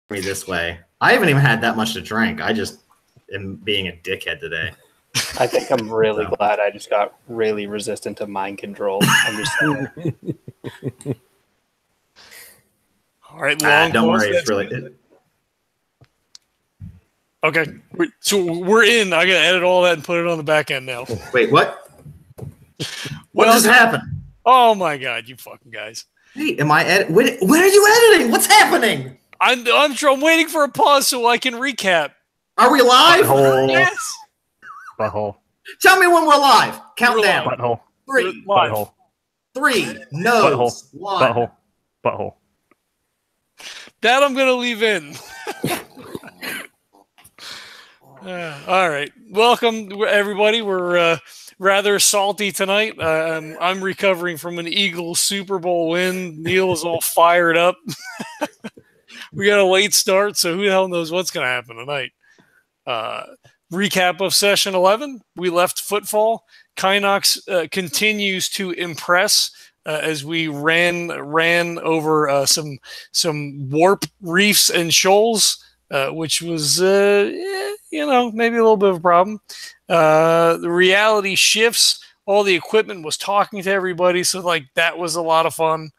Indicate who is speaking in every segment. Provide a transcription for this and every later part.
Speaker 1: me this way. I haven't even had that much to drink. I just am being a dickhead today.
Speaker 2: I think I'm really glad I just got really resistant to mind control. I'm just saying.
Speaker 3: All right,
Speaker 1: don't worry. It's really...
Speaker 3: Okay, so we're in. I gotta edit all that and put it on the back end now.
Speaker 1: Wait, what? What just happened?
Speaker 3: Oh my god, you fucking guys!
Speaker 1: Hey, am I when are you editing? What's happening?
Speaker 3: I'm waiting for a pause so I can recap.
Speaker 1: Are we live?
Speaker 4: Butthole.
Speaker 3: Yes.
Speaker 4: Butthole.
Speaker 1: Tell me when we're live. Count down.
Speaker 4: Butthole.
Speaker 1: 3.
Speaker 4: Butthole.
Speaker 1: 3. Nose.
Speaker 4: Butthole.
Speaker 1: 1.
Speaker 4: Butthole. Butthole.
Speaker 3: That I'm gonna leave in. All right, welcome everybody. We're rather salty tonight. I'm recovering from an Eagles Super Bowl win. Neil is all fired up. We got a late start, so who the hell knows what's going to happen tonight. Recap of session 11. We left Footfall. Kynnoch continues to impress as we ran over some warp reefs and shoals, which was maybe a little bit of a problem. The reality shifts. All the equipment was talking to everybody, so that was a lot of fun.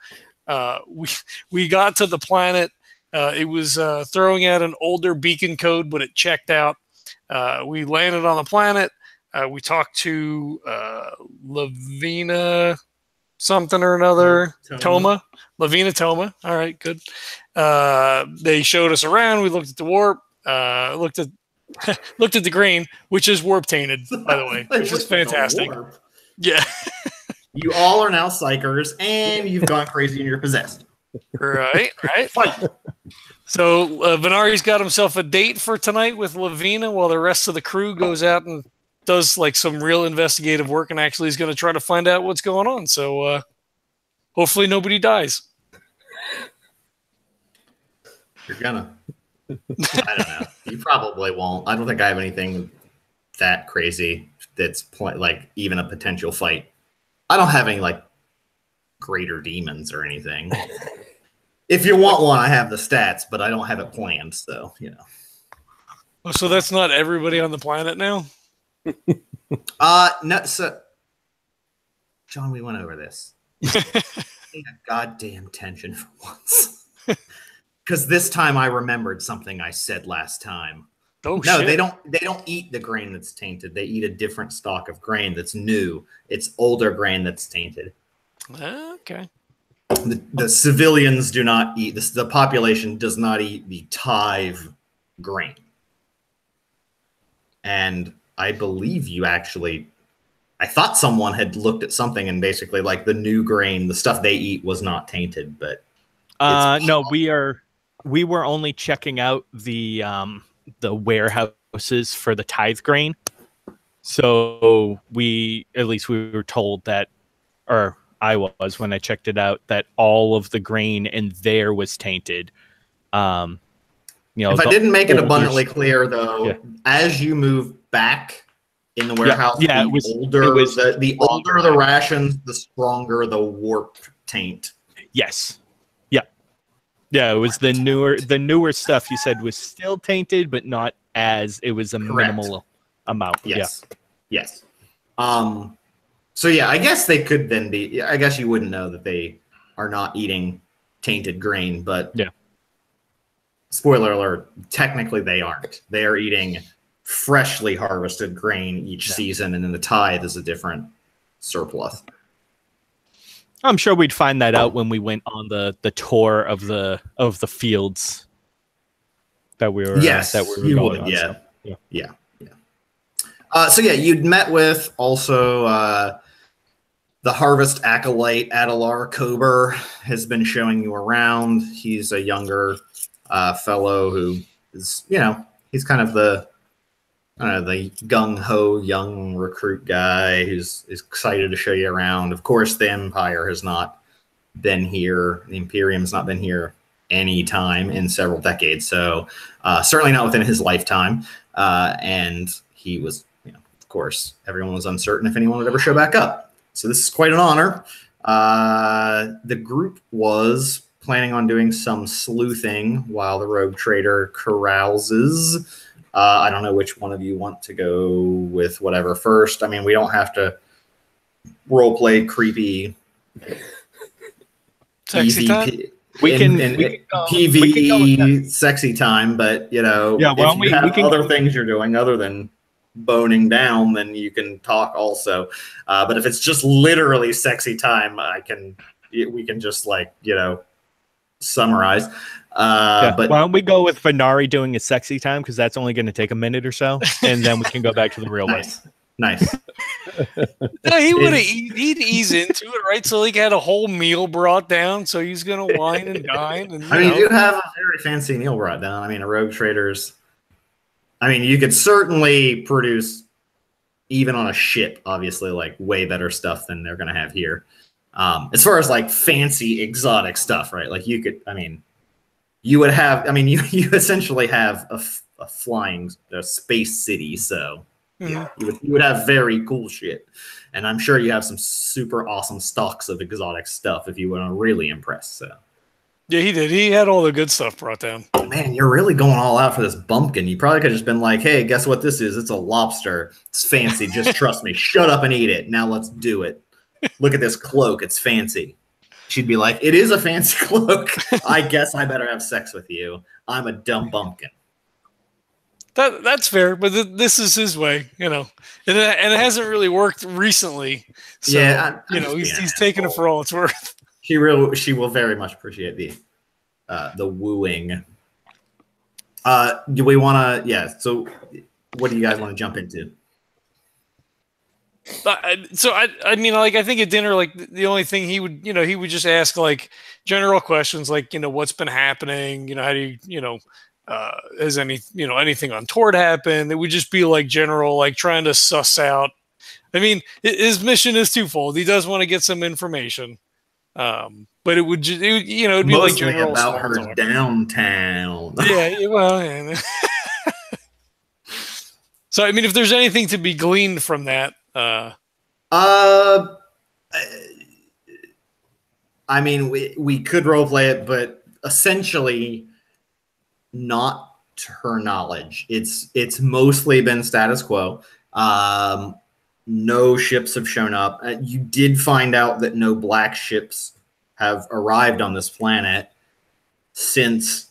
Speaker 3: We got to the planet. It was throwing out an older beacon code, but it checked out. We landed on the planet. We talked to Lavina something or another. Toma. Lavina Toma. All right, good. They showed us around. We looked at the warp. Looked at the grain, which is warp tainted, by the way, which is fantastic. Yeah.
Speaker 1: You all are now psychers, and you've gone crazy and you're possessed.
Speaker 3: Right. So Venari's got himself a date for tonight with Lavina, while the rest of the crew goes out and does some real investigative work, and actually is going to try to find out what's going on. So hopefully nobody dies.
Speaker 1: You're gonna. I don't know. You probably won't. I don't think I have anything that crazy that's even a potential fight. I don't have any greater demons or anything. If you want one, I have the stats, but I don't have it planned, so
Speaker 3: Oh, so that's not everybody on the planet now?
Speaker 1: No. So, John, we went over this. Pay goddamn attention for once. Because this time I remembered something I said last time.
Speaker 3: Oh,
Speaker 1: no,
Speaker 3: shit.
Speaker 1: They don't eat the grain that's tainted. They eat a different stock of grain that's new. It's older grain that's tainted.
Speaker 3: Okay.
Speaker 1: The civilians do not eat. The population does not eat the tithe grain. And I believe you actually... I thought someone had looked at something and basically the new grain, the stuff they eat was not tainted, but...
Speaker 4: No, we were only checking out the warehouses for the tithe grain. So we were told that, or I was when I checked it out, that all of the grain in there was tainted.
Speaker 1: If I didn't make it abundantly clear, though, as you move back in the warehouse, the older the rations, the stronger the warp taint.
Speaker 4: Yes. Yeah, it was the newer stuff you said was still tainted, but not as it was a minimal amount.
Speaker 1: Yes. Yes. So yeah, I guess they could then be. I guess you wouldn't know that they are not eating tainted grain, but spoiler alert: technically they aren't. They are eating freshly harvested grain each season, and then the tithe is a different surplus.
Speaker 4: I'm sure we'd find that out when we went on the tour of the fields that we were.
Speaker 1: Yes,
Speaker 4: that we were
Speaker 1: you
Speaker 4: going
Speaker 1: would.
Speaker 4: on,
Speaker 1: Yeah. So you'd met with also the Harvest Acolyte Adelar Kober has been showing you around. He's a younger fellow who is, he's kind of the gung-ho young recruit guy who's excited to show you around. Of course, the Empire has not been here. The Imperium's not been here any time in several decades. So certainly not within his lifetime. And he was, of course, everyone was uncertain if anyone would ever show back up. So this is quite an honor. The group was planning on doing some sleuthing while the rogue trader carouses. I don't know which one of you want to go with whatever first. I mean, we don't have to roleplay creepy
Speaker 3: Sexy time?
Speaker 4: We can
Speaker 1: PvE sexy time, but you know,
Speaker 4: Yeah, well,
Speaker 1: if you have other things you're doing other than boning down, then you can talk also. But if it's just literally sexy time, we can just like, you know, summarize. But
Speaker 4: why don't we go with Venari doing a sexy time, because that's only going to take a minute or so, and then we can go back to the real
Speaker 1: nice.
Speaker 4: list.
Speaker 1: Nice.
Speaker 3: No, he'd ease into it, right? So he had a whole meal brought down, so he's gonna wine and dine. And
Speaker 1: I mean, you do have a very fancy meal brought down. I mean, a rogue trader's. I mean, you could certainly produce, even on a ship, obviously, like way better stuff than they're gonna have here. As far as like fancy exotic stuff, right? Like you could, I mean, you would have. I mean, you essentially have a flying space city, so. Yeah, you would have very cool shit, and I'm sure you have some super awesome stocks of exotic stuff if you want to really impress. So,
Speaker 3: yeah, he did. He had all the good stuff brought down.
Speaker 1: Man, you're really going all out for this bumpkin. You probably could have just been like, "Hey, guess what this is? It's a lobster. It's fancy. Just trust me. Shut up and eat it. Now let's do it. Look at this cloak. It's fancy." She'd be like, "It is a fancy cloak. I guess I better have sex with you. I'm a dumb bumpkin."
Speaker 3: That's fair, but this is his way, you know, and it hasn't really worked recently. So,
Speaker 1: yeah,
Speaker 3: he's taking it for all it's worth.
Speaker 1: She will very much appreciate the wooing. Do we want to? Yeah. So, what do you guys want to jump into?
Speaker 3: So I mean, like, I think at dinner, like the only thing he would just ask like general questions, like, you know, what's been happening, you know, how do you, you know. Has anything untoward happened? It would just be like general, like trying to suss out. I mean, his mission is twofold. He does want to get some information, but it would just, it'd be
Speaker 1: mostly
Speaker 3: like general
Speaker 1: about her
Speaker 3: talk.
Speaker 1: Downtown.
Speaker 3: Yeah, well, yeah. So I mean, if there's anything to be gleaned from that,
Speaker 1: I mean, we could roleplay it, but essentially. Not to her knowledge. It's mostly been status quo. No ships have shown up. You did find out that no black ships have arrived on this planet since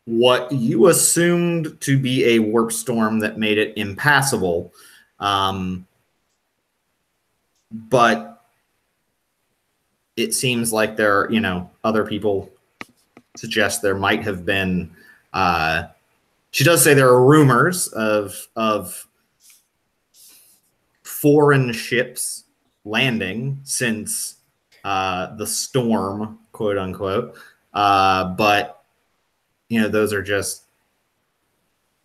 Speaker 1: what you assumed to be a warp storm that made it impassable. But it seems like there are, you know, other people suggest there might have been. She does say there are rumors of foreign ships landing since the storm, quote unquote. But you know, those are just,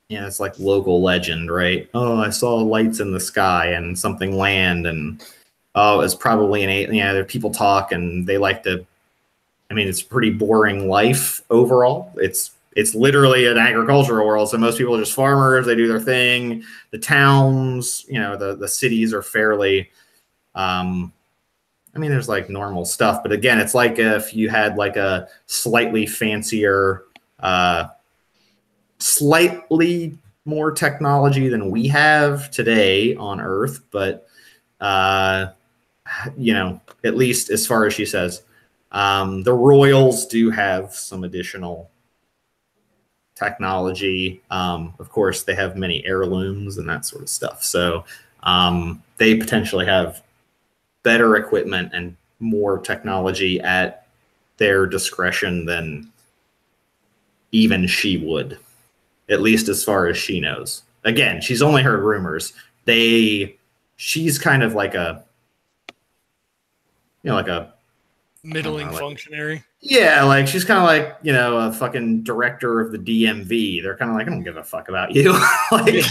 Speaker 1: you know, it's like local legend, right? Oh, I saw lights in the sky and something land, and oh, it's probably an alien. You know, people talk and they like to. I mean, it's a pretty boring life overall. It's literally an agricultural world, so most people are just farmers. They do their thing. The towns, you know, the cities are fairly. I mean, there's like normal stuff, but again, it's like if you had like a slightly fancier, slightly more technology than we have today on Earth, but you know, at least as far as she says. The Royals do have some additional technology. Of course, they have many heirlooms and that sort of stuff. So they potentially have better equipment and more technology at their discretion than even she would, at least as far as she knows. Again, she's only heard rumors. She's kind of like a, you know, like a
Speaker 3: middling functionary.
Speaker 1: Yeah, like she's kind of like, you know, a fucking director of the DMV. They're kind of like, I don't give a fuck about you. Like,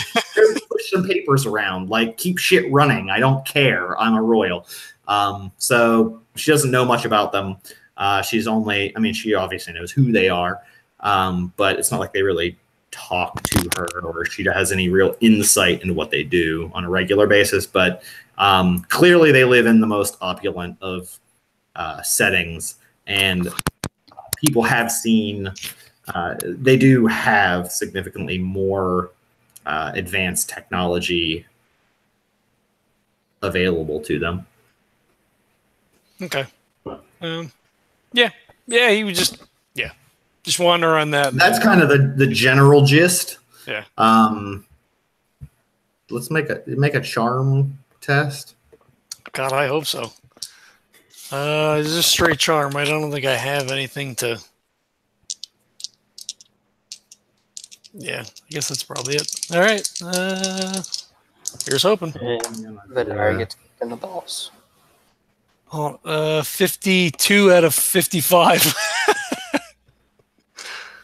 Speaker 1: push some papers around. Like, keep shit running. I don't care. I'm a royal. So she doesn't know much about them. She's only, I mean, she obviously knows who they are, but it's not like they really talk to her or she has any real insight into what they do on a regular basis. But clearly they live in the most opulent of settings, and people have seen, they do have significantly more advanced technology available to them.
Speaker 3: Okay. Yeah, he would just wander on that.
Speaker 1: That's kind of the general gist.
Speaker 3: Yeah.
Speaker 1: Let's make a charm test.
Speaker 3: God, I hope so. It's just straight charm. I don't think I have anything to. Yeah, I guess that's probably it. All right. Here's hoping.
Speaker 2: Venari gets kicked in the balls.
Speaker 3: 52 out of 55.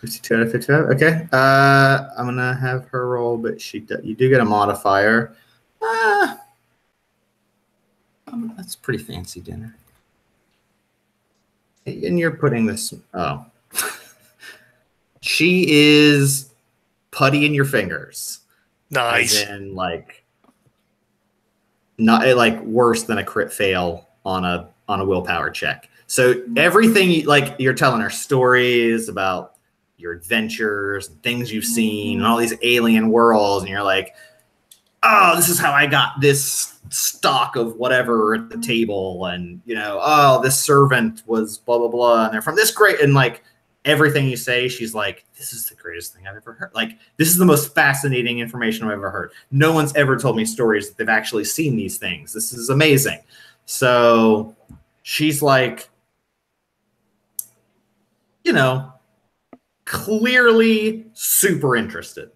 Speaker 1: 52 out of 55. Okay. I'm gonna have her roll, but you do get a modifier. That's pretty fancy dinner. And you're putting this. Oh, she is putty in your fingers.
Speaker 3: Nice.
Speaker 1: And not like worse than a crit fail on a willpower check. So everything you're telling her stories about your adventures and things you've seen and all these alien worlds, and you're like, oh, this is how I got this stock of whatever at the table, and oh, this servant was blah blah blah, and they're from this great, and everything you say, she's like, this is the greatest thing I've ever heard. This is the most fascinating information I've ever heard. No one's ever told me stories that they've actually seen these things. This is amazing. So she's clearly super interested.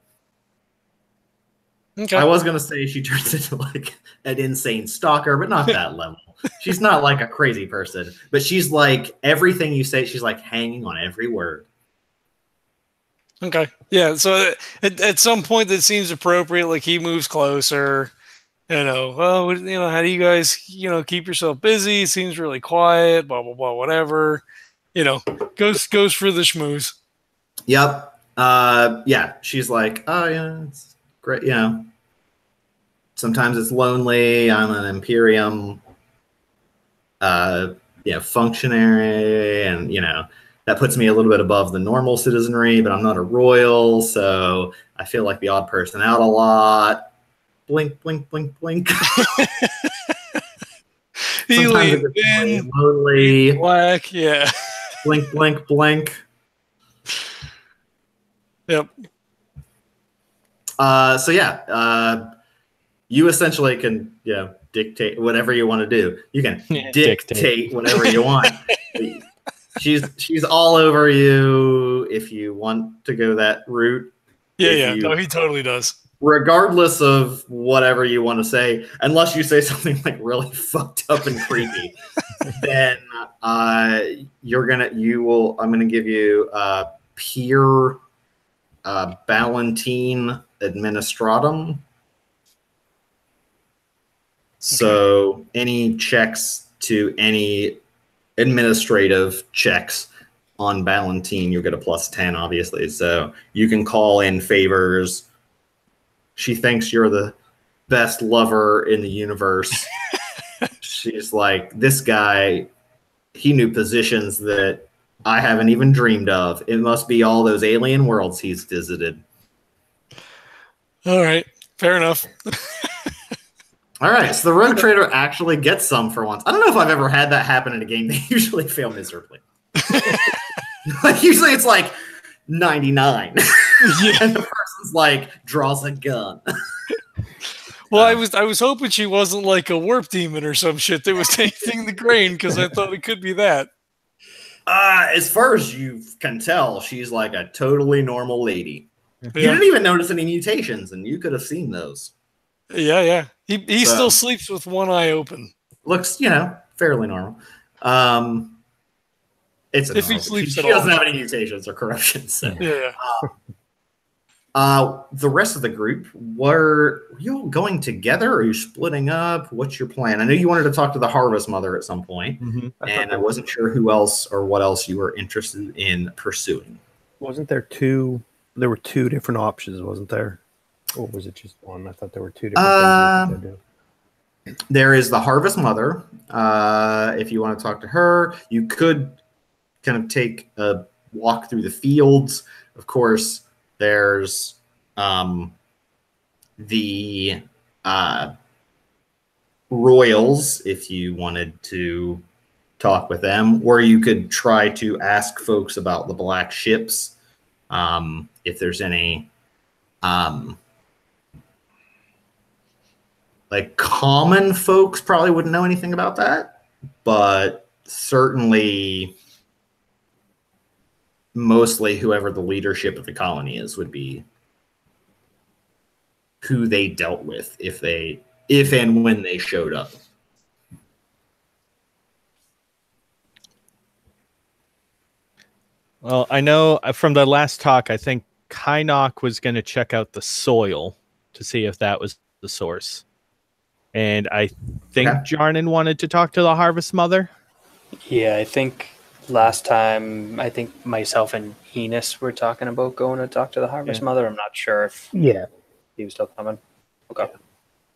Speaker 3: Okay.
Speaker 1: I was going to say she turns into an insane stalker, but not that level. She's not like a crazy person, but she's everything you say, she's hanging on every word.
Speaker 3: Okay. Yeah. So at some point that seems appropriate, he moves closer, well, how do you guys, keep yourself busy? Seems really quiet, blah, blah, blah, whatever, goes for the schmooze.
Speaker 1: Yep. Yeah. She's like, oh yeah, it's great. Sometimes it's lonely. I'm an Imperium, functionary, and that puts me a little bit above the normal citizenry, but I'm not a royal, so I feel like the odd person out a lot. Blink, blink, blink, blink. Sometimes it's lonely.
Speaker 3: Black, yeah.
Speaker 1: Blink, blink, blink.
Speaker 3: Yep.
Speaker 1: So yeah, you essentially can dictate whatever you want to do. You can dictate whatever you want. She's all over you if you want to go that route.
Speaker 3: Yeah. No, he totally does.
Speaker 1: Regardless of whatever you want to say, unless you say something really fucked up and creepy, then I'm gonna give you pure Ballantine Administratum. So any checks to any administrative checks on Ballantine, you'll get a +10, obviously. So you can call in favors. She thinks you're the best lover in the universe. She's like, this guy, he knew positions that I haven't even dreamed of. It must be all those alien worlds he's visited.
Speaker 3: All right. Fair enough.
Speaker 1: All right. So the rogue trader actually gets some for once. I don't know if I've ever had that happen in a game. They usually fail miserably. Usually it's 99. Yeah. And the person's draws a gun.
Speaker 3: Well, I was hoping she wasn't a warp demon or some shit that was tasting the grain, because I thought it could be that.
Speaker 1: As far as you can tell, she's a totally normal lady. Yeah. You didn't even notice any mutations, and you could have seen those.
Speaker 3: Yeah. He still sleeps with one eye open.
Speaker 1: Looks, fairly normal. It's
Speaker 3: if he sleeps
Speaker 1: she
Speaker 3: at all.
Speaker 1: Doesn't have any mutations or corruptions. So.
Speaker 3: Yeah.
Speaker 1: The rest of the group, were you all going together, or are you splitting up? What's your plan? I know you wanted to talk to the Harvest Mother at some point, and I wasn't sure who else or what else you were interested in pursuing.
Speaker 5: Wasn't there two? There were two different options, wasn't there? Or was it just one? I thought there were two different things.
Speaker 1: There is the Harvest Mother. If you want to talk to her, you could kind of take a walk through the fields. Of course, there's the royals, if you wanted to talk with them, or you could try to ask folks about the black ships, if there's any like common folks probably wouldn't know anything about that, but certainly mostly whoever the leadership of the colony is would be who they dealt with if and when they showed up.
Speaker 4: Well, I know from the last talk, I think Kynnoch was going to check out the soil to see if that was the source. And I think Jarnan wanted to talk to the Harvest Mother.
Speaker 2: Yeah, I think last time, myself and Enos were talking about going to talk to the Harvest Mother. I'm not sure if he was still coming. Okay.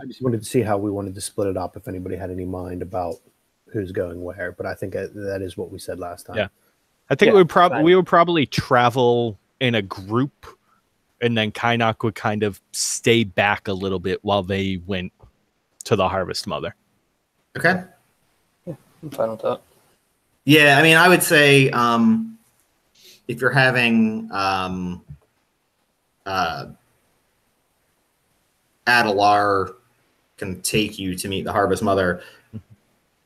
Speaker 5: I just wanted to see how we wanted to split it up, if anybody had any mind about who's going where. But I think that is what we said last time.
Speaker 4: Yeah. I think we would probably travel in a group, and then Kynnoch would kind of stay back a little bit while they went to the Harvest Mother.
Speaker 1: Okay.
Speaker 2: Yeah, I'm fine with that.
Speaker 1: Yeah, I mean, I would say if you're having Adelar can take you to meet the Harvest Mother,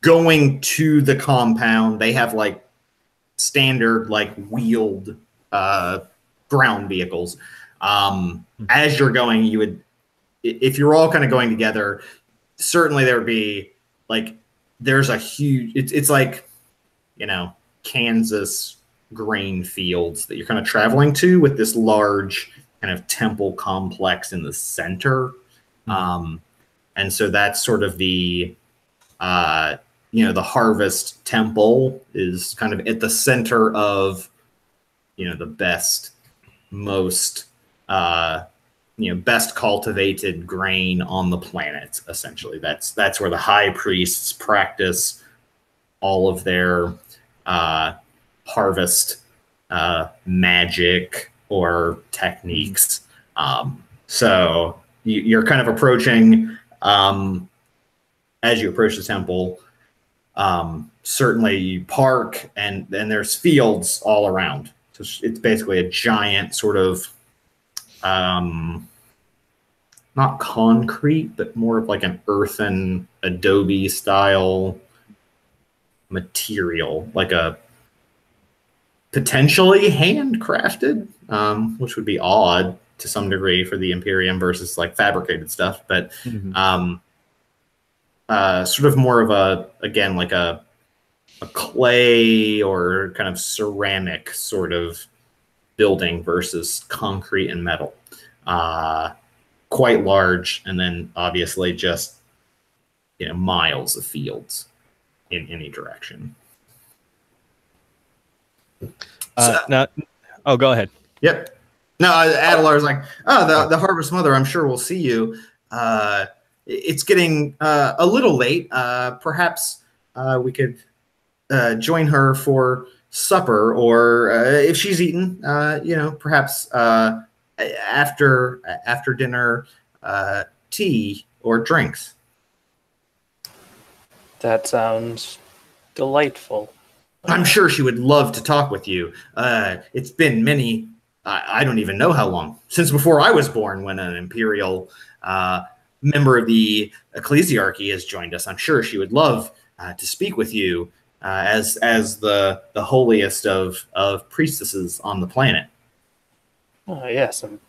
Speaker 1: going to the compound, they have like standard like wheeled ground vehicles. As you're going, you would, if you're all kind of going together, certainly there would be like, there's a huge, it's like, you know, Kansas grain fields that you're kind of traveling to with this large kind of temple complex in the center. And so that's sort of the, you know, the Harvest Temple is kind of at the center of, you know, the best, most, you know, best cultivated grain on the planet, essentially. That's where the high priests practice all of their harvest magic or techniques. So you're kind of approaching, as you approach the temple, certainly you park and there's fields all around. So it's basically a giant sort of, not concrete, but more of like an earthen adobe style material, like a potentially handcrafted, which would be odd to some degree for the Imperium versus like fabricated stuff, but sort of more of a, again, like a clay or kind of ceramic sort of building versus concrete and metal. Quite large, and then obviously just, you know, miles of fields in any direction.
Speaker 4: Now, oh, go ahead.
Speaker 1: Yep. No, Adelar's like, oh, the Harvest Mother, I'm sure we'll see you. It's getting a little late. Perhaps we could join her for supper, or if she's eaten, you know, perhaps after dinner, tea or drinks.
Speaker 2: That sounds delightful.
Speaker 1: I'm sure she would love to talk with you. It's been many, I don't even know how long, since before I was born, when an Imperial member of the ecclesiarchy has joined us. I'm sure she would love to speak with you as the holiest of priestesses on the planet.
Speaker 2: Yes, I'm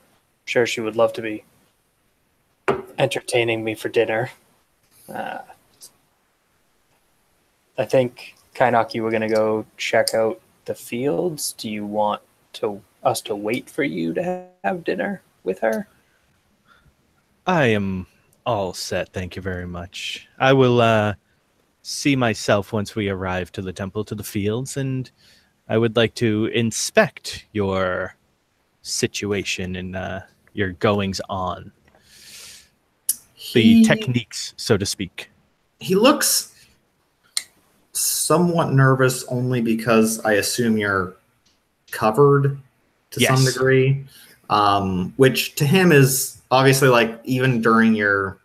Speaker 2: sure she would love to be entertaining me for dinner. I think, Kynnoch, you were going to go check out the fields. Do you want us to wait for you to have dinner with her?
Speaker 4: I am all set, thank you very much. I will see myself once we arrive to the temple, to the fields, and I would like to inspect your situation and your goings on. The techniques, so to speak.
Speaker 1: He looks somewhat nervous, only because I assume you're covered to some degree, which to him is obviously like even during your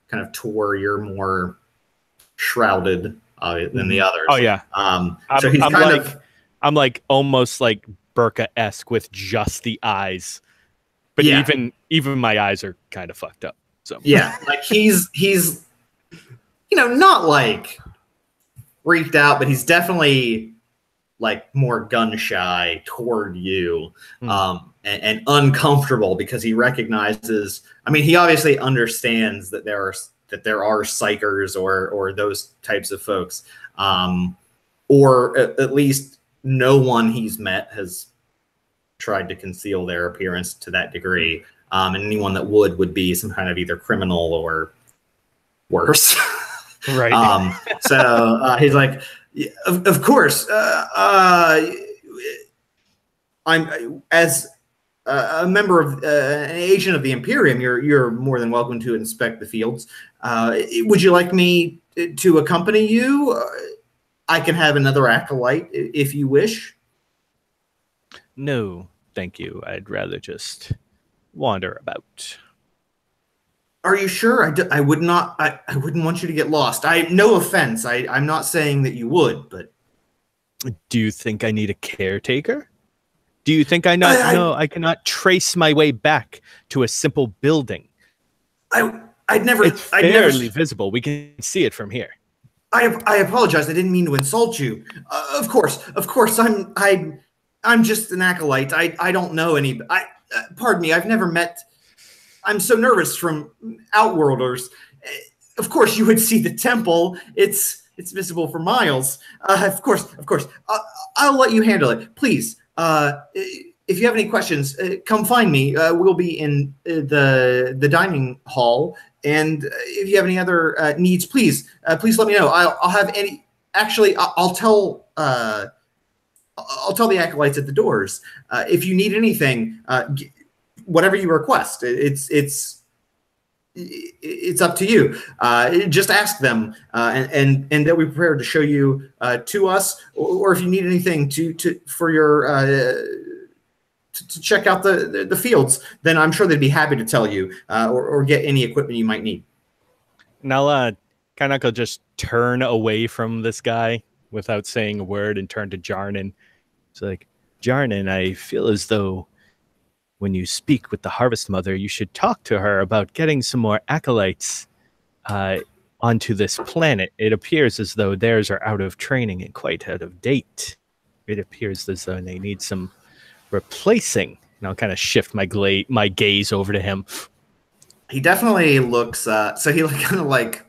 Speaker 1: kind of tour, you're more shrouded than the others.
Speaker 4: Oh yeah.
Speaker 1: So he's
Speaker 4: I'm like almost like Burka-esque with just the eyes, but even my eyes are kind of fucked up. So
Speaker 1: yeah, like he's not like freaked out, but he's definitely like more gun shy toward you, and uncomfortable because he recognizes. I mean, he obviously understands that there are psychers or those types of folks, or at least no one he's met has tried to conceal their appearance to that degree, and anyone that would be some kind of either criminal or worse.
Speaker 4: Right.
Speaker 1: So he's like, of course, I'm as a member of an agent of the Imperium. You're more than welcome to inspect the fields. Would you like me to accompany you? I can have another acolyte if you wish.
Speaker 4: No, thank you. I'd rather just wander about.
Speaker 1: Are you sure? I would not. I wouldn't want you to get lost. No offense. I'm not saying that you would, but
Speaker 4: do you think I need a caretaker? Do you think I cannot trace my way back to a simple building?
Speaker 1: I'd never.
Speaker 4: It's fairly visible. We can see it from here.
Speaker 1: I apologize. I didn't mean to insult you. Of course. I'm just an acolyte. I don't know any. Pardon me. I've never met. I'm so nervous from Outworlders. Of course, you would see the temple. It's visible for miles. Of course. I'll let you handle it. Please. If you have any questions, come find me. We'll be in the dining hall. And if you have any other needs, please let me know. I'll have any. Actually, I'll tell the acolytes at the doors. If you need anything, whatever you request, it's up to you. Just ask them, and they'll be prepared to show you to us. Or if you need anything for your to check out the fields, then I'm sure they'd be happy to tell you, or get any equipment you might need.
Speaker 4: Now, Kynnoch will just turn away from this guy without saying a word and turn to Jarnan. It's like, Jarnan, I feel as though when you speak with the Harvest Mother, you should talk to her about getting some more acolytes onto this planet. It appears as though theirs are out of training and quite out of date. It appears as though they need some replacing. And I'll kind of shift my gaze over to him.
Speaker 1: He definitely looks. So he kind of like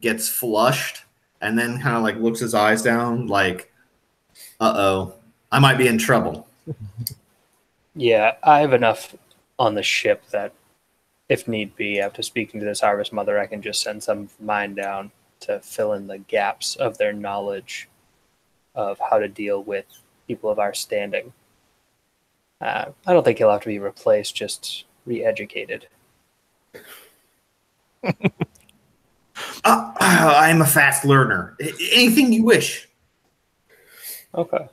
Speaker 1: gets flushed, and then kind of like looks his eyes down, like, "Uh-oh, I might be in trouble."
Speaker 2: Yeah, I have enough on the ship that, if need be, after speaking to this Harvest Mother, I can just send some of mine down to fill in the gaps of their knowledge of how to deal with people of our standing. I don't think he'll have to be replaced, just re-educated.
Speaker 1: I'm a fast learner. Anything you wish.
Speaker 2: Okay.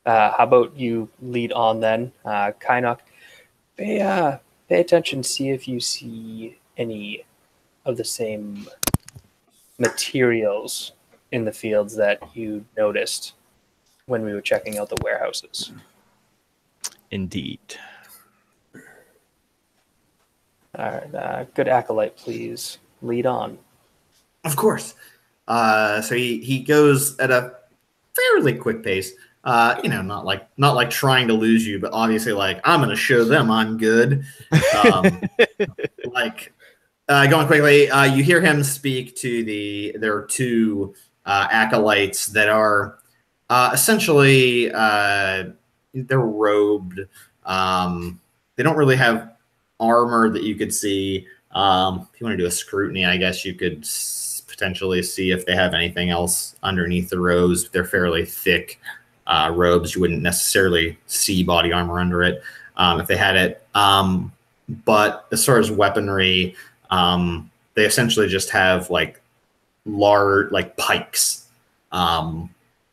Speaker 2: How about you lead on then? Kynnoch, pay attention, see if you see any of the same materials in the fields that you noticed when we were checking out the warehouses.
Speaker 4: Indeed.
Speaker 2: All right, good acolyte, please lead on.
Speaker 1: Of course. So he goes at a fairly quick pace. Not like trying to lose you, but obviously like I'm going to show them I'm good. Going quickly, you hear him speak to there are two acolytes that are essentially they're robed. They don't really have armor that you could see. If you want to do a scrutiny, I guess you could potentially see if they have anything else underneath the robes. They're fairly thick robes. You wouldn't necessarily see body armor under it if they had it. But as far as weaponry, they essentially just have like large pikes.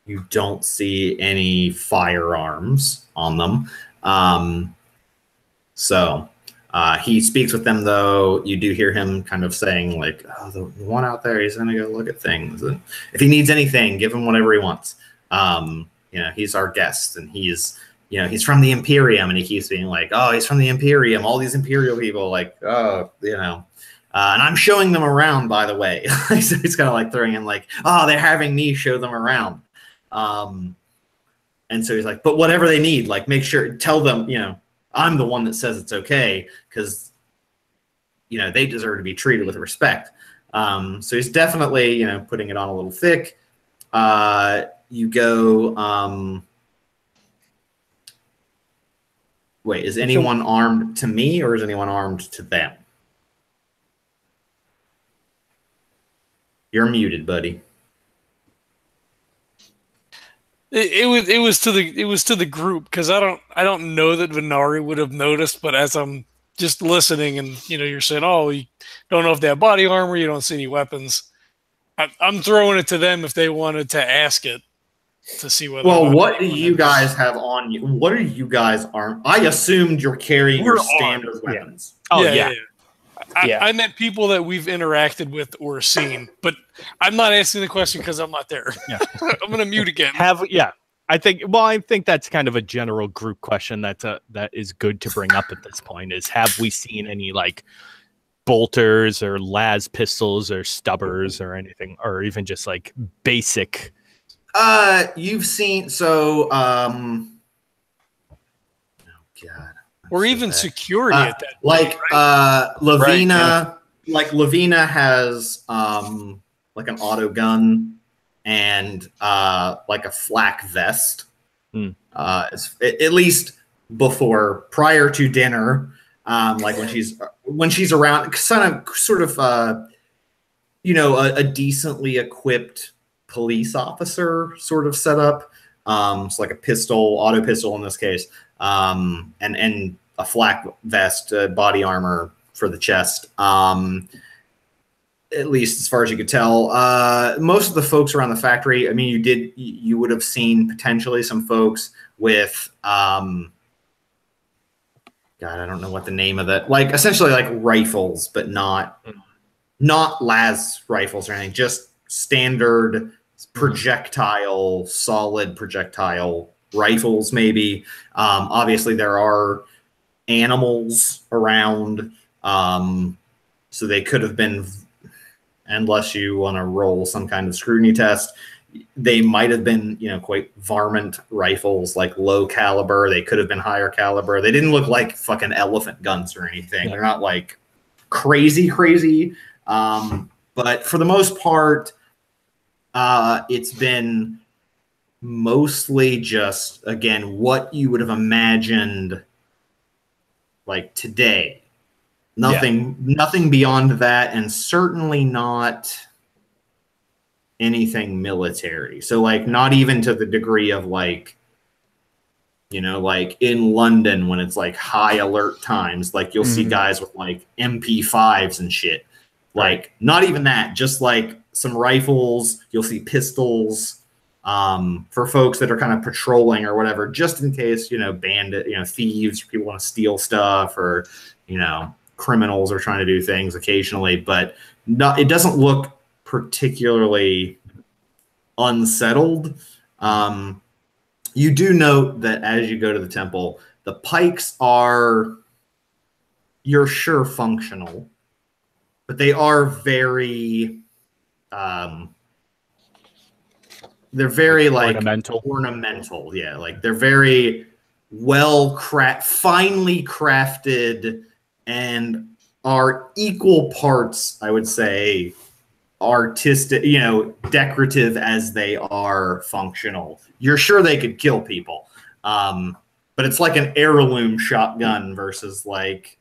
Speaker 1: You don't see any firearms. on them. So he speaks with them, though. You do hear him kind of saying, like, oh, the one out there, he's going to go look at things. And if he needs anything, give him whatever he wants. He's our guest, and he's from the Imperium, and he keeps being like, oh, he's from the Imperium, all these Imperial people, like, and I'm showing them around, by the way. So he's kind of like throwing in like, oh, they're having me show them around. And so he's like, but whatever they need, like, make sure, tell them, I'm the one that says it's okay, because, they deserve to be treated with respect. So he's definitely, putting it on a little thick. You go, wait, is anyone armed to me, or is anyone armed to them? You're muted, buddy.
Speaker 3: It was to the group, because I don't know that Venari would have noticed, but as I'm just listening, and you're saying, oh, you don't know if they have body armor, you don't see any weapons. I'm throwing it to them if they wanted to ask it to see whether.
Speaker 1: Well, what do you guys have on you? What are you guys armed? I assumed you're carrying your standard weapons.
Speaker 3: Yeah. Oh yeah. I meant people that we've interacted with or seen, but I'm not asking the question because I'm not there. Yeah. I'm going to mute again.
Speaker 4: I think that's kind of a general group question that is good to bring up at this point is, have we seen any like bolters or las pistols or stubbers or anything, or even just like basic?
Speaker 1: You've seen, oh God.
Speaker 3: Or even security at that
Speaker 1: point,
Speaker 3: right?
Speaker 1: Lavina, Lavina has like an auto gun and like a flak vest. At least prior to dinner, like when she's around, sort of a decently equipped police officer sort of setup. It's like a pistol, auto pistol in this case, and a flak vest, body armor for the chest. At least as far as you could tell. Most of the folks around the factory, I mean, you would have seen potentially some folks with, God, I don't know what the name of that, like essentially like rifles, but not las rifles or anything, just standard solid projectile rifles, maybe. Obviously there are animals around, so they could have been, unless you want to roll some kind of scrutiny test, they might have been, quite varmint rifles, like low caliber. They could have been higher caliber. They didn't look like fucking elephant guns or anything. They're not like crazy. But for the most part, it's been mostly just, again, what you would have imagined like today. Nothing beyond that, and certainly not anything military. So like not even to the degree of like, like in London when it's like high alert times, like you'll see guys with like MP5s and shit. Like not even that, just like some rifles, you'll see pistols, for folks that are kind of patrolling or whatever, just in case, bandit, thieves, people want to steal stuff, or, criminals are trying to do things occasionally, but it doesn't look particularly unsettled. You do note that as you go to the temple, the pikes you're sure functional, but they are very, they're very like ornamental. Yeah. Like they're very finely crafted, and are equal parts, I would say, artistic, decorative as they are functional. You're sure they could kill people. But it's like an heirloom shotgun versus like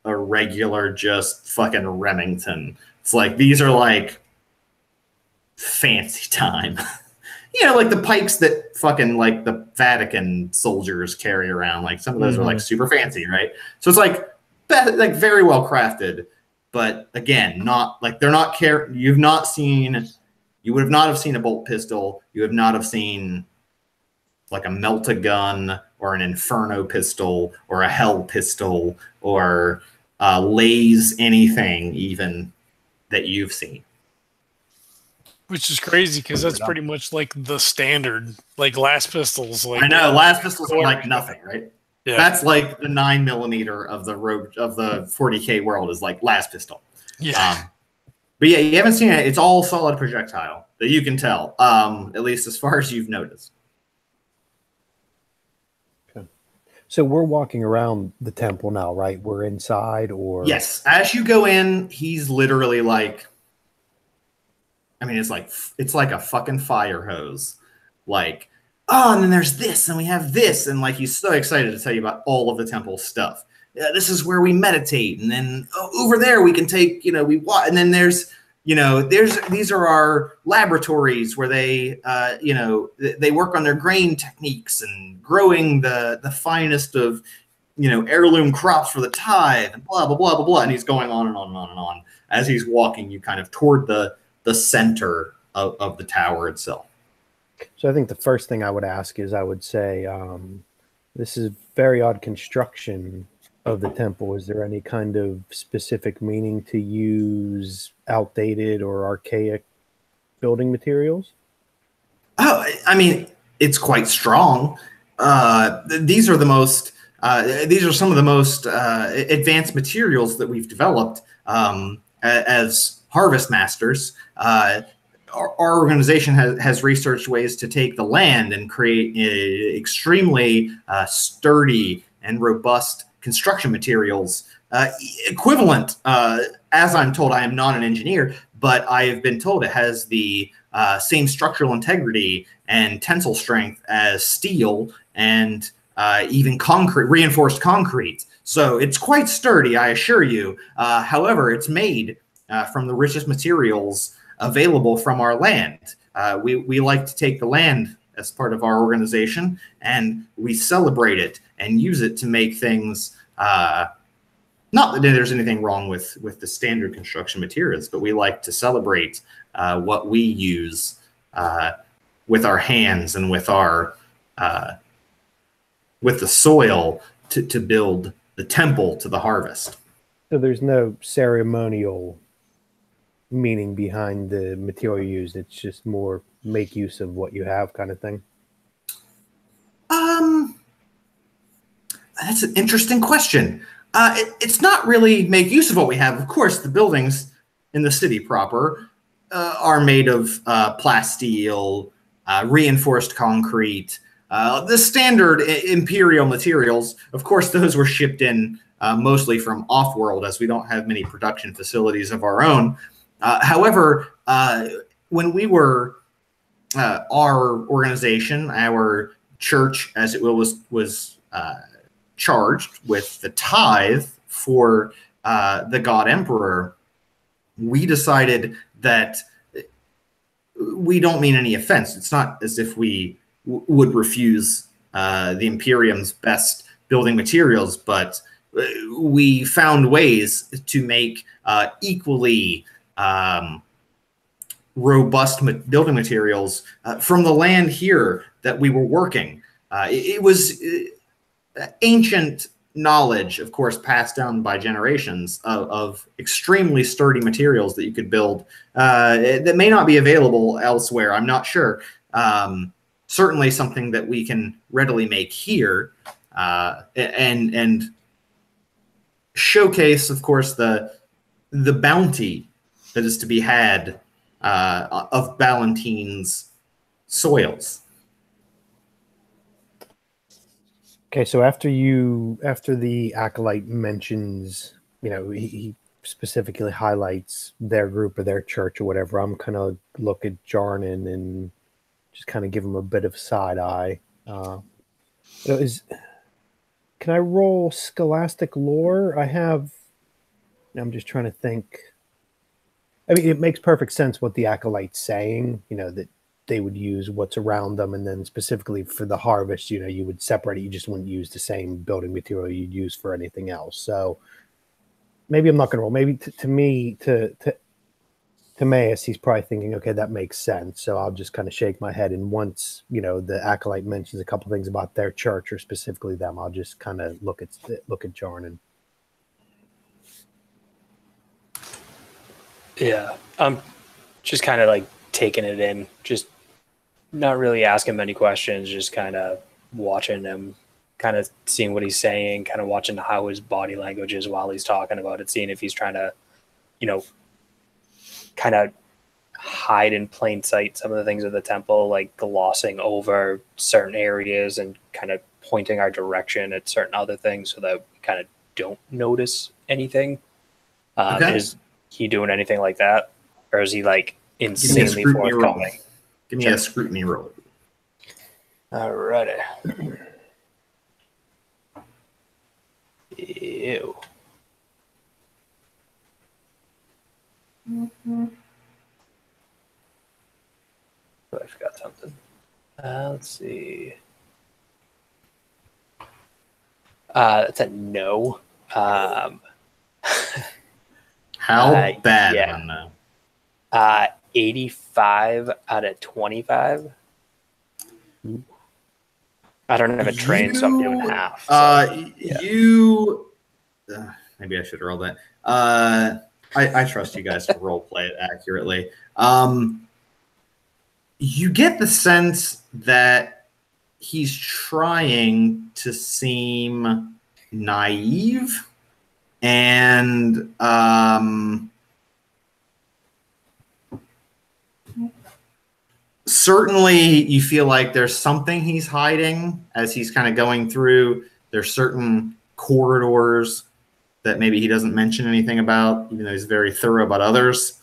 Speaker 1: a regular just fucking Remington. It's like, these are like fancy time. Like the pikes that fucking like the Vatican soldiers carry around. Like some of those are like super fancy, right? So it's like very well crafted, but again, not like they're not you would not have seen a bolt pistol. You would not have seen like a melt-a-gun or an Inferno pistol or a Hell pistol or lays anything even that you've seen.
Speaker 3: Which is crazy because that's pretty much like the standard, like last pistols. Like
Speaker 1: I know last pistols are like nothing, right?
Speaker 3: Yeah.
Speaker 1: That's like the 9mm of the 40K world is like last pistol.
Speaker 3: Yeah.
Speaker 1: But yeah, you haven't seen it. It's all solid projectile that you can tell, at least as far as you've noticed.
Speaker 5: Okay. So we're walking around the temple now, right? We're inside, or
Speaker 1: yes. As you go in, he's literally like, I mean, it's like a fucking fire hose. Like, oh, and then there's this, and we have this, and like he's so excited to tell you about all of the temple stuff. Yeah, this is where we meditate, and then over there we can take, we watch, and then there's these are our laboratories where they they work on their grain techniques and growing the finest of heirloom crops for the tithe, and blah blah blah blah blah, and he's going on and on and on and on as he's walking you kind of toward the center of the tower itself.
Speaker 5: So I think the first thing I would ask is I would say, this is very odd construction of the temple. Is there any kind of specific meaning to use outdated or archaic building materials?
Speaker 1: Oh, I mean, it's quite strong. These are some of the most advanced materials that we've developed as harvest masters. Our organization has researched ways to take the land and create extremely sturdy and robust construction materials equivalent. As I'm told, I am not an engineer, but I have been told it has the same structural integrity and tensile strength as steel and even concrete, reinforced concrete. So it's quite sturdy, I assure you. However, it's made from the richest materials available from our land. We like to take the land as part of our organization, and we celebrate it and use it to make things. Not that there's anything wrong with the standard construction materials, but we like to celebrate what we use with our hands and with our with the soil to build the temple to the harvest.
Speaker 5: So there's no ceremonial meaning behind the material used. It's just more make use of what you have kind of thing.
Speaker 1: That's an interesting question. It's not really make use of what we have. Of course, the buildings in the city proper are made of plasteel, reinforced concrete, the standard imperial materials. Of course, those were shipped in mostly from off-world, as we don't have many production facilities of our own. However, when we were our organization, our church, as it was charged with the tithe for the God Emperor, we decided that we don't mean any offense. It's not as if we would refuse the Imperium's best building materials, but we found ways to make equally robust building materials from the land here that we were working. It was ancient knowledge, of course, passed down by generations of extremely sturdy materials that you could build that may not be available elsewhere. I'm not sure. Certainly something that we can readily make here and showcase, of course, the bounty that is to be had of Ballantine's soils.
Speaker 5: Okay, so after the acolyte mentions, he specifically highlights their group or their church or whatever, I'm kind of look at Jarnan and just kind of give him a bit of side eye. Can I roll scholastic lore? I'm just trying to think. I mean, it makes perfect sense what the acolyte's saying, that they would use what's around them, and then specifically for the harvest, you would separate it. You just wouldn't use the same building material you'd use for anything else. So maybe I'm not going to roll. Maybe to Emmaus, he's probably thinking, okay, that makes sense. So I'll just kind of shake my head. And once, the acolyte mentions a couple things about their church or specifically them, I'll just kind of look at Jarnan.
Speaker 2: Yeah. I'm just kind of like taking it in, just not really asking many questions, just kind of watching him, kind of seeing what he's saying, kind of watching how his body language is while he's talking about it, seeing if he's trying to, kind of hide in plain sight some of the things of the temple, like glossing over certain areas and kind of pointing our direction at certain other things so that we kind of don't notice anything.
Speaker 1: Okay.
Speaker 2: Is he doing anything like that? Or is he like insanely forthcoming?
Speaker 1: Give me a scrutiny roll.
Speaker 2: Alrighty. Ew. Oh, I forgot something. Let's see. That's a no.
Speaker 1: How bad?
Speaker 2: Yeah. 85 out of 25. I don't have a train, so I'm doing half. So,
Speaker 1: maybe I should roll that. I trust you guys to role play it accurately. You get the sense that he's trying to seem naive and certainly you feel like there's something he's hiding as he's kind of going through. There's certain corridors that maybe he doesn't mention anything about, even though he's very thorough about others.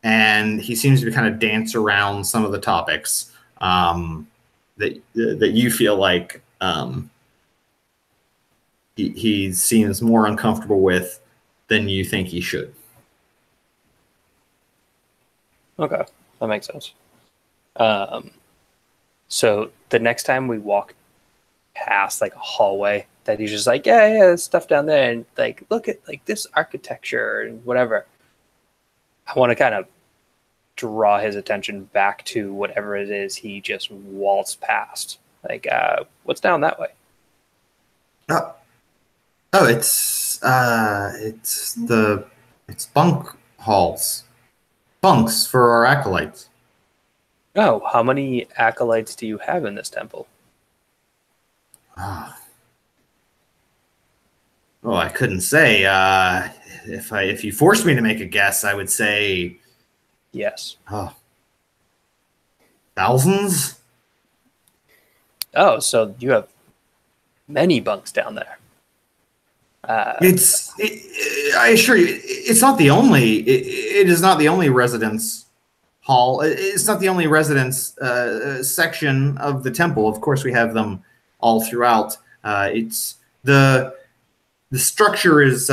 Speaker 1: And he seems to kind of dance around some of the topics that you feel like he seems more uncomfortable with than you think he should.
Speaker 2: Okay, that makes sense. So the next time we walk past like a hallway that he's just like, yeah, there's stuff down there, and like, look at like this architecture and whatever. I want to kind of draw his attention back to whatever it is he just waltzed past. Like, what's down that way?
Speaker 1: It's bunk halls, bunks for our acolytes.
Speaker 2: Oh, how many acolytes do you have in this temple?
Speaker 1: Oh, I couldn't say. If you forced me to make a guess, I would say
Speaker 2: yes.
Speaker 1: Thousands.
Speaker 2: Oh, so you have many bunks down there.
Speaker 1: I assure you, it's not the only. It is not the only residence hall. It's not the only residence section of the temple. Of course, we have them all throughout. It's the structure is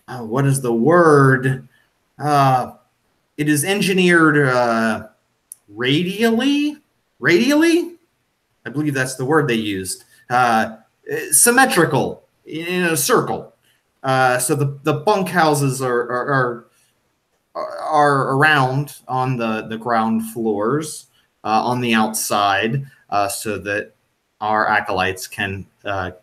Speaker 1: what is the word? It is engineered radially. I believe that's the word they used. Symmetrical in a circle. So the bunkhouses are around on the ground floors on the outside, so that our acolytes can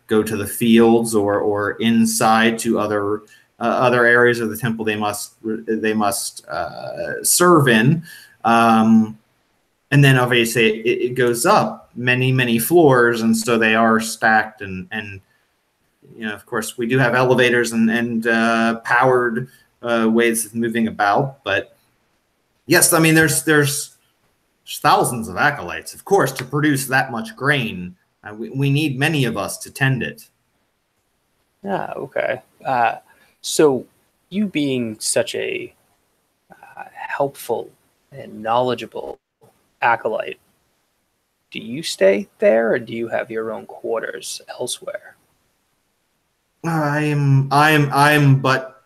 Speaker 1: go to the fields or inside to other areas of the temple they must serve in. And then obviously it goes up many floors, and so they are stacked and of course we do have elevators and powered ways of moving about. But yes, I mean there's thousands of acolytes, of course, to produce that much grain. We need many of us to tend it.
Speaker 2: Ah, okay. So you being such a helpful and knowledgeable acolyte, do you stay there or do you have your own quarters elsewhere?
Speaker 1: I'm but,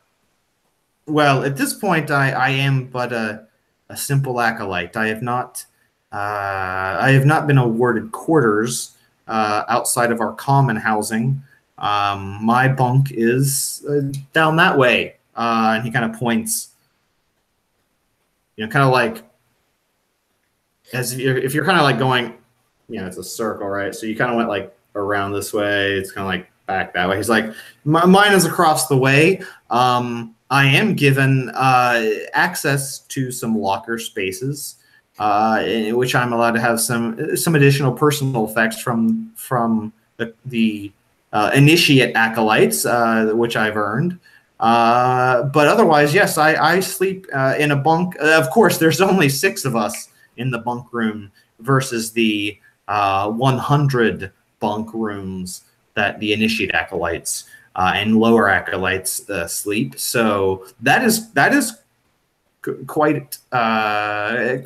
Speaker 1: well, at this point I am but a simple acolyte. I have not been awarded quarters outside of our common housing. My bunk is down that way. and he kind of points, kind of like as if you're kind of like going, it's a circle, right? So you kind of went like around this way. It's kind of like back that way. He's like, mine is across the way. I am given access to some locker spaces, in which I'm allowed to have some additional personal effects from the initiate acolytes, which I've earned. But otherwise, yes, I sleep in a bunk. Of course, there's only 6 of us in the bunk room versus the 100 bunk rooms that the initiate acolytes and lower acolytes sleep. So that is quite an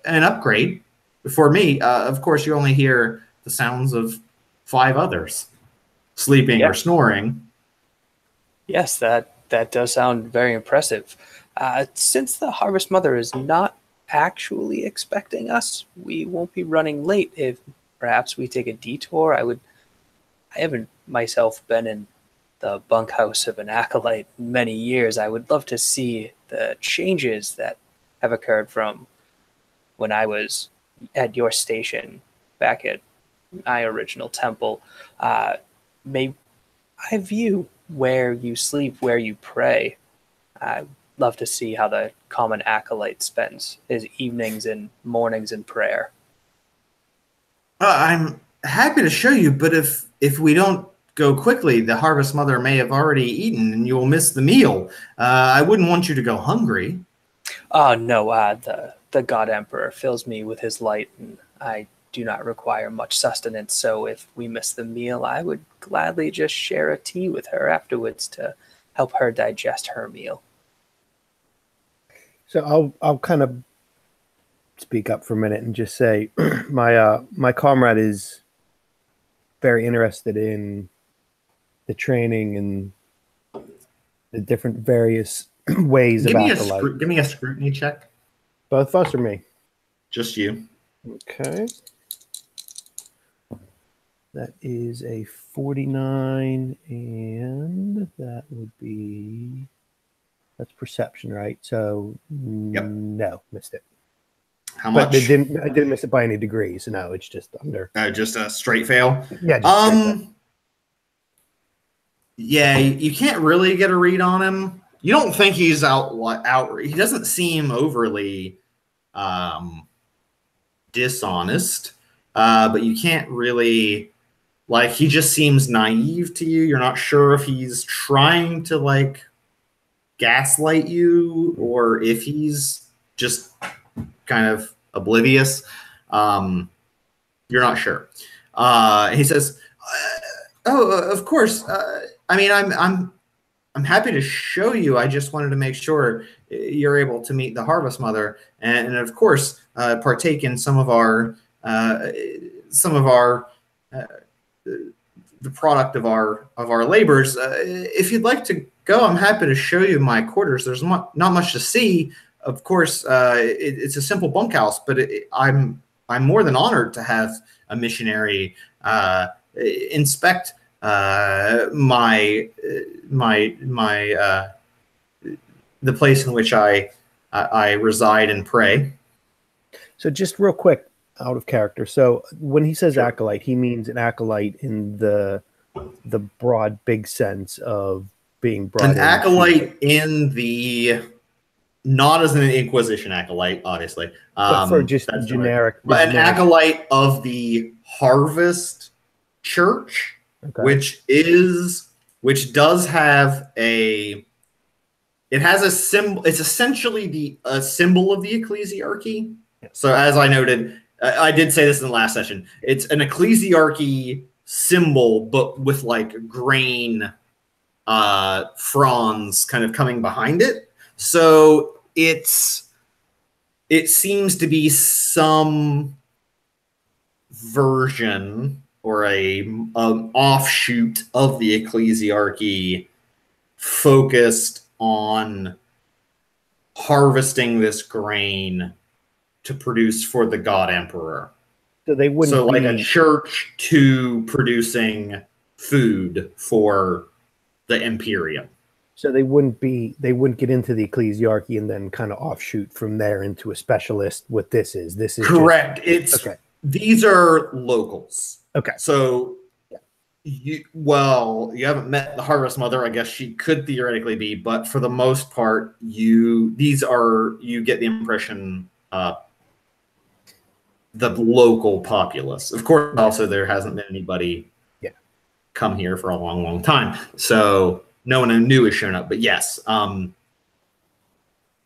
Speaker 1: upgrade for me. Of course, you only hear the sounds of 5 others sleeping or snoring.
Speaker 2: Yes, that does sound very impressive. Since the Harvest Mother is not actually expecting us, we won't be running late. If perhaps we take a detour, I haven't myself been in the bunkhouse of an acolyte in many years. I would love to see the changes that have occurred from when I was at your station back at my original temple. May I view where you sleep, where you pray? I'd love to see how the common acolyte spends his evenings and mornings in prayer.
Speaker 1: I'm happy to show you, but if we don't go quickly, the Harvest Mother may have already eaten and you will miss the meal. I wouldn't want you to go hungry.
Speaker 2: Oh, no, the God Emperor fills me with his light, and I do not require much sustenance, so if we miss the meal, I would gladly just share a tea with her afterwards to help her digest her meal.
Speaker 5: So I'll kind of speak up for a minute and just say my comrade is very interested in the training and the different various ways of acolyte.
Speaker 1: Give me a scrutiny check.
Speaker 5: Both of us or me?
Speaker 1: Just you.
Speaker 5: Okay. That is a 49, and that would be, that's perception, right? So no, missed it.
Speaker 1: How much?
Speaker 5: But I didn't miss it by any degrees. No, it's just under.
Speaker 1: Just a straight fail.
Speaker 5: Yeah. Straight fail.
Speaker 1: Yeah, you can't really get a read on him. You don't think he's out. He doesn't seem overly dishonest, but you can't really, like, he just seems naive to you. You're not sure if he's trying to like gaslight you or if he's just kind of oblivious. You're not sure. He says, "Oh, of course. I mean, I'm happy to show you. I just wanted to make sure you're able to meet the Harvest Mother, and of course, partake in some of our the product of our labors. If you'd like to go, I'm happy to show you my quarters. There's not much to see. Of course, it's a simple bunkhouse, but I'm more than honored to have a missionary inspect the place in which I reside and pray."
Speaker 5: So just real quick, out of character. So when he says acolyte, he means an acolyte in the broad, big sense of being brought
Speaker 1: an acolyte in the, not as an Inquisition acolyte, obviously,
Speaker 5: but for just generic,
Speaker 1: but an acolyte of the Harvest Church, which does have it has a symbol. It's essentially a symbol of the ecclesiarchy. So as I noted, I did say this in the last session, it's an ecclesiarchy symbol, but with like grain fronds kind of coming behind it. So it seems to be some version or an offshoot of the ecclesiarchy focused on harvesting this grain to produce for the God Emperor.
Speaker 5: So they wouldn't.
Speaker 1: So like a church to producing food for the Imperium.
Speaker 5: So they wouldn't get into the ecclesiarchy and then kind of offshoot from there into a specialist. What this is
Speaker 1: correct.
Speaker 5: Just, okay.
Speaker 1: These are locals.
Speaker 5: Okay.
Speaker 1: So you haven't met the Harvest Mother. I guess she could theoretically be, but for the most part, you get the impression the local populace. Of course, also there hasn't been anybody come here for a long, long time. So no one new has shown up. But yes,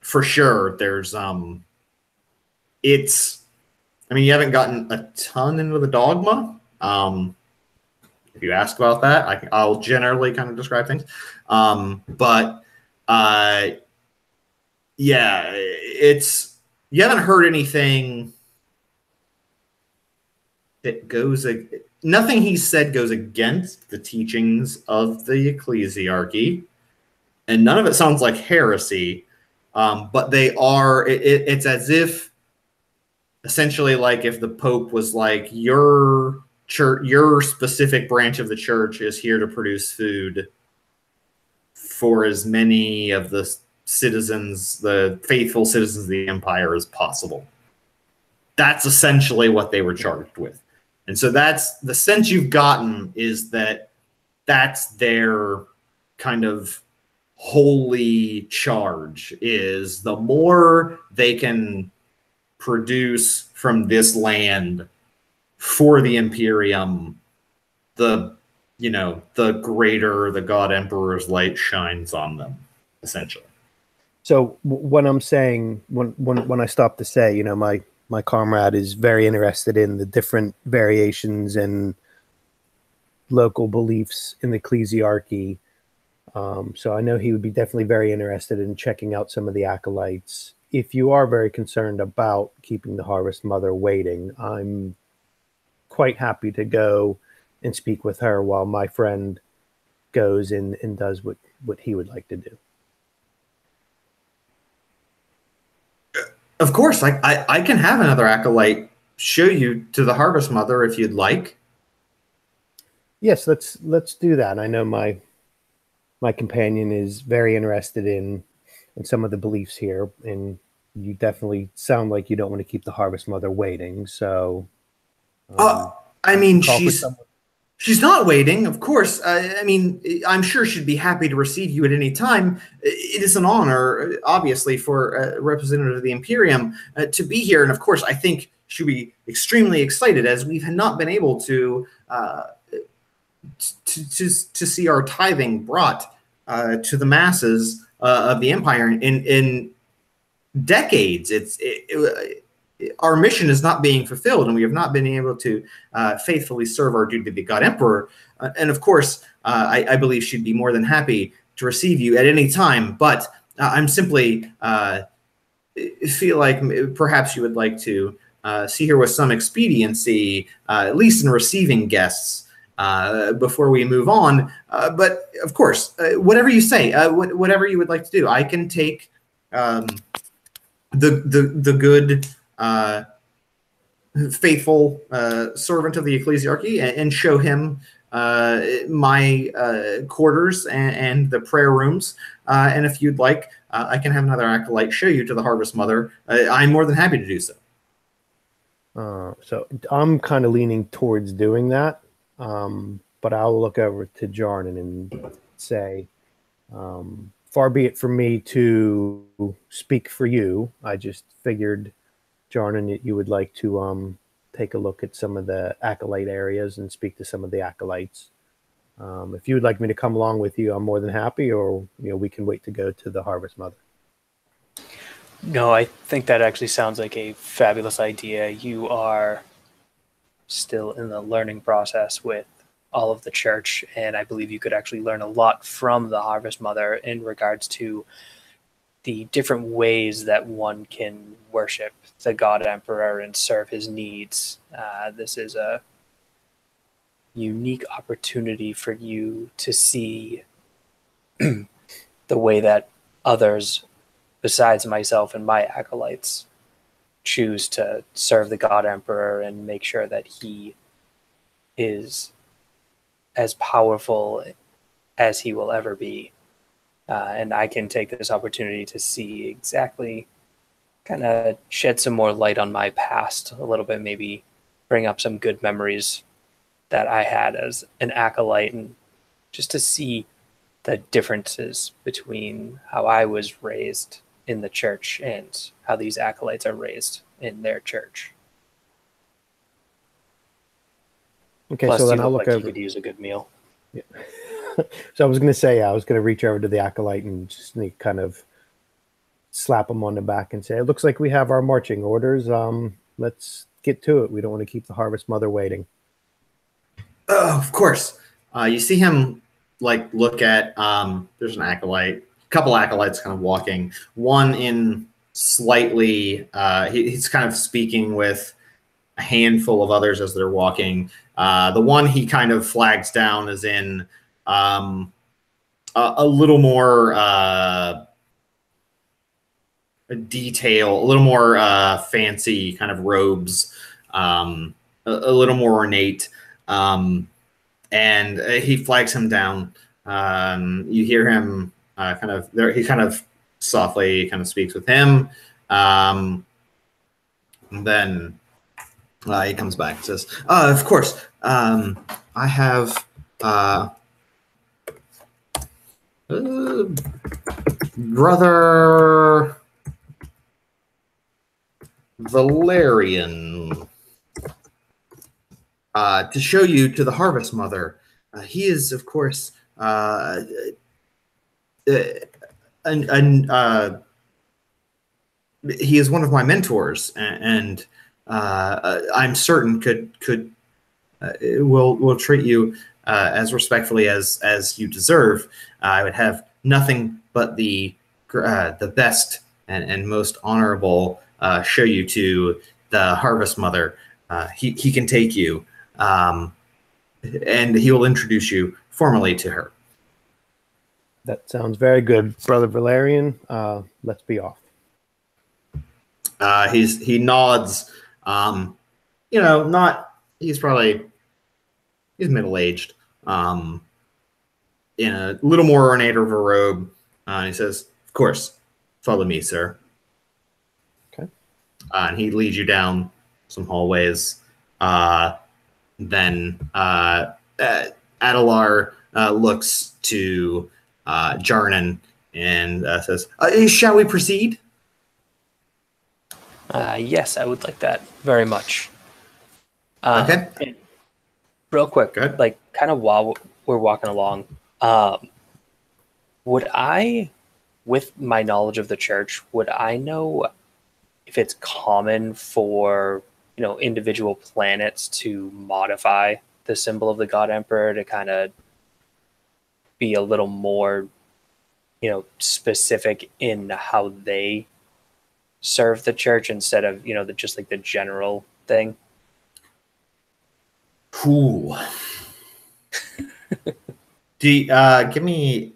Speaker 1: for sure, there's you haven't gotten a ton into the dogma. If you ask about that, I'll generally kind of describe things. But you haven't heard anything that nothing he said goes against the teachings of the ecclesiarchy, and none of it sounds like heresy. But they are. It's as if, essentially, like if the Pope was like, your specific branch of the church is here to produce food for as many of the citizens, the faithful citizens of the empire, as possible. That's essentially what they were charged with. And so that's the sense you've gotten, is that that's their kind of holy charge, is the more they can produce from this land for the Imperium, the greater the God Emperor's light shines on them, essentially.
Speaker 5: So when I'm saying, when I stop to say, my comrade is very interested in the different variations and local beliefs in the ecclesiarchy. So I know he would be definitely very interested in checking out some of the acolytes. If you are very concerned about keeping the Harvest Mother waiting, I'm quite happy to go and speak with her while my friend goes and does what he would like to do.
Speaker 1: Of course, I can have another acolyte show you to the Harvest Mother if you'd like.
Speaker 5: Yes, let's do that. I know my companion is very interested in some of the beliefs here, and you definitely sound like you don't want to keep the Harvest Mother waiting. So,
Speaker 1: she's not waiting, of course. I'm sure she'd be happy to receive you at any time. It is an honor, obviously, for a representative of the Imperium to be here. And of course, I think she'll be extremely excited, as we've not been able to see our tithing brought to the masses of the Empire in decades. Our mission is not being fulfilled, and we have not been able to faithfully serve our duty to the God Emperor. And of course, I believe she'd be more than happy to receive you at any time. But I'm simply feel like perhaps you would like to see her with some expediency, at least in receiving guests, before we move on. But of course, whatever you say, whatever you would like to do, I can take the good, faithful servant of the ecclesiarchy and show him my quarters and the prayer rooms. And if you'd like, I can have another acolyte show you to the Harvest Mother. I'm more than happy to do so.
Speaker 5: So I'm kind of leaning towards doing that. But I'll look over to Jarnan and say, far be it from me to speak for you. I just figured, Jarnan, that you would like to take a look at some of the acolyte areas and speak to some of the acolytes. If you would like me to come along with you, I'm more than happy, or we can wait to go to the Harvest Mother.
Speaker 2: No, I think that actually sounds like a fabulous idea. You are still in the learning process with all of the church, and I believe you could actually learn a lot from the Harvest Mother in regards to the different ways that one can worship the God Emperor and serve his needs. This is a unique opportunity for you to see the way that others besides myself and my acolytes choose to serve the God Emperor and make sure that he is as powerful as he will ever be. and I can take this opportunity to see exactly, kind of shed some more light on my past a little bit, maybe bring up some good memories that I had as an acolyte, and just to see the differences between how I was raised in the church and how these acolytes are raised in their church.
Speaker 5: Okay,
Speaker 2: Plus,
Speaker 5: so then
Speaker 2: you
Speaker 5: I'll
Speaker 2: look
Speaker 5: look
Speaker 2: like
Speaker 5: over.
Speaker 2: you could use a good meal.
Speaker 5: Yeah. So I was going to say, I was going to reach over to the acolyte and just kind of slap him on the back and say, "It looks like we have our marching orders. Let's get to it. We don't want to keep the Harvest Mother waiting."
Speaker 1: Oh, of course. You see him like look at. There's an acolyte, a couple acolytes kind of walking. One in slightly. He's kind of speaking with a handful of others as they're walking. The one he kind of flags down is in a little more detail, a little more fancy kind of robes, a little more ornate. And he flags him down. You hear him kind of there. He kind of softly kind of speaks with him. And then he comes back and says, "Of course, I have Brother Valerian to show you to the Harvest Mother. He is, of course, he is one of my mentors, and I'm certain will treat you as respectfully as you deserve. I would have nothing but the best and most honorable show you to the Harvest Mother. He can take you, and he will introduce you formally to her."
Speaker 5: That sounds very good, Brother Valerian. Let's be off.
Speaker 1: He nods. He's middle-aged, in a little more ornate of a robe. He says, "Of course, follow me, sir."
Speaker 5: Okay.
Speaker 1: And he leads you down some hallways. Then Adelar looks to Jarnan and says, "Shall we proceed?"
Speaker 2: Yes, I would like that very much.
Speaker 1: Okay.
Speaker 2: Real quick,
Speaker 1: Good.
Speaker 2: like kind of while we're walking along, would I, with my knowledge of the church, would I know if it's common for, individual planets to modify the symbol of the God Emperor to kind of be a little more, specific in how they serve the church instead of, just like the general thing?
Speaker 1: Cool. Give me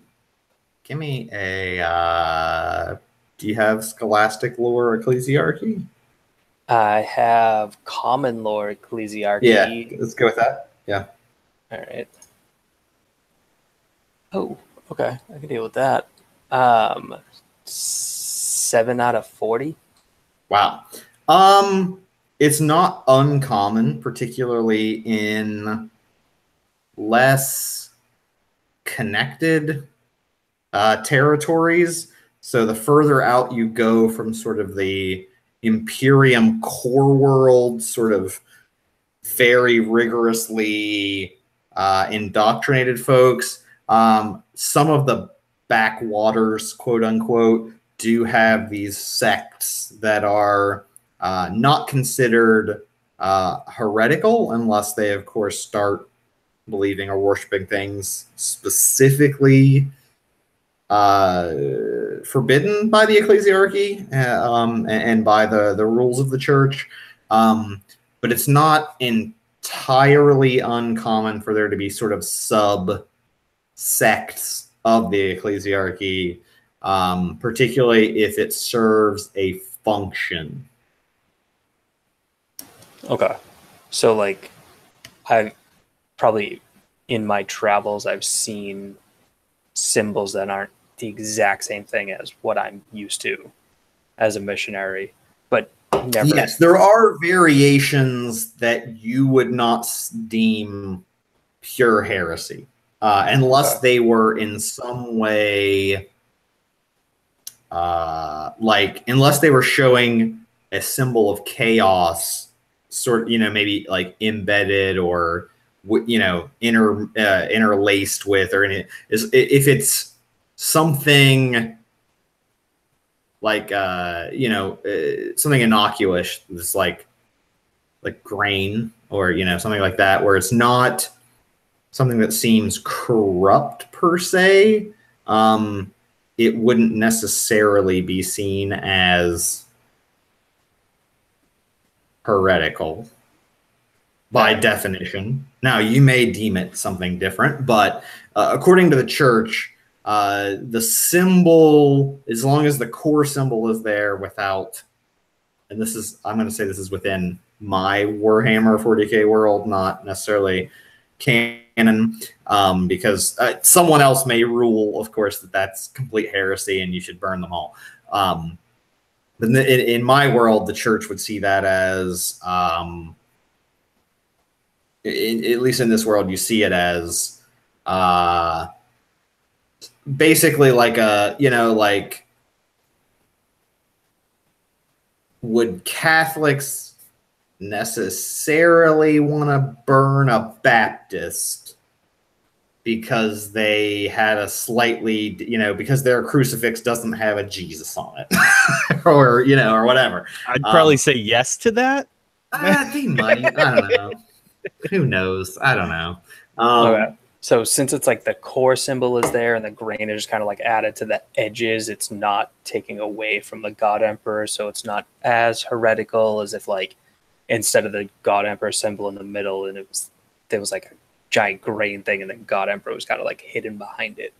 Speaker 1: a. Do you have Scholastic Lore Ecclesiarchy?
Speaker 2: I have Common Lore Ecclesiarchy.
Speaker 1: Yeah, let's go with that. Yeah.
Speaker 2: All right. Oh, okay. I can deal with that. 7 out of 40.
Speaker 1: Wow. It's not uncommon, particularly in less connected territories. So the further out you go from sort of the Imperium core world, sort of very rigorously indoctrinated folks, some of the backwaters, quote unquote, do have these sects that are not considered heretical unless they, of course, start believing or worshiping things specifically forbidden by the ecclesiarchy and by the rules of the church. But it's not entirely uncommon for there to be sort of sub-sects of the ecclesiarchy, particularly if it serves a function.
Speaker 2: Okay. So, like, I've probably, in my travels, I've seen symbols that aren't the exact same thing as what I'm used to as a missionary, but never.
Speaker 1: Yes, there are variations that you would not deem pure heresy, unless they were in some way, unless they were showing a symbol of chaos, sort of, maybe like embedded or interlaced with, or if it's something like something innocuous, it's like grain or something like that, where it's not something that seems corrupt per se. It wouldn't necessarily be seen as heretical by definition. Now, you may deem it something different, but according to the church, the symbol, as long as the core symbol is there without, and I'm going to say this is within my Warhammer 40K world, not necessarily canon, because someone else may rule, of course, that that's complete heresy and you should burn them all. But in my world, the church would see that as, at least in this world, you see it as basically like would Catholics necessarily want to burn a Baptist because they had a slightly, because their crucifix doesn't have a Jesus on it, or whatever?
Speaker 4: I'd probably say yes to that.
Speaker 1: They might. I don't know. Who knows? I don't know.
Speaker 2: Okay. So since it's like the core symbol is there and the grain is just kind of like added to the edges, it's not taking away from the God Emperor, so it's not as heretical as if like instead of the God Emperor symbol in the middle and there was like a giant grain thing and the God Emperor was kind of like hidden behind it.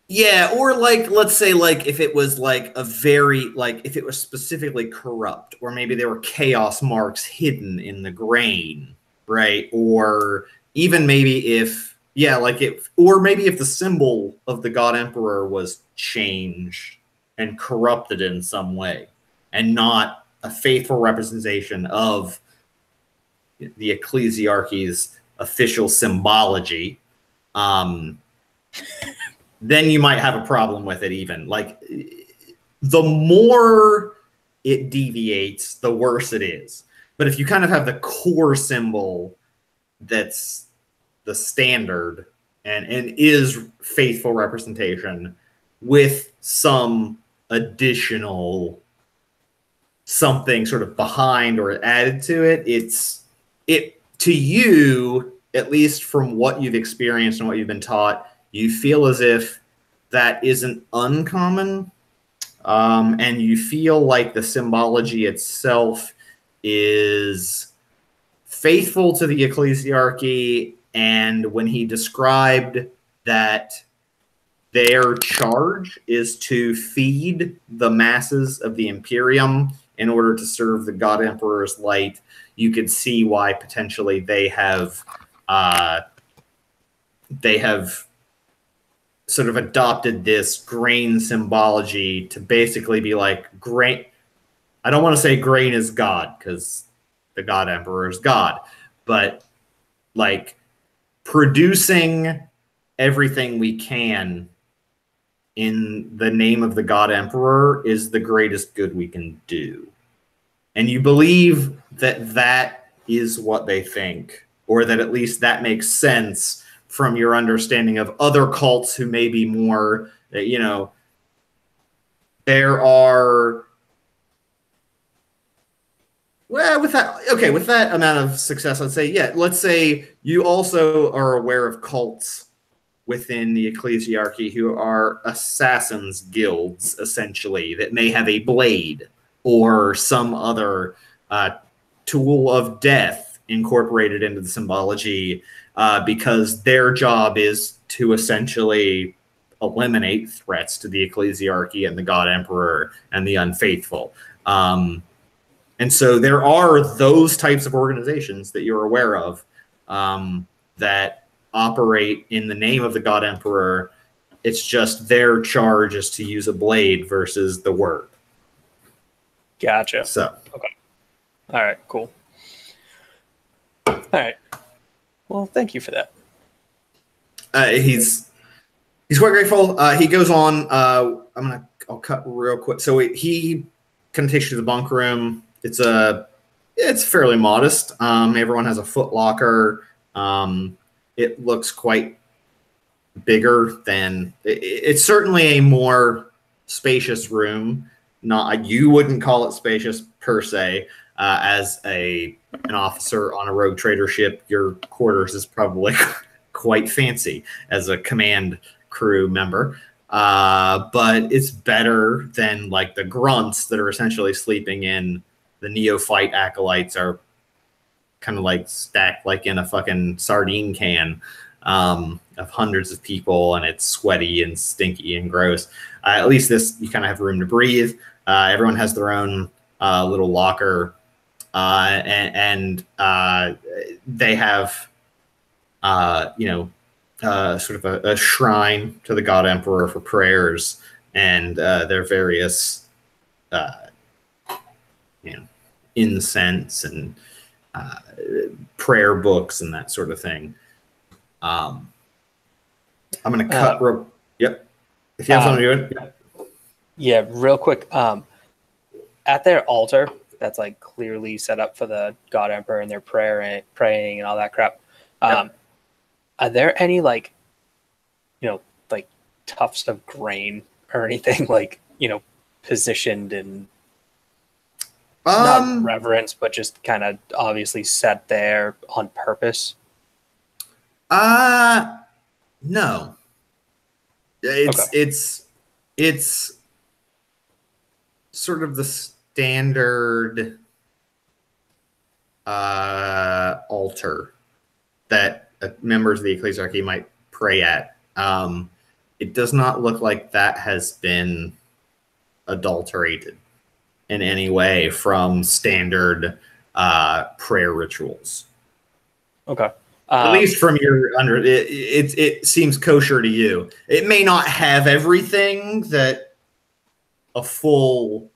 Speaker 1: Yeah, or like, let's say like if it was like if it was specifically corrupt, or maybe there were chaos marks hidden in the grain, right? Or even maybe if the symbol of the God Emperor was changed and corrupted in some way and not a faithful representation of the ecclesiarchy's official symbology, then you might have a problem with it. Even like the more it deviates, the worse it is. But if you kind of have the core symbol that's the standard and is faithful representation with some additional something sort of behind or added to it, it to you, at least from what you've experienced and what you've been taught, you feel as if that isn't uncommon, and you feel like the symbology itself is faithful to the ecclesiarchy. And when he described that their charge is to feed the masses of the Imperium in order to serve the God Emperor's light, you could see why potentially they have sort of adopted this grain symbology to basically be like, grain. I don't want to say grain is God because the God Emperor is God, but like producing everything we can in the name of the God Emperor is the greatest good we can do. And you believe that that is what they think, or that at least that makes sense from your understanding of other cults who may be more, there are, well, with that amount of success, I'd say, yeah, let's say you also are aware of cults within the ecclesiarchy who are assassins guilds, essentially, that may have a blade or some other tool of death incorporated into the symbology, because their job is to essentially eliminate threats to the ecclesiarchy and the God Emperor and the unfaithful. And so there are those types of organizations that you're aware of that operate in the name of the God Emperor It's just their charge is to use a blade versus the word.
Speaker 2: Gotcha.
Speaker 1: So
Speaker 2: okay. All right. Cool. All right. Well, thank you for that.
Speaker 1: He's quite grateful. He goes on. I'll cut real quick. So he kind of takes you to the bunk room. It's fairly modest. Everyone has a foot locker. It looks quite bigger than. It's certainly a more spacious room. You wouldn't call it spacious per se. As an officer on a rogue trader ship, your quarters is probably quite fancy as a command crew member. But it's better than like the grunts that are essentially sleeping in. The neophyte acolytes are kind of like stacked like in a fucking sardine can of hundreds of people, and it's sweaty and stinky and gross. At least this, you kind of have room to breathe. Everyone has their own little locker, and they have, sort of a shrine to the God Emperor for prayers, and their various, incense and prayer books and that sort of thing. I'm going to cut. Yep. If you have something to do it.
Speaker 2: Yeah, real quick. At their altar, that's like clearly set up for the God Emperor and their praying and all that crap. Are there any like tufts of grain or anything positioned in not reverence, but just kind of obviously set there on purpose?
Speaker 1: No. It's sort of the standard altar that members of the ecclesiarchy might pray at. It does not look like that has been adulterated in any way from standard prayer rituals.
Speaker 2: Okay.
Speaker 1: At least from your it seems kosher to you. It may not have everything that a full,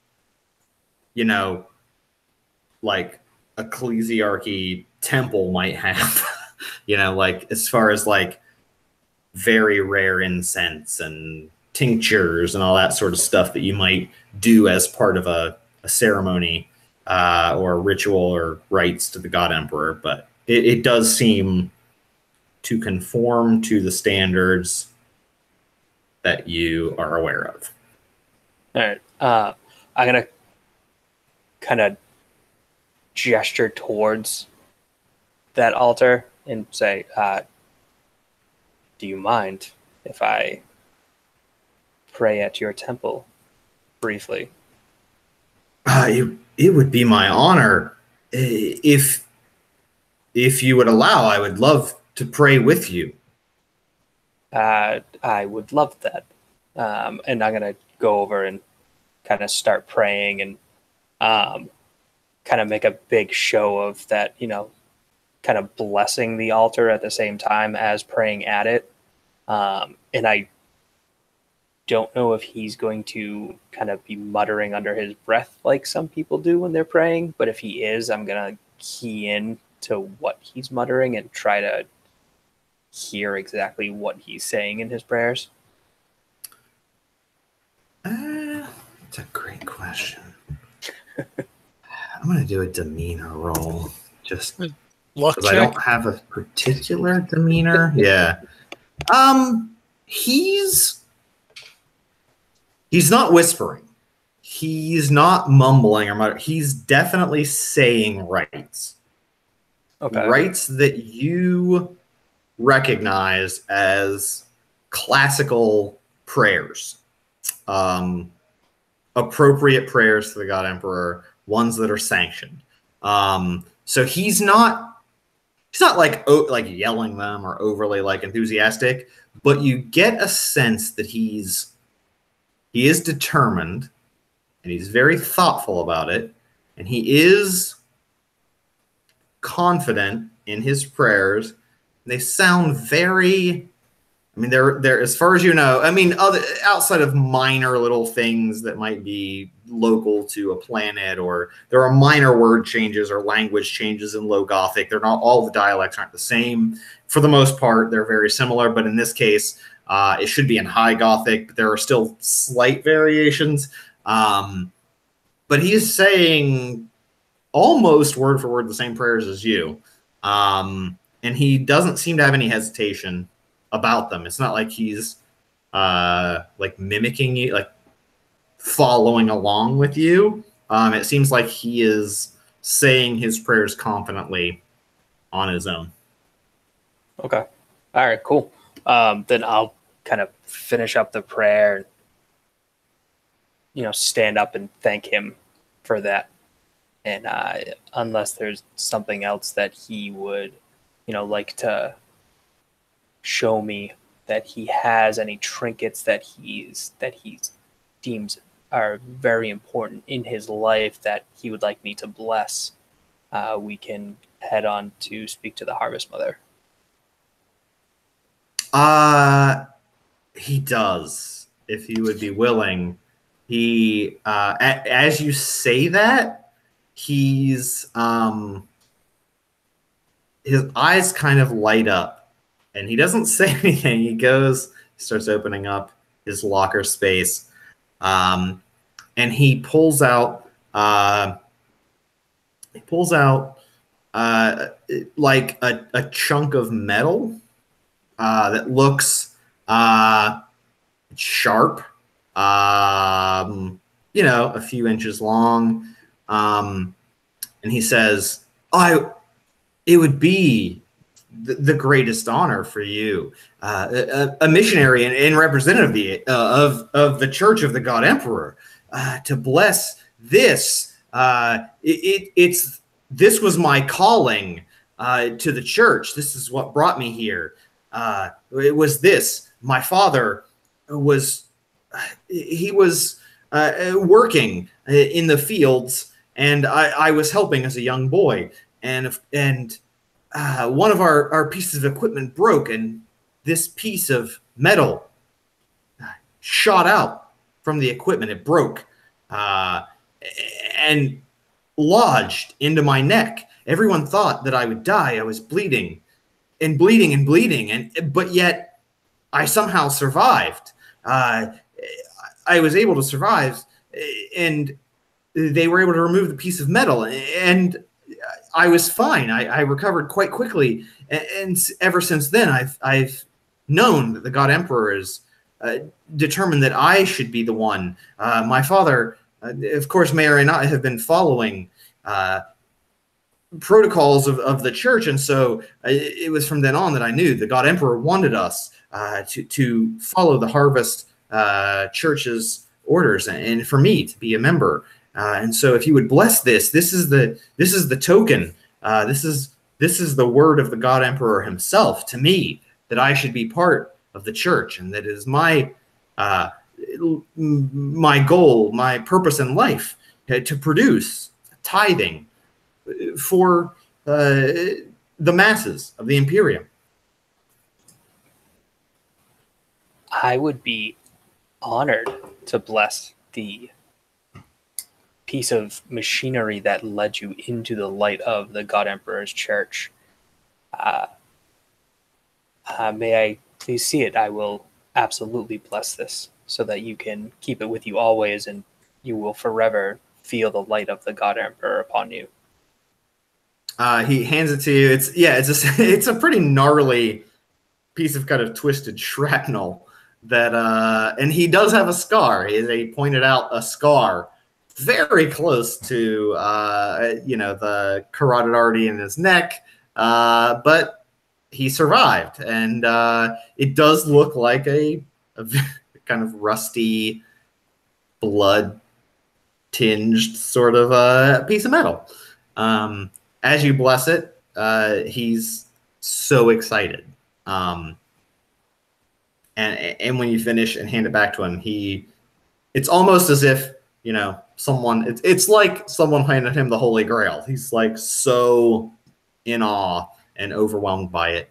Speaker 1: like ecclesiarchy temple might have. Like as far as like very rare incense and tinctures and all that sort of stuff that you might do as part of a ceremony or a ritual or rites to the God Emperor, but it does seem to conform to the standards that you are aware of.
Speaker 2: All right. I'm going to kind of gesture towards that altar and say, do you mind if I pray at your temple briefly?
Speaker 1: It would be my honor. If you would allow, I would love to pray with you.
Speaker 2: I would love that. And I'm going to go over and kind of start praying and kind of make a big show of that, kind of blessing the altar at the same time as praying at it. And I don't know if he's going to kind of be muttering under his breath like some people do when they're praying, but if he is, I'm going to key in to what he's muttering and try to hear exactly what he's saying in his prayers.
Speaker 1: That's a great question. I'm going to do a demeanor roll just because I don't have a particular demeanor. Yeah. He's not whispering. He's not mumbling or muttering. He's definitely saying rites.
Speaker 2: Okay.
Speaker 1: Rites that you recognize as classical prayers. Appropriate prayers to the God Emperor, ones that are sanctioned. So he's not like yelling them or overly like enthusiastic, but you get a sense that he is determined and he's very thoughtful about it, and he is confident in his prayers. They sound very, I mean, there as far as you know, I mean, outside of minor little things that might be local to a planet, or there are minor word changes or language changes in Low Gothic. They're not, all the dialects aren't the same. For the most part, they're very similar, but in this case, it should be in High Gothic, but there are still slight variations. But he's saying almost word for word the same prayers as you. And he doesn't seem to have any hesitation about them. It's not like he's like mimicking you, like following along with you. It seems like he is saying his prayers confidently on his own.
Speaker 2: Okay. All right, cool. Then I'll kind of finish up the prayer, stand up and thank him for that. And unless there's something else that he would, like to show me that he has, any trinkets that he deems are very important in his life that he would like me to bless, we can head on to speak to the Harvest Mother.
Speaker 1: He does, if he would be willing. He, as you say that, his eyes kind of light up. And he doesn't say anything. He starts opening up his locker space, and he pulls out like a chunk of metal that looks sharp, a few inches long, and he says, it would be the greatest honor for you, a missionary and representative of the Church of the God Emperor, to bless this. This was my calling to the church. This is what brought me here. It was this. My father was working in the fields, and I was helping as a young boy, and one of our pieces of equipment broke, and this piece of metal shot out from the equipment. It broke and lodged into my neck. Everyone thought that I would die. I was bleeding and bleeding and bleeding, but yet I somehow survived. I was able to survive, and they were able to remove the piece of metal, and I was fine. I recovered quite quickly, and ever since then, I've known that the God Emperor is determined that I should be the one. My father, of course, may or may not have been following protocols of the church, and so it was from then on that I knew the God Emperor wanted us to follow the Harvest Church's orders, and for me to be a member. And so, if you would bless this, this is the token. This is the word of the God Emperor himself to me, that I should be part of the church, and that is my goal, my purpose in life, to produce tithing for the masses of the Imperium.
Speaker 2: I would be honored to bless the piece of machinery that led you into the light of the God Emperor's church. May I please see it? I will absolutely bless this, so that you can keep it with you always, and you will forever feel the light of the God Emperor upon you.
Speaker 1: He hands it to you. It's a pretty gnarly piece of kind of twisted shrapnel that, and he does have a scar. He pointed out a scar very close to, the carotid artery in his neck, but he survived, and it does look like a kind of rusty, blood-tinged sort of a piece of metal. As you bless it, he's so excited. And when you finish and hand it back to him, it's almost as if, it's like someone handed him the Holy Grail. He's like so in awe and overwhelmed by it.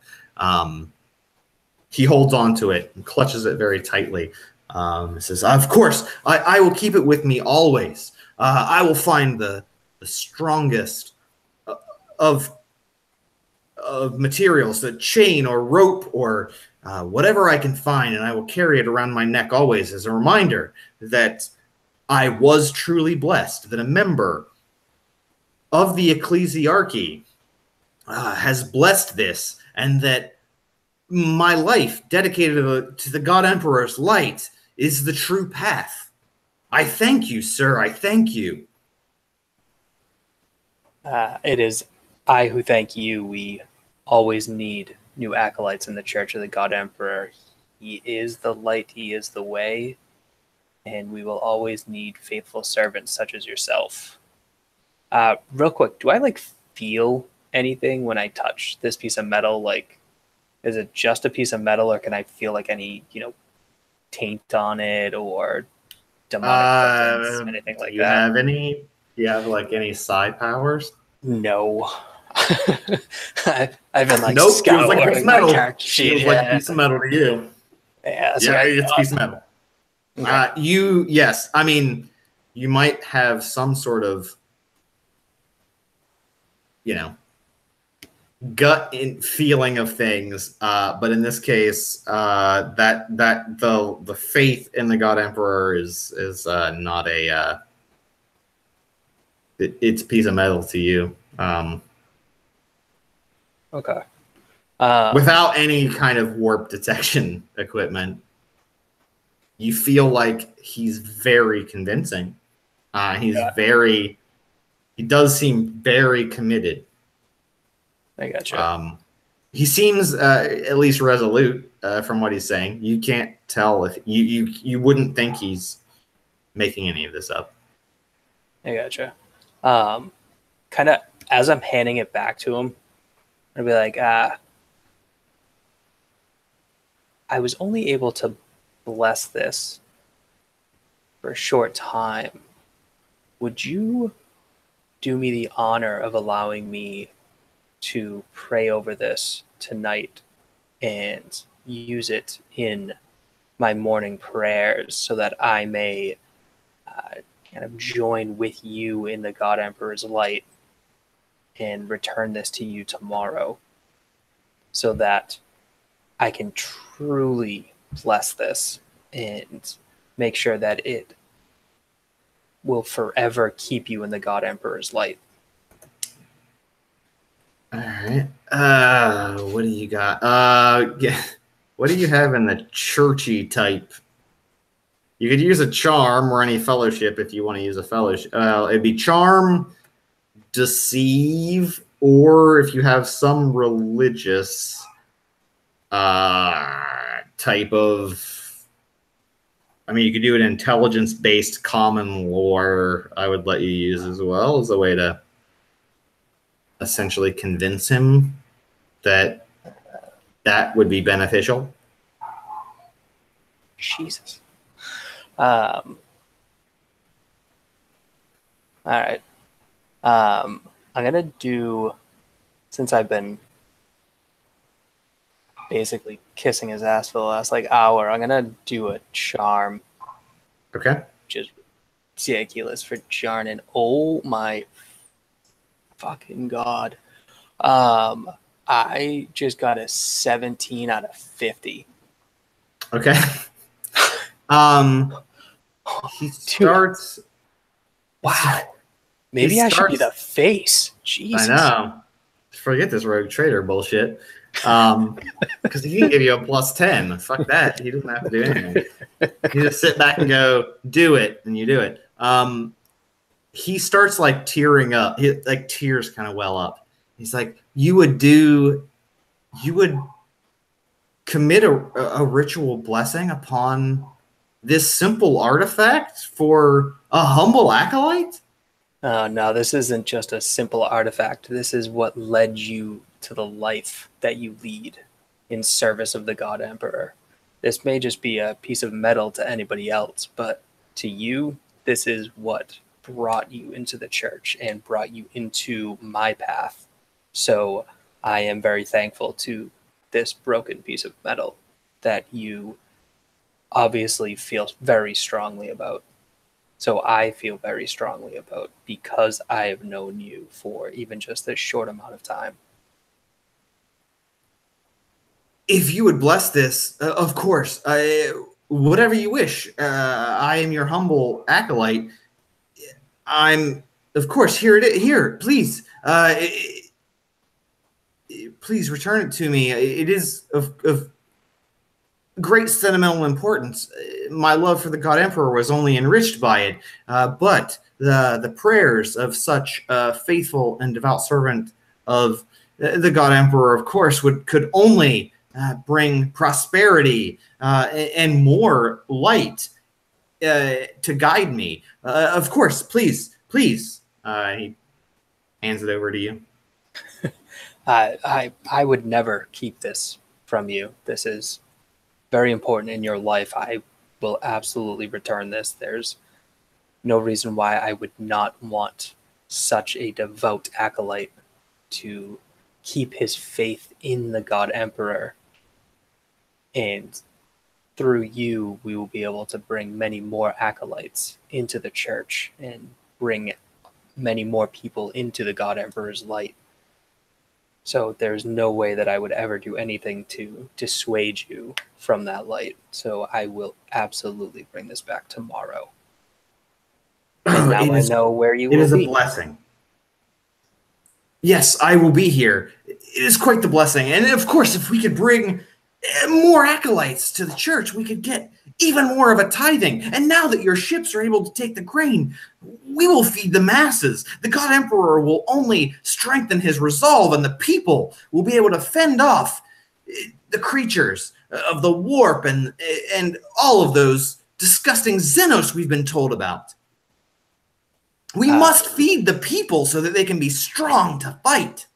Speaker 1: he holds on to it and clutches it very tightly. He says, "Of course, I will keep it with me always. I will find the strongest of materials, the chain or rope or whatever I can find, and I will carry it around my neck always as a reminder that I was truly blessed, that a member of the ecclesiarchy has blessed this, and that my life dedicated to the God Emperor's light is the true path. I thank you, sir. I thank you."
Speaker 2: It is I who thank you. We always need new acolytes in the Church of the God Emperor. He is the light, he is the way, and we will always need faithful servants such as yourself. Real quick, do I feel anything when I touch this piece of metal? Is it just a piece of metal, or can I feel any taint on it or demonic presence, anything like that?
Speaker 1: Do you have any psi powers?
Speaker 2: No. I've been
Speaker 1: Nope,
Speaker 2: scouring
Speaker 1: feels like metal.
Speaker 2: character sheet.
Speaker 1: Feels like a piece of metal to you.
Speaker 2: Yeah,
Speaker 1: it's a piece of metal. Okay. Yes. I mean, you might have some sort of, gut feeling of things, but in this case, that the faith in the God Emperor is not a. It's a piece of metal to you.
Speaker 2: Okay.
Speaker 1: Without any kind of warp detection equipment, you feel like he's very convincing. He does seem very committed.
Speaker 2: I gotcha.
Speaker 1: He seems at least resolute from what he's saying. You can't tell if you wouldn't think he's making any of this up.
Speaker 2: I gotcha. Kind of as I'm handing it back to him, I'd be like, I was only able to bless this for a short time. Would you do me the honor of allowing me to pray over this tonight and use it in my morning prayers so that I may kind of join with you in the God Emperor's light and return this to you tomorrow so that I can truly bless this and make sure that it will forever keep you in the God Emperor's light.
Speaker 1: All right. What do you got? What do you have in the churchy type? You could use a charm or any fellowship if you want to use a fellowship. It'd be charm, deceive, or if you have some religious type of. I mean, you could do an intelligence-based common lore. I would let you use as well as a way to essentially convince him that that would be beneficial.
Speaker 2: Jesus. All right. I'm gonna do, since I've been basically kissing his ass for the last hour, I'm gonna do a charm.
Speaker 1: Okay.
Speaker 2: Which is ridiculous for Jarnan. Oh my fucking god. I just got a 17 out of 50.
Speaker 1: Okay. He starts.
Speaker 2: Wow. Maybe I should be the face. Jesus.
Speaker 1: I know. Forget this rogue trader bullshit. Because he can give you a +10. Fuck that. He doesn't have to do anything. You just sit back and go, do it, and you do it. He starts tearing up. Tears kind of well up. He's like, you would commit a ritual blessing upon this simple artifact for a humble acolyte?
Speaker 2: No, this isn't just a simple artifact. This is what led you to the life that you lead in service of the God Emperor. This may just be a piece of metal to anybody else, but to you, this is what brought you into the church and brought you into my path. So I am very thankful to this broken piece of metal. that you obviously feel very strongly about. So I feel very strongly about, because I have known you for even just this short amount of time.
Speaker 1: If you would bless this, of course, whatever you wish. I am your humble acolyte. I'm, of course, here. Here, please. Please return it to me. It is of great sentimental importance. My love for the God Emperor was only enriched by it, but the prayers of such a faithful and devout servant of the God Emperor, of course, could only bring prosperity and more light to guide me. Of course, please. He hands it over to you.
Speaker 2: I would never keep this from you. This is very important in your life. I will absolutely return this. There's no reason why I would not want such a devout acolyte to keep his faith in the God Emperor. And through you, we will be able to bring many more acolytes into the church and bring many more people into the God Emperor's light. So there's no way that I would ever do anything to dissuade you from that light. So I will absolutely bring this back tomorrow. And now I know where you will be.
Speaker 1: It is a blessing. Yes, I will be here. It is quite the blessing. And of course, if we could bring more acolytes to the church, we could get even more of a tithing. And now that your ships are able to take the grain, we will feed the masses. The God Emperor will only strengthen his resolve, and the people will be able to fend off the creatures of the warp and all of those disgusting Xenos we've been told about. We must feed the people so that they can be strong to fight.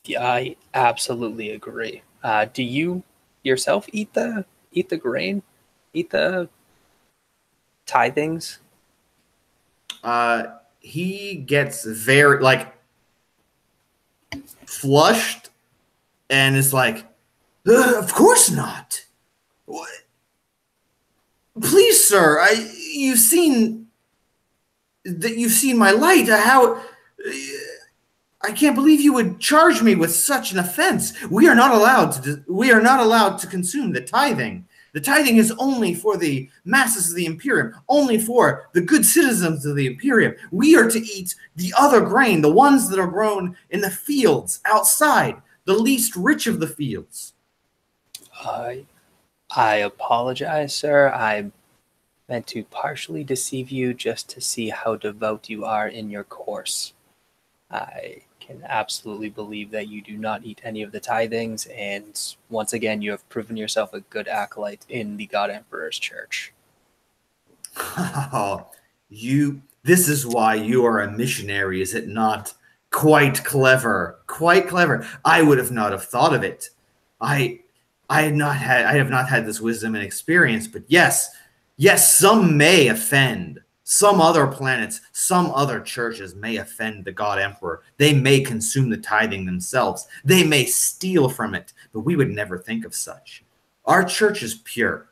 Speaker 2: Yeah, I absolutely agree. Do you yourself eat the grain? Eat the tithings?
Speaker 1: He gets very flushed and is like, of course not. What? Please, sir, you've seen my light. I can't believe you would charge me with such an offense. We are not allowed to consume the tithing. The tithing is only for the masses of the Imperium, only for the good citizens of the Imperium. We are to eat the other grain, the ones that are grown in the fields outside, the least rich of the fields.
Speaker 2: I apologize, sir. I meant to partially deceive you just to see how devout you are in your course. I can absolutely believe that you do not eat any of the tithings, and once again, you have proven yourself a good acolyte in the God Emperor's church.
Speaker 1: Oh, this is why you are a missionary, is it not? Quite clever. Quite clever. I would have not have thought of it. I have not had this wisdom and experience, but yes, some may offend. Some other planets, some other churches may offend the God Emperor. They may consume the tithing themselves. They may steal from it, but we would never think of such. Our church is pure.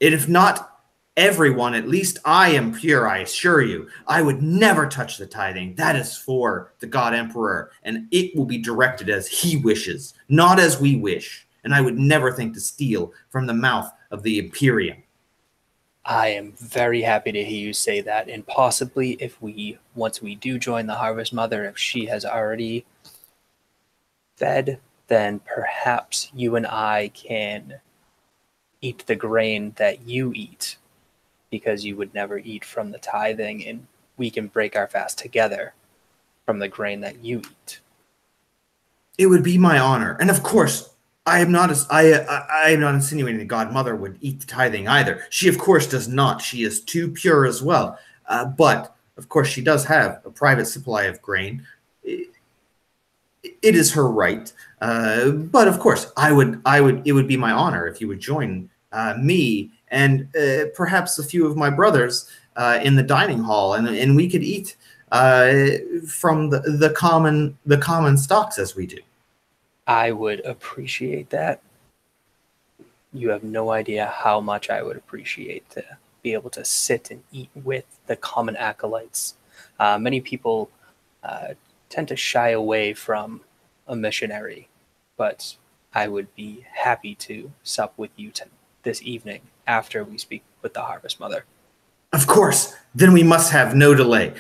Speaker 1: And if not everyone, at least I am pure, I assure you. I would never touch the tithing. That is for the God Emperor, and it will be directed as he wishes, not as we wish. And I would never think to steal from the mouth of the Imperium.
Speaker 2: I am very happy to hear you say that, and possibly once we do join the Harvest Mother, if she has already fed, then perhaps you and I can eat the grain that you eat, because you would never eat from the tithing, and we can break our fast together from the grain that you eat.
Speaker 1: It would be my honor, and of course, I am not insinuating the Godmother would eat the tithing either. She, of course, does not. She is too pure as well. But, of course, she does have a private supply of grain. It is her right. But, of course, it would be my honor if you would join me and perhaps a few of my brothers in the dining hall, and we could eat from the common stocks as we do.
Speaker 2: I would appreciate that. you have no idea how much I would appreciate to be able to sit and eat with the common acolytes. Many people tend to shy away from a missionary, but I would be happy to sup with you this evening after we speak with the Harvest Mother.
Speaker 1: Of course. Then we must have no delay.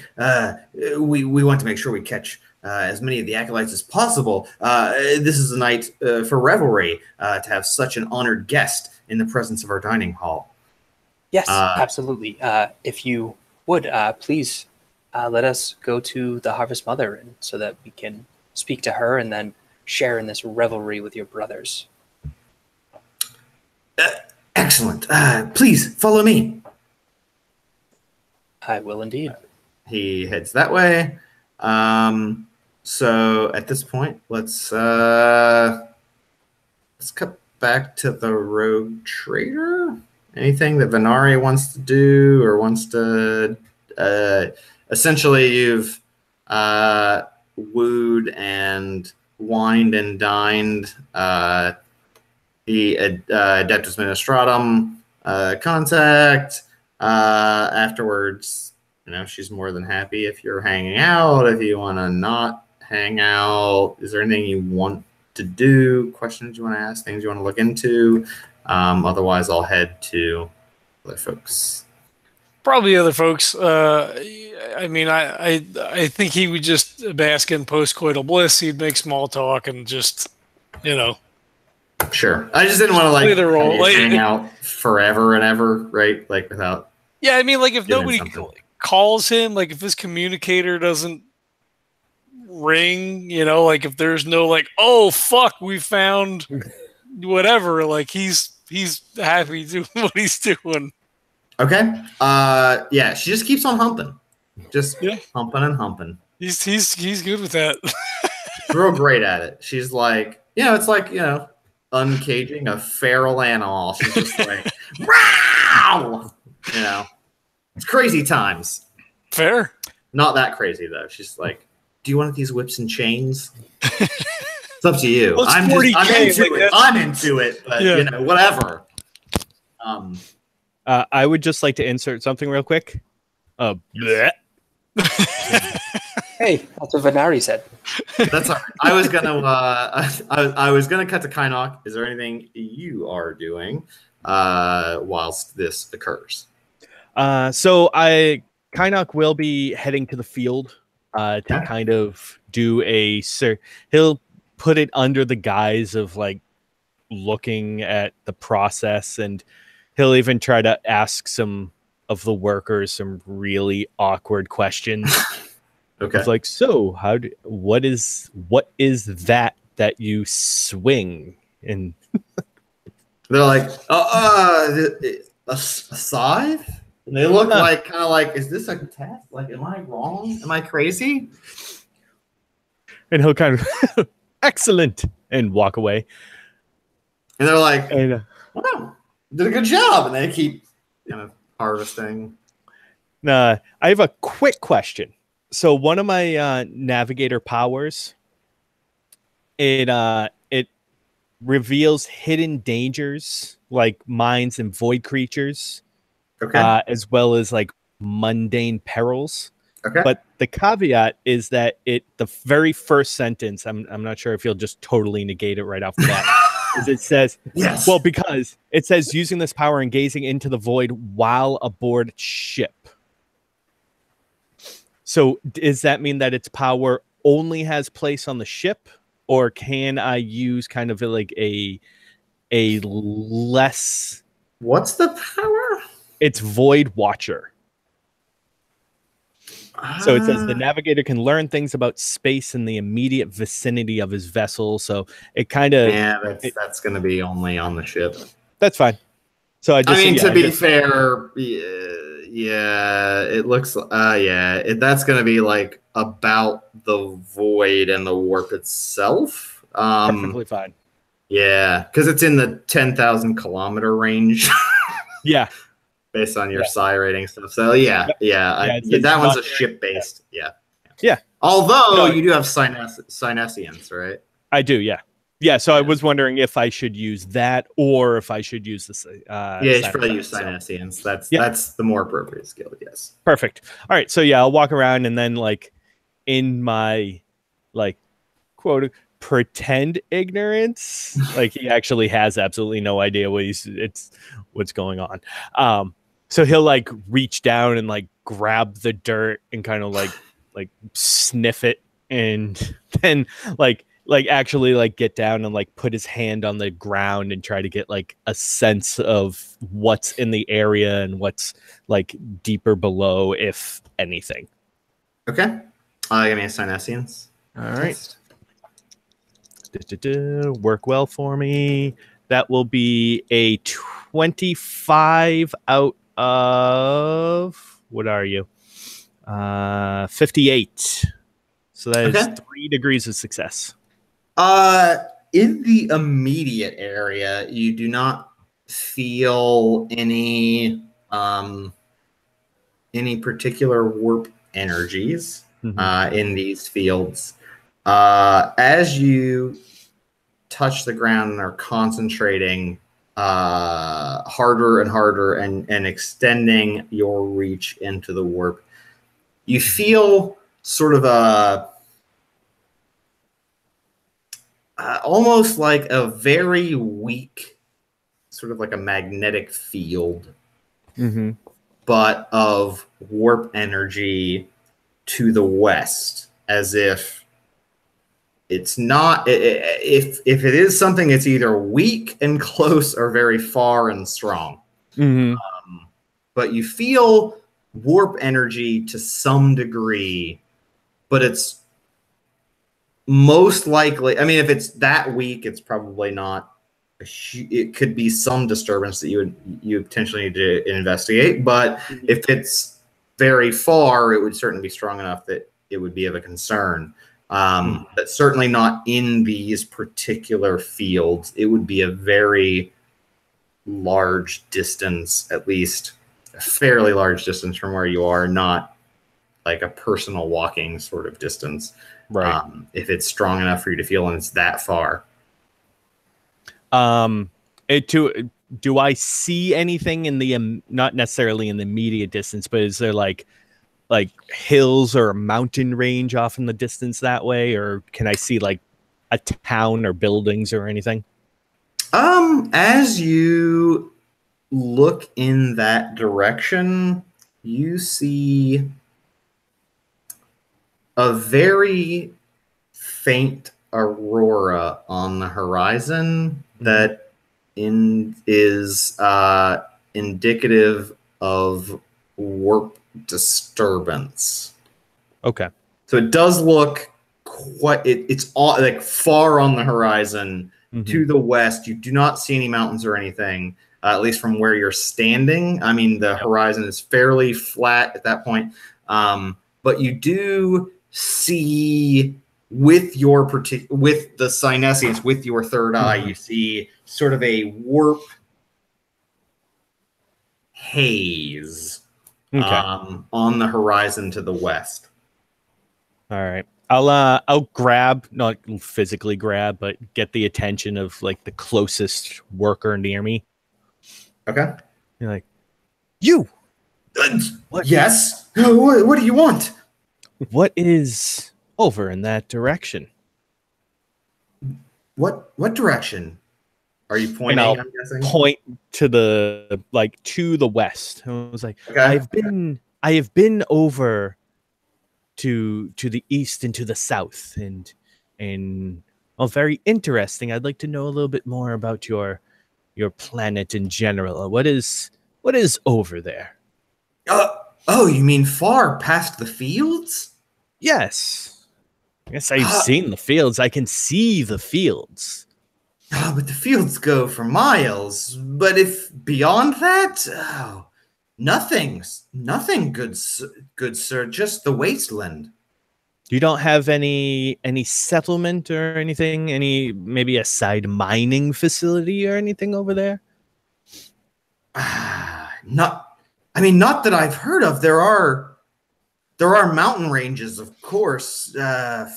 Speaker 1: We want to make sure we catch as many of the acolytes as possible. This is a night for revelry to have such an honored guest in the presence of our dining hall.
Speaker 2: Yes, absolutely. If you would, please let us go to the Harvest Mother, and so that we can speak to her and then share in this revelry with your brothers.
Speaker 1: Excellent. Please follow me.
Speaker 2: I will indeed.
Speaker 1: He heads that way. So at this point, let's cut back to the rogue trader. Anything that Venari wants to do or wants to essentially you've wooed and wined and dined the Adeptus Ministratum contact. Afterwards, she's more than happy if you're hanging out. If you want to not hang out, is there anything you want to do? Questions you want to ask? Things you want to look into? Otherwise, I'll head to other folks.
Speaker 3: Probably other folks. I mean, I think he would just bask in post-coital bliss. He'd make small talk and just,
Speaker 1: Sure. I just didn't want to hang out forever and ever, right? Without.
Speaker 3: Yeah, I mean, if nobody calls him, if his communicator doesn't ring, if there's no oh fuck, we found whatever, he's happy doing what he's doing.
Speaker 1: Okay. Yeah, she just keeps on humping. Humping and humping.
Speaker 3: He's good with that.
Speaker 1: She's real great at it. She's it's uncaging a feral animal. She's just wow! It's crazy times.
Speaker 3: Fair.
Speaker 1: Not that crazy though. She's do you want these whips and chains? It's up to you.
Speaker 3: Well,
Speaker 1: I'm into it. I'm into it, but whatever.
Speaker 4: I would just like to insert something real quick.
Speaker 2: Hey, that's what Venari said.
Speaker 1: That's all right. I was gonna cut to Kynnoch. Is there anything you are doing whilst this occurs?
Speaker 4: So Kynnoch will be heading to the field to kind of do he'll put it under the guise of looking at the process, and he'll even try to ask some of the workers some really awkward questions.
Speaker 1: Okay.
Speaker 4: It's so what is that you swing? And
Speaker 1: they're a scythe? And they look is this a test? Am I wrong? Am I crazy?
Speaker 4: And he'll kind of excellent and walk away.
Speaker 1: And they're wow, did a good job. And they keep harvesting.
Speaker 4: I have a quick question. So one of my Navigator powers, it reveals hidden dangers like mines and void creatures, as well as mundane perils.
Speaker 1: Okay.
Speaker 4: But the caveat is that the very first sentence, I'm not sure if you'll just totally negate it right off the bat, is it says,
Speaker 1: yes.
Speaker 4: Well, because it says using this power and gazing into the void while aboard ship. So does that mean that its power only has place on the ship, or can I use kind of a less?
Speaker 1: What's the power?
Speaker 4: It's Void Watcher. So it says the navigator can learn things about space in the immediate vicinity of his vessel. So it kind of
Speaker 1: that's going to be only on the ship.
Speaker 4: That's fine. So
Speaker 1: to be fair, it looks that's going to be about the void and the warp itself.
Speaker 4: Perfectly fine.
Speaker 1: Yeah, because it's in the 10,000 kilometer range.
Speaker 4: Yeah.
Speaker 1: Based on your psi rating stuff. So that one's a ship based. Yeah.
Speaker 4: Yeah.
Speaker 1: Although you do have Synescience, right?
Speaker 4: I do, yeah. Yeah, so I was wondering if I should use that or if I should use this.
Speaker 1: Yeah, you should probably use Synescience. That's the more appropriate skill, yes.
Speaker 4: Perfect. All right, so yeah, I'll walk around and then like in my like quote pretend ignorance, like he actually has absolutely no idea what's going on. So he'll like reach down and like grab the dirt and kind of like sniff it and then like actually like get down and like put his hand on the ground and try to get like a sense of what's in the area and what's like deeper below, if anything.
Speaker 1: Okay. Give me a Synescience.
Speaker 4: All right. Work well for me. That will be a 25 out of, what are you? 58. So that is 3 degrees of success.
Speaker 1: In the immediate area, you do not feel any particular warp energies in these fields. As you touch the ground and are concentrating harder and harder and extending your reach into the warp, you feel sort of almost like a very weak, sort of like a magnetic field, but of warp energy to the west, as if it's not, if it is something, it's either weak and close or very far and strong. But you feel warp energy to some degree, but it's most likely, I mean, if it's that weak, it's probably not, it could be some disturbance that you potentially need to investigate. But if it's very far, it would certainly be strong enough that it would be of a concern. But certainly not in these particular fields. It would be a very large distance, at least a fairly large distance from where you are, not like a personal walking sort of distance.
Speaker 4: Right.
Speaker 1: If it's strong enough for you to feel and it's that far.
Speaker 4: Do I see anything in the not necessarily in the immediate distance, but is there like hills or a mountain range off in the distance that way, or can I see like a town or buildings or anything?
Speaker 1: As you look in that direction, you see a very faint aurora on the horizon that is indicative of warp disturbance.
Speaker 4: Okay.
Speaker 1: So it does look quite, it's all like far on the horizon to the west. You do not see any mountains or anything, at least from where you're standing. I mean, the horizon is fairly flat at that point. But you do see with the Synescience, with your third eye, you see sort of a warp haze on the horizon to the west.
Speaker 4: All right. I'll grab, not physically grab, but get the attention of like the closest worker near me.
Speaker 1: Okay.
Speaker 4: You're like, you.
Speaker 1: What? Yes. What do you want?
Speaker 4: What is over in that direction?
Speaker 1: What direction? Are you pointing?
Speaker 4: And
Speaker 1: I'm guessing.
Speaker 4: Point to the to the west. I was like,
Speaker 1: okay.
Speaker 4: I have been over to the east and to the south, and very interesting. I'd like to know a little bit more about your planet in general. What is over there?
Speaker 1: Oh, you mean far past the fields?
Speaker 4: Yes. Yes, I've seen the fields. I can see the fields.
Speaker 1: But the fields go for miles. But if beyond that, nothing good, sir. Just the wasteland.
Speaker 4: You don't have any settlement or anything? Maybe a side mining facility or anything over there?
Speaker 1: Not that I've heard of. There are mountain ranges, of course,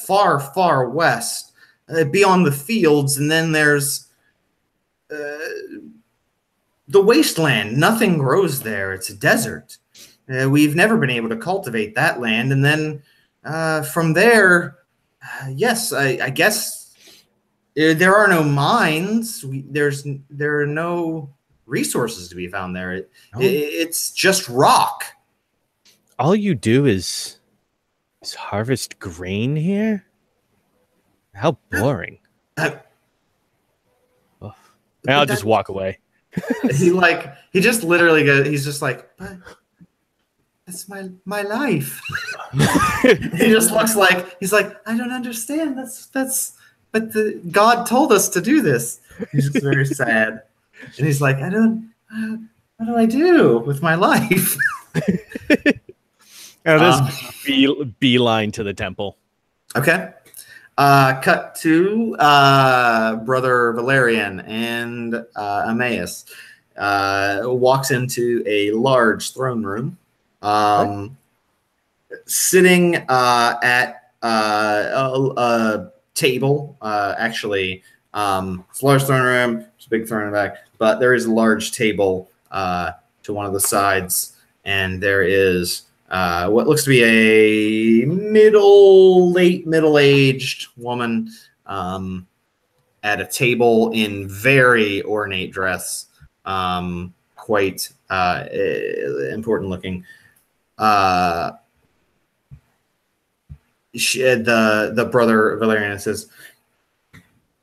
Speaker 1: far, far west. beyond the fields, and then there's the wasteland. Nothing grows there. It's a desert. We've never been able to cultivate that land. And then from there, yes, I guess there are no mines. There are no resources to be found there. It's just rock.
Speaker 4: All you do is harvest grain here? How boring. And I'll just walk away.
Speaker 1: He just literally goes, he's just like, but that's my life. He just looks like, he's like, I don't understand. But God told us to do this. He's just very sad. And he's like, what do I do with my life?
Speaker 4: Now this beeline to the temple.
Speaker 1: Okay. Cut to Brother Valerian and Emmaus. Walks into a large throne room. Sitting at a table. Actually, it's a large throne room. There's a big throne in the back. But there is a large table to one of the sides. And there is what looks to be a late middle-aged woman at a table in very ornate dress, quite important looking. The Brother Valerian says,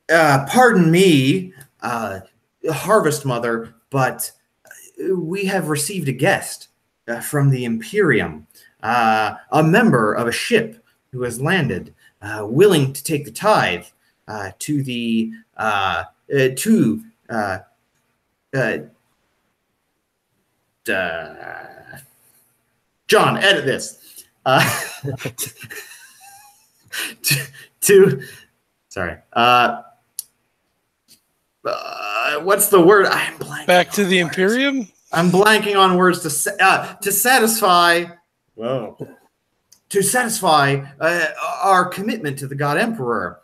Speaker 1: "Pardon me, Harvest Mother, but we have received a guest from the Imperium, a member of a ship who has landed, willing to take the tithe to the John, edit this. Sorry. What's the word? I'm blanking.
Speaker 3: Back to the Imperium?
Speaker 1: I'm blanking on words to satisfy. Whoa. To satisfy our commitment to the God Emperor.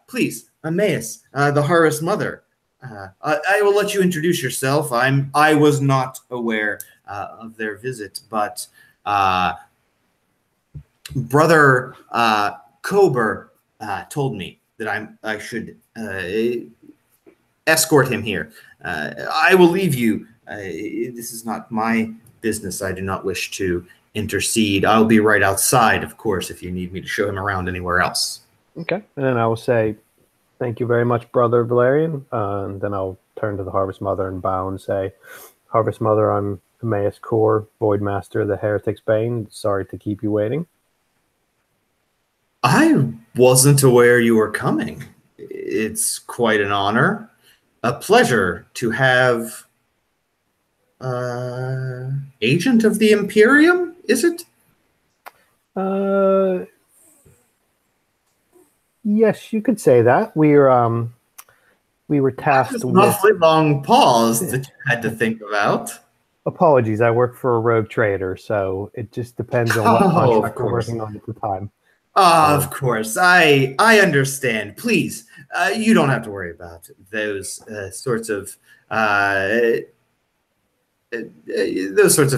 Speaker 1: Please, Emmaus, the Harvest Mother. I will let you introduce yourself. I was not aware of their visit, but Brother Kober told me that I should escort him here. I will leave you. This is not my business. I do not wish to intercede. I'll be right outside, of course, if you need me to show him around anywhere else.
Speaker 5: Okay. And then I will say, thank you very much, Brother Valerian. And then I'll turn to the Harvest Mother and bow and say, Harvest Mother, I'm Emmaus Core, Void Master of the Heretic's Bane. Sorry to keep you waiting.
Speaker 1: I wasn't aware you were coming. It's quite an honor. A pleasure to have agent of the Imperium, is it?
Speaker 5: Yes, you could say that. We were tasked with...
Speaker 1: Awfully long pause that you had to think about.
Speaker 5: Apologies, I work for a rogue trader, so it just depends on what contract we're working on at the time.
Speaker 1: Of course, I understand. Please, you don't have to worry about those sorts of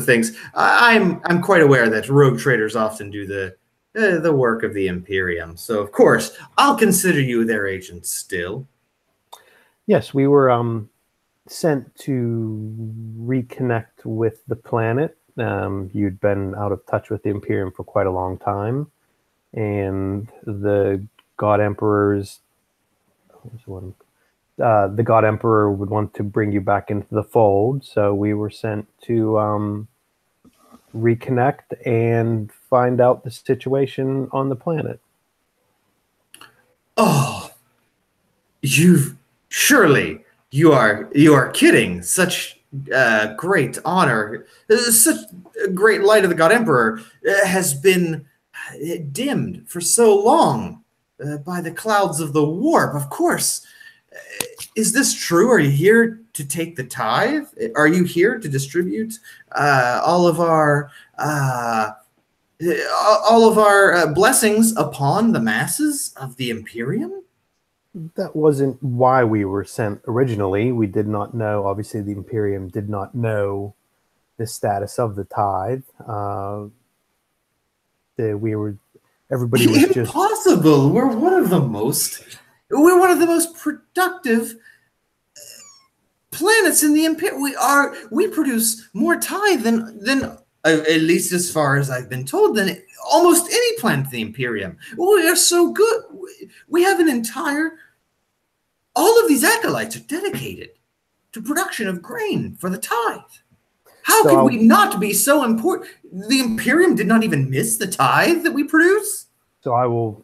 Speaker 1: things. I'm quite aware that rogue traders often do the work of the Imperium. So, of course, I'll consider you their agent still.
Speaker 5: Yes, we were sent to reconnect with the planet. You'd been out of touch with the Imperium for quite a long time. And the God Emperor's... the God Emperor would want to bring you back into the fold. So we were sent to reconnect and find out the situation on the planet.
Speaker 1: Oh, surely you are kidding. Such great honor, such a great light of the God Emperor has been dimmed for so long by the clouds of the warp. Of course. Is this true? Are you here to take the tithe? Are you here to distribute all of our blessings upon the masses of the Imperium?
Speaker 5: That wasn't why we were sent originally. We did not know. Obviously, the Imperium did not know the status of the tithe. Everybody was just
Speaker 1: impossible. We're one of the most productive planets in the Imperium. We produce more tithe than at least as far as I've been told, than almost any planet in the Imperium. We are so good. We have an entire. All of these acolytes are dedicated to production of grain for the tithe. How could we not be so important? The Imperium did not even miss the tithe that we produce.
Speaker 5: So I will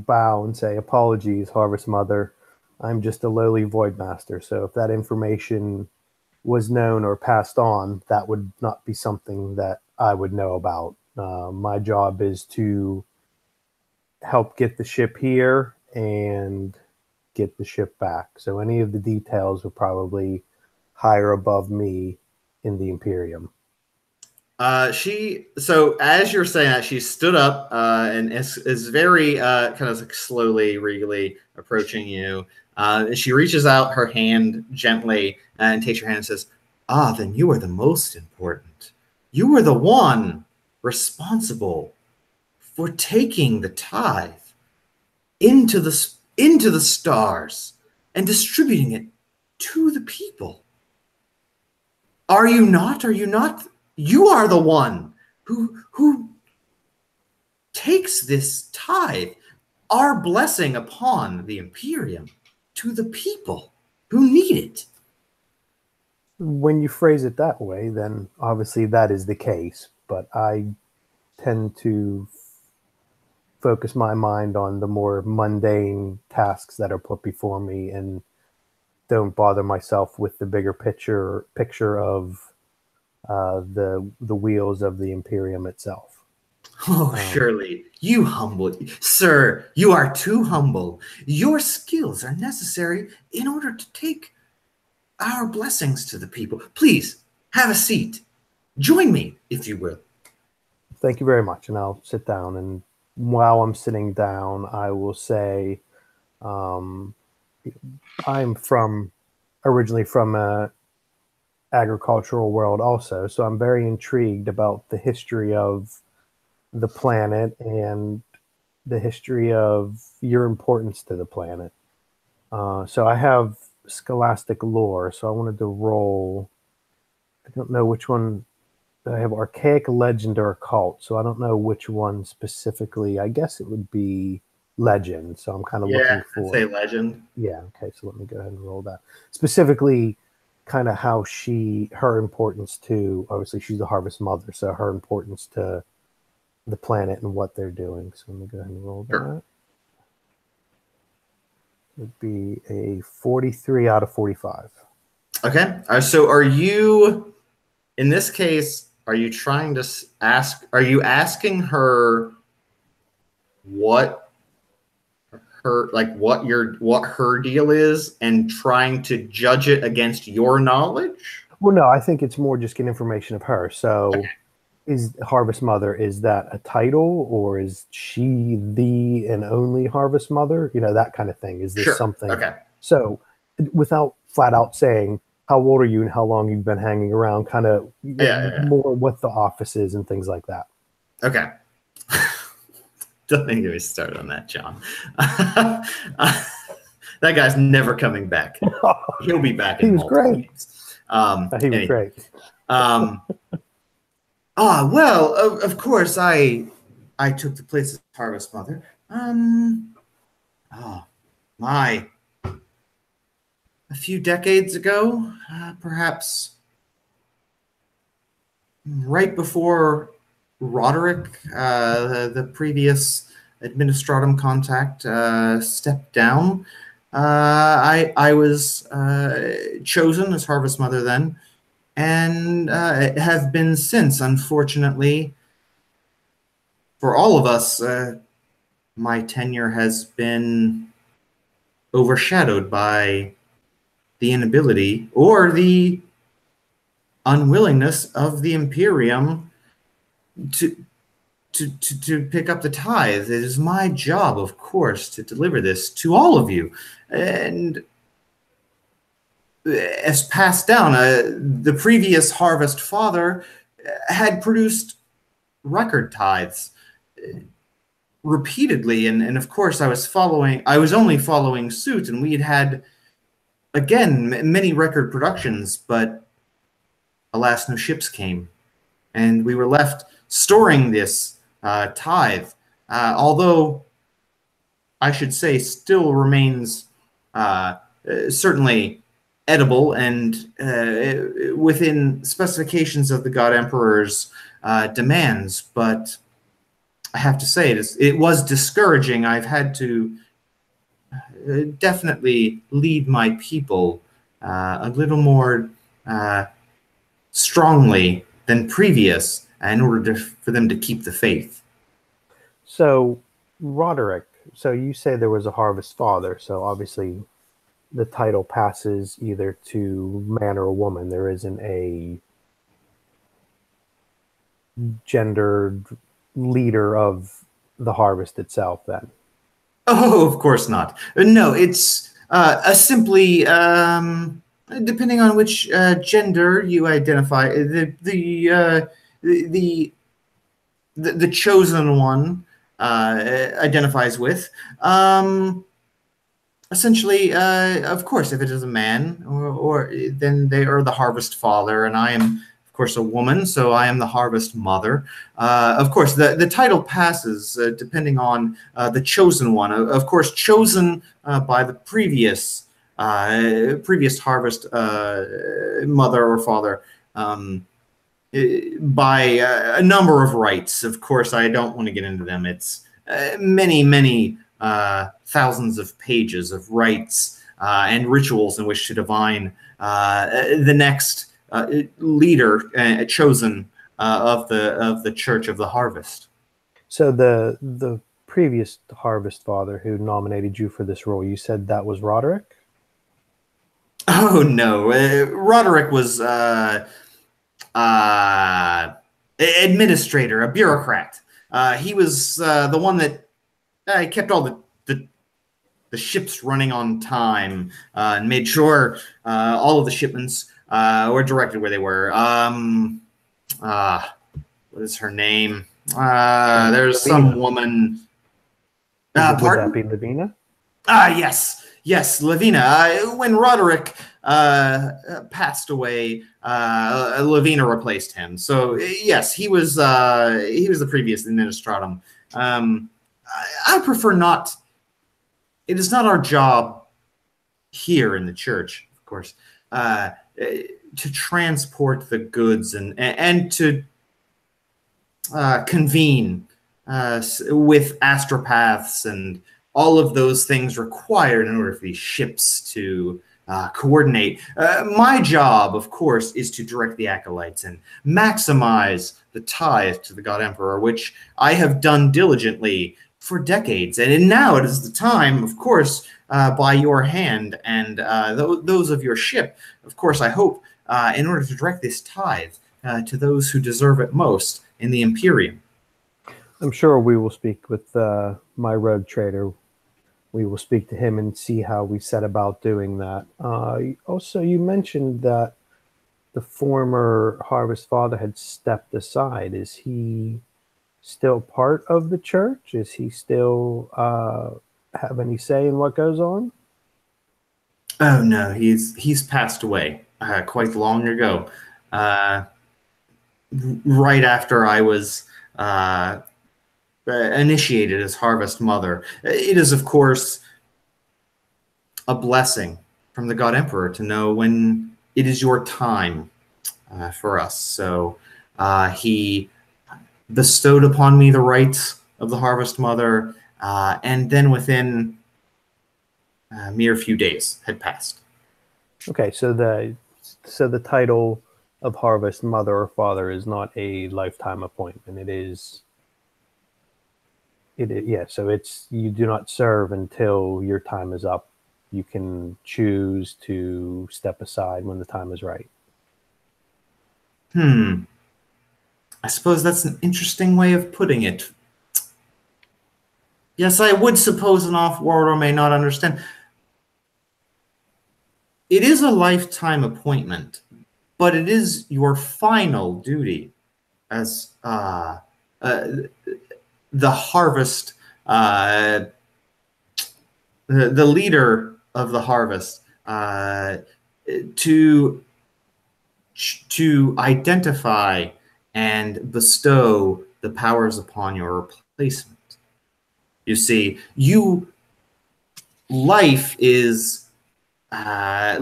Speaker 5: bow and say, apologies, Harvest Mother. I'm just a lowly void master. So if that information was known or passed on, that would not be something that I would know about. My job is to help get the ship here and get the ship back. So any of the details are probably higher above me in the Imperium.
Speaker 1: So as you're saying that, she stood up and is very kind of like slowly, regally approaching you. She reaches out her hand gently and takes your hand and says, then you are the most important. You were the one responsible for taking the tithe into the stars and distributing it to the people. Are you not? Are you not? You are the one who takes this tithe, our blessing upon the Imperium, to the people who need it.
Speaker 5: When you phrase it that way, then obviously that is the case. But I tend to focus my mind on the more mundane tasks that are put before me and don't bother myself with the bigger picture of the wheels of the Imperium itself.
Speaker 1: Surely, you humble, sir, you are too humble. Your skills are necessary in order to take our blessings to the people. Please, have a seat. Join me, if you will.
Speaker 5: Thank you very much, and I'll sit down. And while I'm sitting down, I will say, I'm originally from a agricultural world also, so I'm very intrigued about the history of the planet and the history of your importance to the planet. So I have scholastic lore, so I wanted to roll. I don't know which one. I have archaic legend or occult, so I don't know which one specifically. I guess it would be legend, so I'm kind of looking for.
Speaker 1: I'd say legend.
Speaker 5: Yeah, okay, so let me go ahead and roll that. Specifically, kind of how her importance to, obviously she's the Harvest Mother, so her importance to the planet and what they're doing. So let me go ahead and roll that. It would be a 43 out of 45.
Speaker 1: Okay, so are you, in this case, are you trying to are you asking her what her deal is and trying to judge it against your knowledge?
Speaker 5: Well, no, I think it's more just getting information of her. So is Harvest Mother, is that a title, or is she the and only Harvest Mother? You know, that kind of thing. Is this something?
Speaker 1: Okay.
Speaker 5: So without flat out saying how old are you and how long you've been hanging around, kind of more what the office is and things like that.
Speaker 1: Okay. Don't think we start on that, John. That guy's never coming back. He'll be back.
Speaker 5: He was great.
Speaker 1: He was great. Well, of course, I took the place of Harvest Mother. A few decades ago, perhaps right before Roderick, the previous Administratum contact, stepped down. I was chosen as Harvest Mother then, and have been since. Unfortunately, for all of us, my tenure has been overshadowed by the inability or the unwillingness of the Imperium to pick up the tithe. It is my job, of course, to deliver this to all of you. And as passed down, the previous harvest father had produced record tithes repeatedly, and of course I was only following suit, and we had again many record productions, but alas, no ships came, and we were left storing this tithe, although I should say still remains certainly edible and within specifications of the God Emperor's demands, but I have to say it was discouraging. I've had to definitely lead my people a little more strongly than previous in order for them to keep the faith.
Speaker 5: So, Roderick, so you say there was a harvest father, so obviously the title passes either to man or woman. There isn't a gendered leader of the harvest itself then.
Speaker 1: Oh, of course not. No, it's simply depending on which gender you identify. The chosen one identifies with. Essentially, of course, if it is a man, or then they are the harvest father, and I am, of course, a woman, so I am the harvest mother. Of course, the title passes depending on the chosen one. Of course, chosen by the previous harvest mother or father by a number of rites. Of course, I don't want to get into them. It's many thousands of pages of rites and rituals in which to divine the next leader chosen of the Church of the Harvest.
Speaker 5: So the previous harvest father who nominated you for this role, you said that was Roderick?
Speaker 1: Oh no, Roderick was administrator, a bureaucrat. He was the one that kept all the ships running on time and made sure all of the shipments were directed where they were. What is her name? There's some woman.
Speaker 5: Would that be Lavina?
Speaker 1: Yes, Lavina. When Roderick passed away, Lavina replaced him. So yes, he was the previous administratum. I prefer not. It is not our job here in the church, of course, to transport the goods and to convene with astropaths and all of those things required in order for these ships to coordinate. My job, of course, is to direct the acolytes and maximize the tithe to the God Emperor, which I have done diligently for decades. And now it is the time, of course, by your hand and those of your ship, of course, I hope, in order to direct this tithe to those who deserve it most in the Imperium.
Speaker 5: I'm sure we will speak with my rogue trader. We will speak to him and see how we set about doing that. Also, you mentioned that the former harvest father had stepped aside. Is he still part of the church? Is he still have any say in what goes on?
Speaker 1: Oh no, he's passed away quite long ago. Right after I was initiated as Harvest Mother. It is, of course, a blessing from the God Emperor to know when it is your time for us. So he bestowed upon me the rights of the Harvest Mother, and then within a mere few days had passed.
Speaker 5: Okay, so the title of Harvest Mother or Father is not a lifetime appointment. So it's you do not serve until your time is up. You can choose to step aside when the time is right.
Speaker 1: I suppose that's an interesting way of putting it. Yes, I would suppose an off-worlder may not understand. It is a lifetime appointment, but it is your final duty as the harvest, the leader of the harvest, to identify and bestow the powers upon your replacement. You see, life is a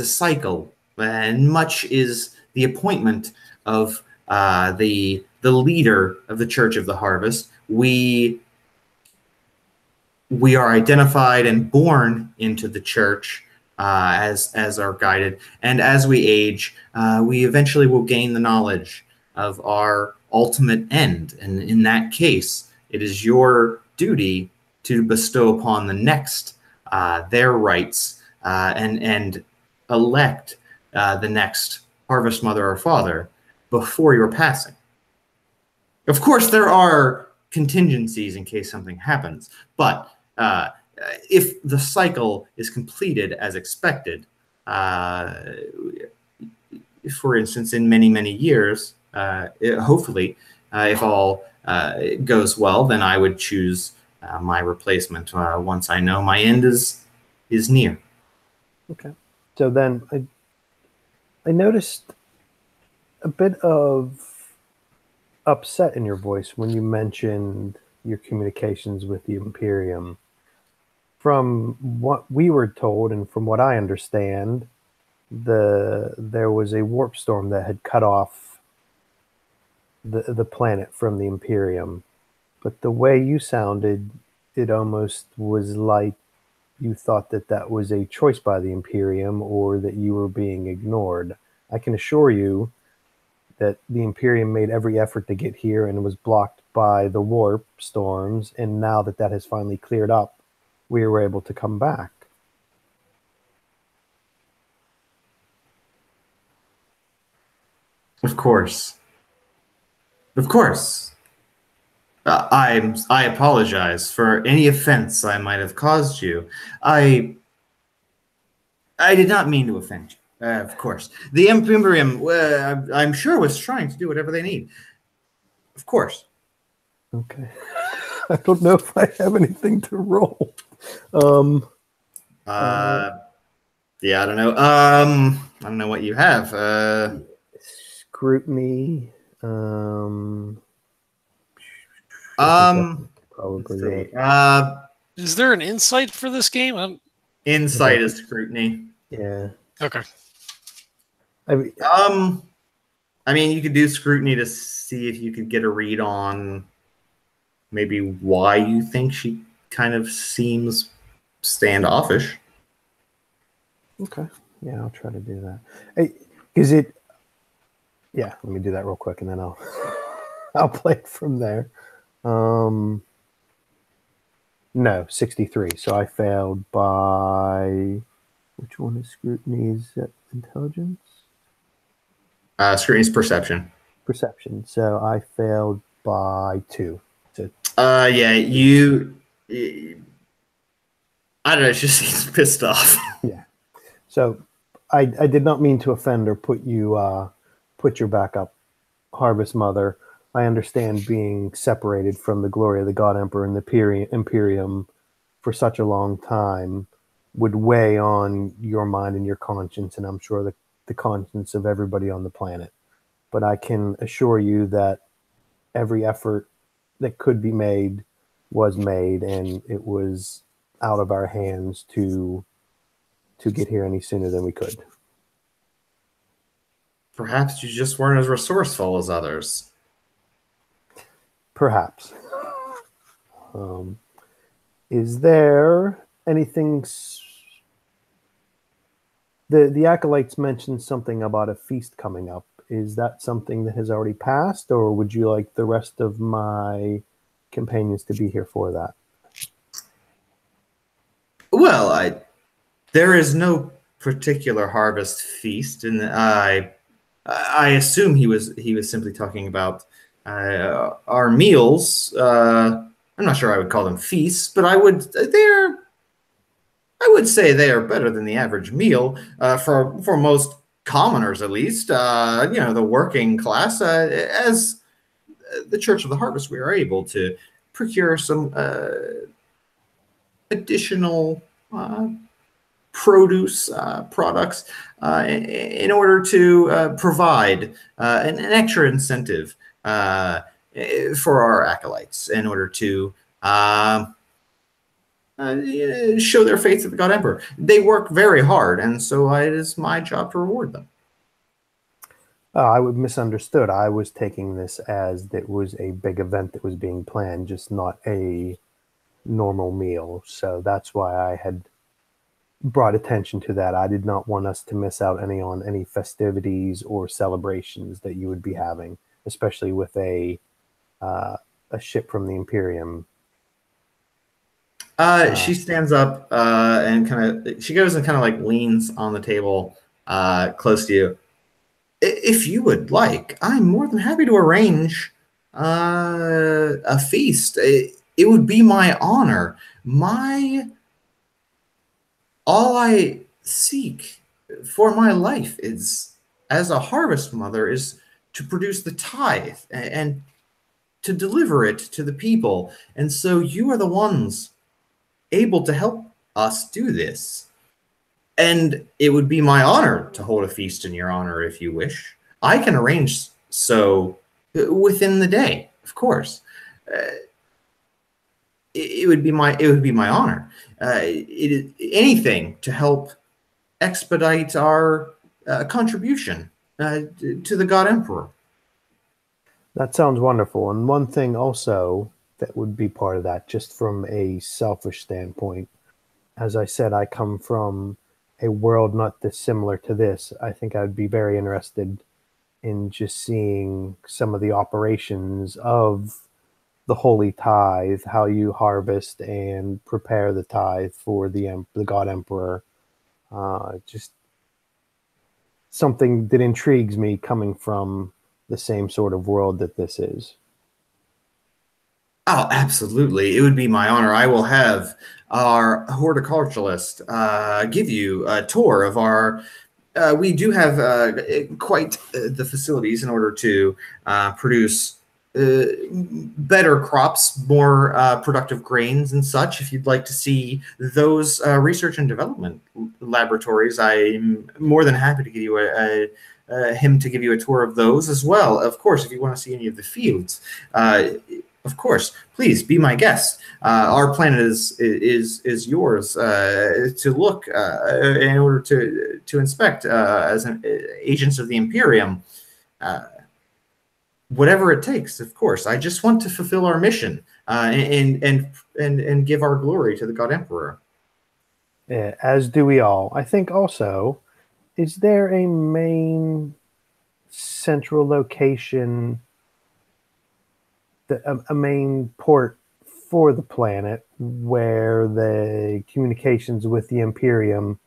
Speaker 1: cycle, and much is the appointment of the leader of the Church of the Harvest. We are identified and born into the church as are guided, and as we age, we eventually will gain the knowledge of our ultimate end. And in that case, it is your duty to bestow upon the next their rights and elect the next harvest mother or father before your passing. Of course, there are contingencies in case something happens, but if the cycle is completed as expected, for instance, in many, many years, hopefully, if all goes well, then I would choose my replacement once I know my end is near.
Speaker 5: Okay. So then I noticed a bit of upset in your voice when you mentioned your communications with the Imperium. From what we were told and from what I understand, there was a warp storm that had cut off the planet from the Imperium. But the way you sounded, it almost was like you thought that was a choice by the Imperium, or that you were being ignored. I can assure you that the Imperium made every effort to get here and was blocked by the warp storms, and now that has finally cleared up, we were able to come back.
Speaker 1: Of course. Of course. I apologize for any offense I might have caused you. I did not mean to offend you. Of course. The Imperium, I'm sure, was trying to do whatever they need. Of course.
Speaker 5: Okay. I don't know if I have anything to roll.
Speaker 1: Yeah, I don't know. I don't know what you have.
Speaker 5: Scrutiny. Probably.
Speaker 3: Is there an insight for this game?
Speaker 1: Insight is scrutiny.
Speaker 5: Yeah.
Speaker 3: Okay.
Speaker 1: I mean, you could do scrutiny to see if you could get a read on maybe why you think she kind of seems standoffish.
Speaker 5: Okay. Yeah, I'll try to do that. Hey, is it? Yeah, let me do that real quick, and then I'll play it from there. No, 63. So I failed by, which one is scrutiny? Is that intelligence?
Speaker 1: Scrutiny is perception.
Speaker 5: Perception. So I failed by 2. So,
Speaker 1: yeah, you. I don't know. It just seems pissed off.
Speaker 5: Yeah. So I did not mean to offend or put your back up, Harvest Mother. I understand being separated from the glory of the God Emperor and the Imperium for such a long time would weigh on your mind and your conscience, and I'm sure the conscience of everybody on the planet. But I can assure you that every effort that could be made was made, and it was out of our hands to get here any sooner than we could.
Speaker 1: Perhaps you just weren't as resourceful as others.
Speaker 5: Perhaps. Is there anything? The acolytes mentioned something about a feast coming up. Is that something that has already passed, or would you like the rest of my companions to be here for that?
Speaker 1: Well, there is no particular harvest feast, and I assume he was simply talking about our meals. I'm not sure I would call them feasts, but I would say they are better than the average meal for most commoners, at least. The working class. As the Church of the Harvest, we are able to procure some additional produce products in order to provide an extra incentive for our acolytes in order to show their faith to the God Emperor. They work very hard, and so it is my job to reward them.
Speaker 5: I was misunderstood. I was taking this as it was a big event that was being planned, just not a normal meal. So that's why I had brought attention to that. I did not want us to miss out on any festivities or celebrations that you would be having, especially with a ship from the Imperium.
Speaker 1: She stands up and she goes and kind of like leans on the table close to you. If you would like, I'm more than happy to arrange a feast. It would be my honor. All I seek for my life is, as a harvest mother, is to produce the tithe and to deliver it to the people. And so you are the ones able to help us do this. And it would be my honor to hold a feast in your honor if you wish. I can arrange so within the day, of course. It would be my honor. Anything to help expedite our contribution to the God Emperor.
Speaker 5: That sounds wonderful. And one thing also that would be part of that, just from a selfish standpoint, as I said, I come from a world not dissimilar to this. I think I'd be very interested in just seeing some of the operations of the holy tithe, how you harvest and prepare the tithe for the God Emperor. Just something that intrigues me, coming from the same sort of world that this is.
Speaker 1: Oh, absolutely. It would be my honor. I will have our horticulturalist give you a tour of our... we do have quite the facilities in order to produce better crops, more productive grains and such. If you'd like to see those research and development laboratories, I'm more than happy to give you him to give you a tour of those as well. Of course, if you want to see any of the fields, of course, please be my guest. Our planet is yours to look in order to inspect as agents of the Imperium. Whatever it takes, of course. I just want to fulfill our mission and give our glory to the God Emperor.
Speaker 5: Yeah, as do we all. I think also, is there a main central location, a main port for the planet where the communications with the Imperium,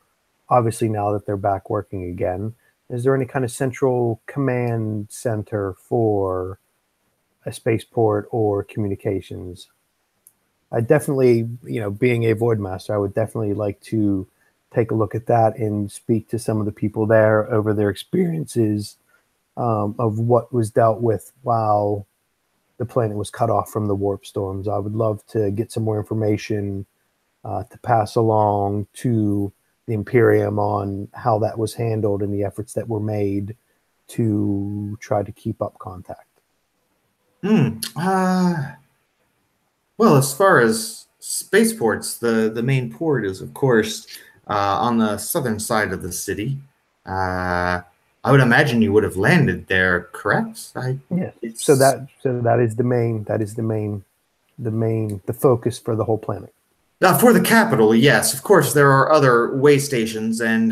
Speaker 5: obviously now that they're back working again, is there any kind of central command center for a spaceport or communications? I definitely, being a Void Master, I would definitely like to take a look at that and speak to some of the people there over their experiences of what was dealt with while the planet was cut off from the warp storms. I would love to get some more information to pass along to the Imperium on how that was handled and the efforts that were made to try to keep up contact.
Speaker 1: Well, as far as spaceports, the main port is, of course, on the southern side of the city. I would imagine you would have landed there, correct?
Speaker 5: Yeah. So that is the focus for the whole planet.
Speaker 1: For the capital, yes. Of course, there are other way stations and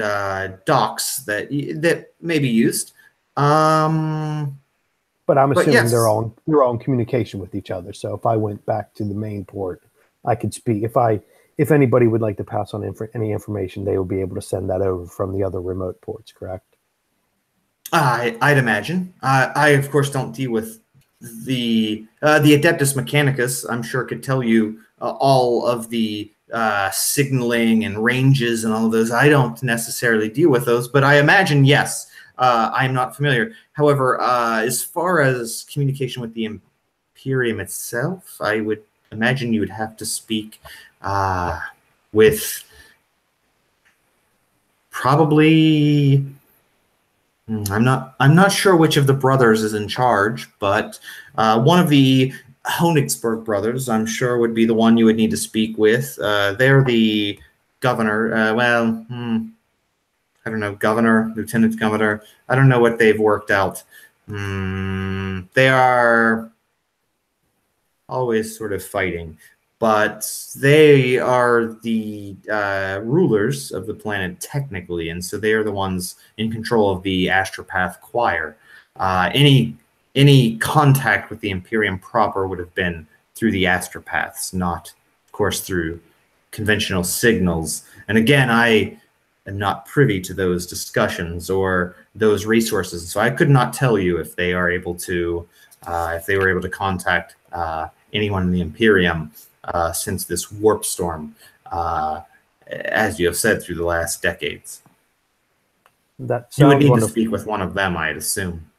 Speaker 1: docks that may be used.
Speaker 5: But I'm assuming yes, they're all in communication with each other. So if I went back to the main port, I could speak. If anybody would like to pass on any information, they will be able to send that over from the other remote ports, correct?
Speaker 1: I'd imagine. I of course don't deal with the Adeptus Mechanicus. I'm sure could tell you all of the signaling and ranges and all of those. I don't necessarily deal with those, but I imagine yes. I'm not familiar. However, as far as communication with the Imperium itself, I would imagine you would have to speak with probably. I'm not sure which of the brothers is in charge, but one of the Honigsburg brothers, I'm sure, would be the one you would need to speak with. They're the governor. I don't know, governor, lieutenant governor. I don't know what they've worked out. They are always sort of fighting, but they are the rulers of the planet technically, and so they are the ones in control of the Astropath Choir. Any contact with the Imperium proper would have been through the Astropaths, not, of course, through conventional signals. And again, I am not privy to those discussions or those resources, so I could not tell you if they are able to, if they were able to contact anyone in the Imperium since this warp storm, as you have said, through the last decades. You would need to speak with one of them, I'd assume.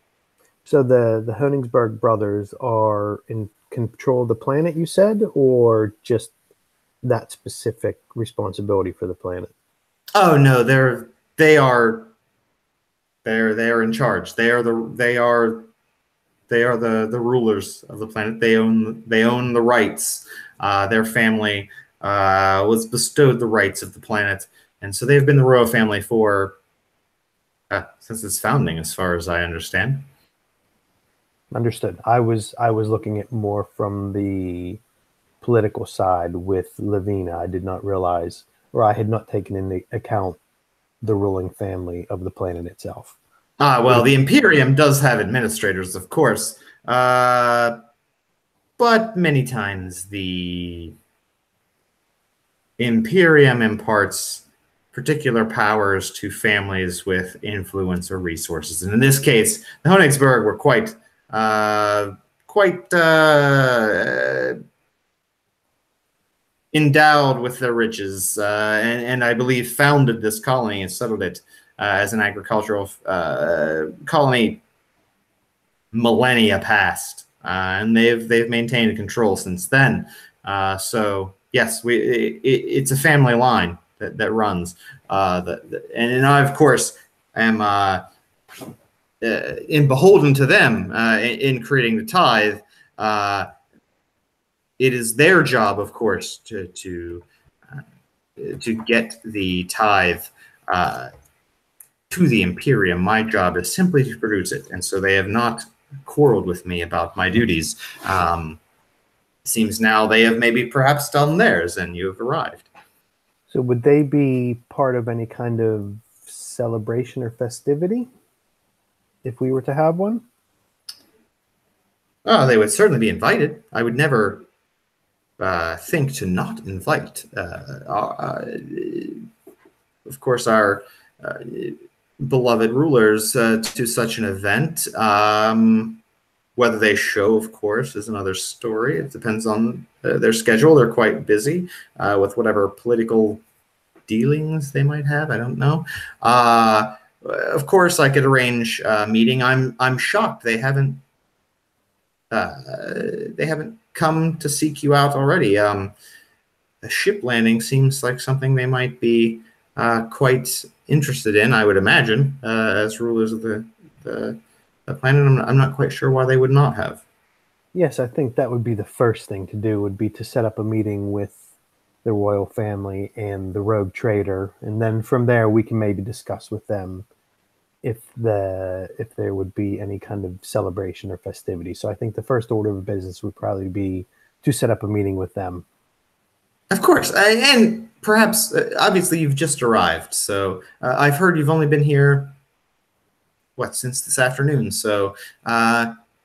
Speaker 5: So the Honigsburg brothers are in control of the planet, you said, or just that specific responsibility for the planet?
Speaker 1: Oh no, they are in charge. They are the rulers of the planet. They own the rights. Their family was bestowed the rights of the planet, and so they've been the royal family for since its founding, as far as I understand.
Speaker 5: Understood. I was looking at more from the political side with Lavina. I did not realize, or I had not taken into account the ruling family of the planet itself.
Speaker 1: Well, the Imperium does have administrators, of course, but many times the Imperium imparts particular powers to families with influence or resources. And in this case, the Honigsburg were quite endowed with their riches, and I believe founded this colony and settled it as an agricultural colony millennia past, and they've maintained control since then. So yes, it's a family line that runs, and I of course am beholden to them in creating the tithe. It is their job, of course, to get the tithe to the Imperium. My job is simply to produce it, and so they have not quarreled with me about my duties. Seems now they have maybe perhaps done theirs, and you have arrived.
Speaker 5: So would they be part of any kind of celebration or festivity if we were to have one?
Speaker 1: Oh, they would certainly be invited. I would never think to not invite. Of course, our beloved rulers to such an event. Whether they show, of course, is another story. It depends on their schedule. They're quite busy with whatever political dealings they might have. I don't know. Of course, I could arrange a meeting. I'm shocked they haven't come to seek you out already. A ship landing seems like something they might be quite interested in, I would imagine, as rulers of the planet. I'm not quite sure why they would not have.
Speaker 5: Yes, I think that would be the first thing to do, would be to set up a meeting with the royal family and the rogue trader, and then from there we can maybe discuss with them if there would be any kind of celebration or festivity. So I think the first order of business would probably be to set up a meeting with them.
Speaker 1: Of course, and perhaps, obviously, you've just arrived, so I've heard you've only been here, since this afternoon. So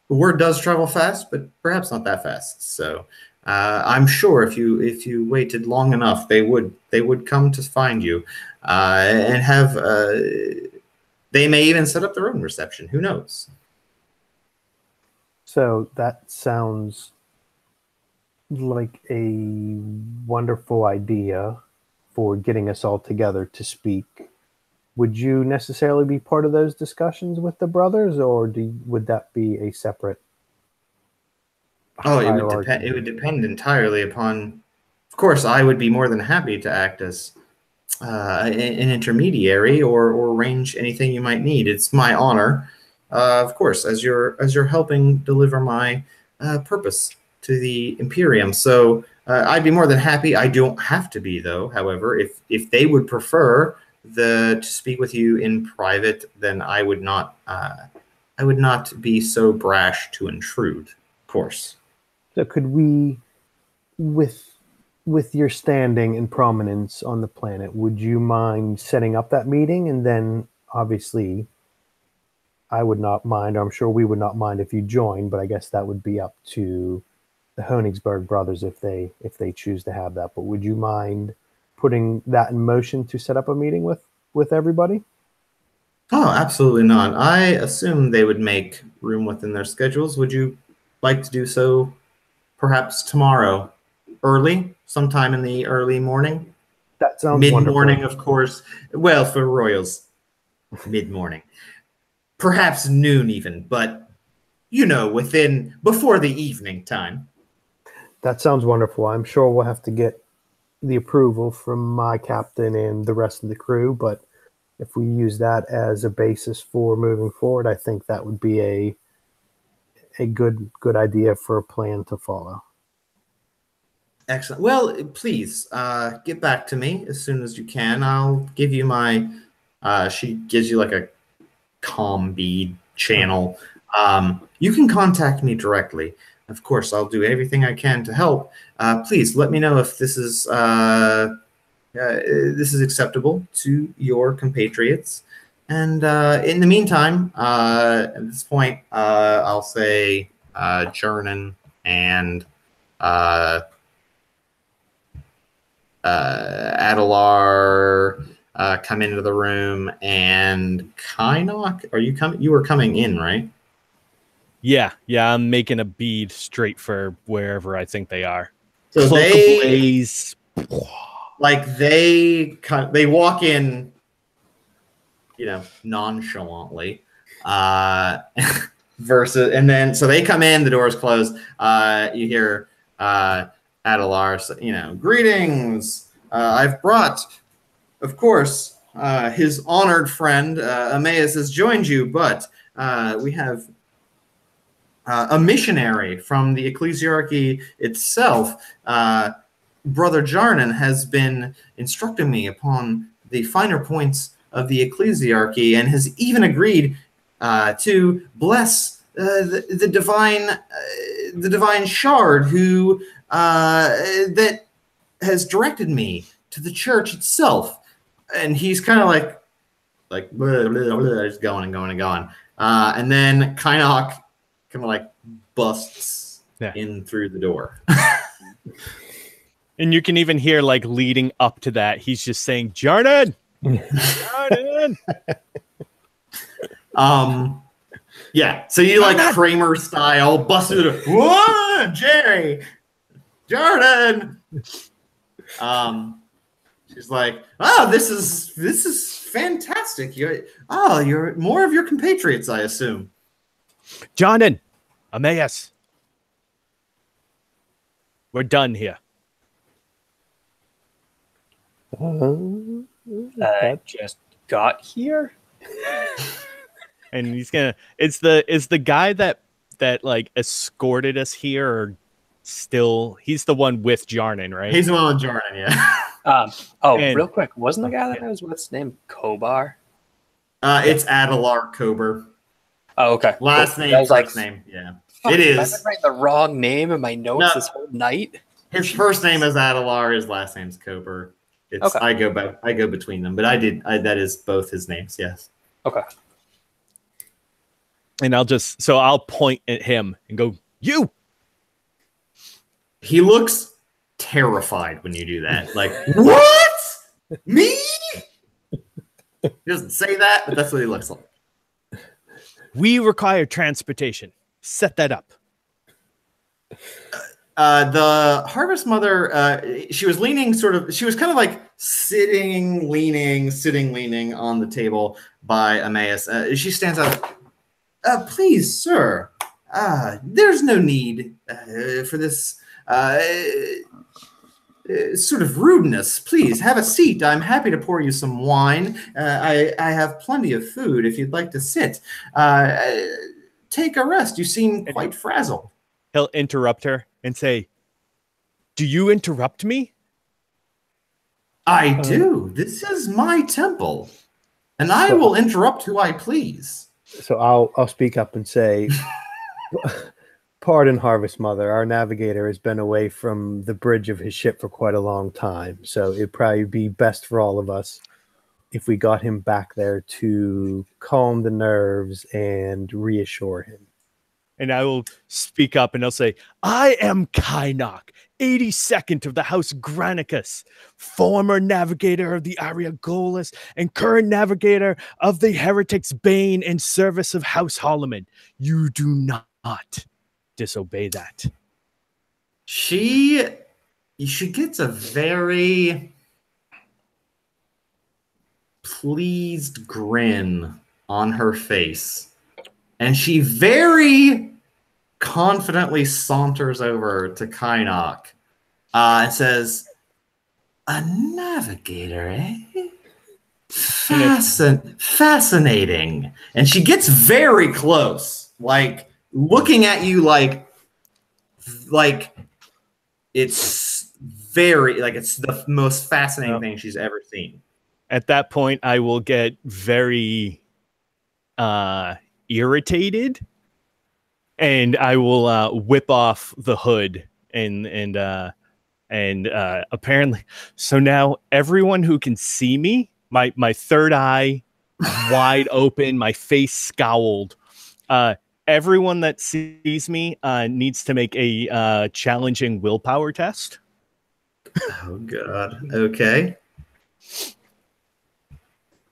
Speaker 1: word does travel fast, but perhaps not that fast. So I'm sure if you waited long enough, they would come to find you and have they may even set up their own reception. Who knows?
Speaker 5: So that sounds like a wonderful idea for getting us all together to speak. Would you necessarily be part of those discussions with the brothers, or would that be a separate hierarchy?
Speaker 1: It would depend entirely upon. Of course, I would be more than happy to act as an intermediary or arrange anything you might need. It's my honor, of course, as you're helping deliver my purpose to the Imperium. So I'd be more than happy. I don't have to be, though. However, if they would prefer to speak with you in private, then I would not be so brash to intrude. Of course.
Speaker 5: So could we, with your standing and prominence on the planet, would you mind setting up that meeting? And then obviously I would not mind, or I'm sure we would not mind if you joined, but I guess that would be up to the Königsberg brothers if they choose to have that. But would you mind putting that in motion to set up a meeting with everybody?
Speaker 1: Oh, absolutely not. I assume they would make room within their schedules. Would you like to do so perhaps tomorrow, sometime in the early morning?
Speaker 5: That sounds
Speaker 1: mid-morning,
Speaker 5: wonderful.
Speaker 1: Of course. Well, for royals, mid-morning. Perhaps noon even, but before the evening time.
Speaker 5: That sounds wonderful. I'm sure we'll have to get the approval from my captain and the rest of the crew, but if we use that as a basis for moving forward, I think that would be a good idea for a plan to follow.
Speaker 1: Excellent. Well, please get back to me as soon as you can. I'll give you my. She gives you like a comm bead channel. You can contact me directly. Of course, I'll do everything I can to help. Please let me know if this is acceptable to your compatriots. And in the meantime, at this point, I'll say Jarnan and Adelar come into the room, and Kynnoch, are you coming? You were coming in, right?
Speaker 4: Yeah, I'm making a bead straight for wherever I think they are.
Speaker 1: So
Speaker 4: they
Speaker 1: walk in, nonchalantly, versus, and then so they come in, the doors close. You hear Adelar, greetings. I've brought, of course, his honored friend Emmaus has joined you, but we have a missionary from the ecclesiarchy itself. Brother Jarnan has been instructing me upon the finer points of the ecclesiarchy and has even agreed to bless the divine shard who that has directed me to the church itself. And he's kind of like blah, blah, blah, just going and going and going. And then Kynnoch kind of like busts in through the door.
Speaker 4: And you can even hear, like, leading up to that, he's just saying, Jarnan! Jarnan!
Speaker 1: Yeah, so you like Kramer style, bust through the door. Whoa, Jerry! Jarnan! She's like, oh, this is fantastic. You're more of your compatriots, I assume.
Speaker 4: Jarnan! Emmaus! We're done here.
Speaker 2: I just got here,
Speaker 4: and he's gonna. Is the guy that like escorted us here, or still? He's the one with Jarnan, right?
Speaker 1: He's the one with Jarnan, yeah.
Speaker 2: Real quick, wasn't the guy that I was with's name Kobar?
Speaker 1: It's Adelar Kober.
Speaker 2: Oh, okay.
Speaker 1: Last name, first name, yeah. It is.
Speaker 2: I've been writing the wrong name in my notes this whole night.
Speaker 1: His first name is Adelar. His last name's Kober. It's okay. I go between them, but that is both his names. Yes.
Speaker 2: Okay.
Speaker 4: And I'll point at him and go, you.
Speaker 1: He looks terrified when you do that. Like, what? Me? He doesn't say that, but that's what he looks like.
Speaker 4: We require transportation. Set that up.
Speaker 1: The Harvest Mother, she was leaning she was kind of like sitting, leaning on the table by Emmaus. She stands up. Please, sir, there's no need for this sort of rudeness. Please, have a seat. I'm happy to pour you some wine. I have plenty of food if you'd like to sit. Take a rest. You seem quite frazzled.
Speaker 4: He'll interrupt her and say, "Do you interrupt me?"
Speaker 1: I do. This is my temple, and I will interrupt who I please.
Speaker 5: So I'll speak up and say, pardon, Harvest Mother. Our navigator has been away from the bridge of his ship for quite a long time, so it'd probably be best for all of us if we got him back there to calm the nerves and reassure him.
Speaker 4: And I will speak up and I'll say, I am Kynnoch, 82nd of the House Granicus, former navigator of the Ariagolas and current navigator of the Heretics Bane in service of House Hallerman. You do not disobey that.
Speaker 1: She gets a very pleased grin on her face, and she very confidently saunters over to Kynnoch and says, "A navigator, eh? Fascinating." And she gets very close, like looking at you like it's very, like it's the most fascinating thing she's ever seen.
Speaker 4: At that point, I will get very irritated, and I will whip off the hood and apparently, so now everyone who can see me, my third eye wide open, my face scowled. Everyone that sees me needs to make a challenging willpower test.
Speaker 1: Oh God. Okay.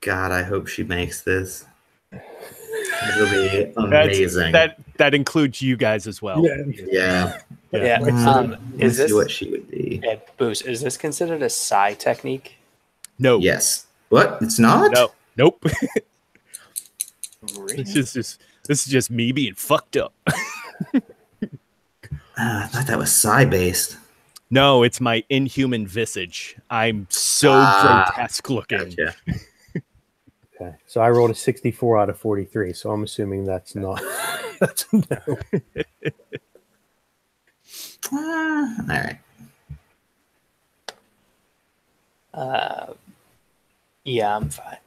Speaker 1: God, I hope she makes this. It'll be amazing.
Speaker 4: That includes you guys as well.
Speaker 1: Yeah.
Speaker 2: Is this
Speaker 1: what she would be?
Speaker 2: Boost? Is this considered a psi technique?
Speaker 4: No.
Speaker 1: Yes. What? It's not?
Speaker 4: No. Nope.
Speaker 2: Really?
Speaker 4: This is just me being fucked up.
Speaker 1: I thought that was psi based.
Speaker 4: No, it's my inhuman visage. I'm so grotesque looking.
Speaker 1: Gotcha.
Speaker 5: Okay, so I rolled a 64 out of 43, so I'm assuming that's not. That's no.
Speaker 1: All right.
Speaker 2: Yeah, I'm fine.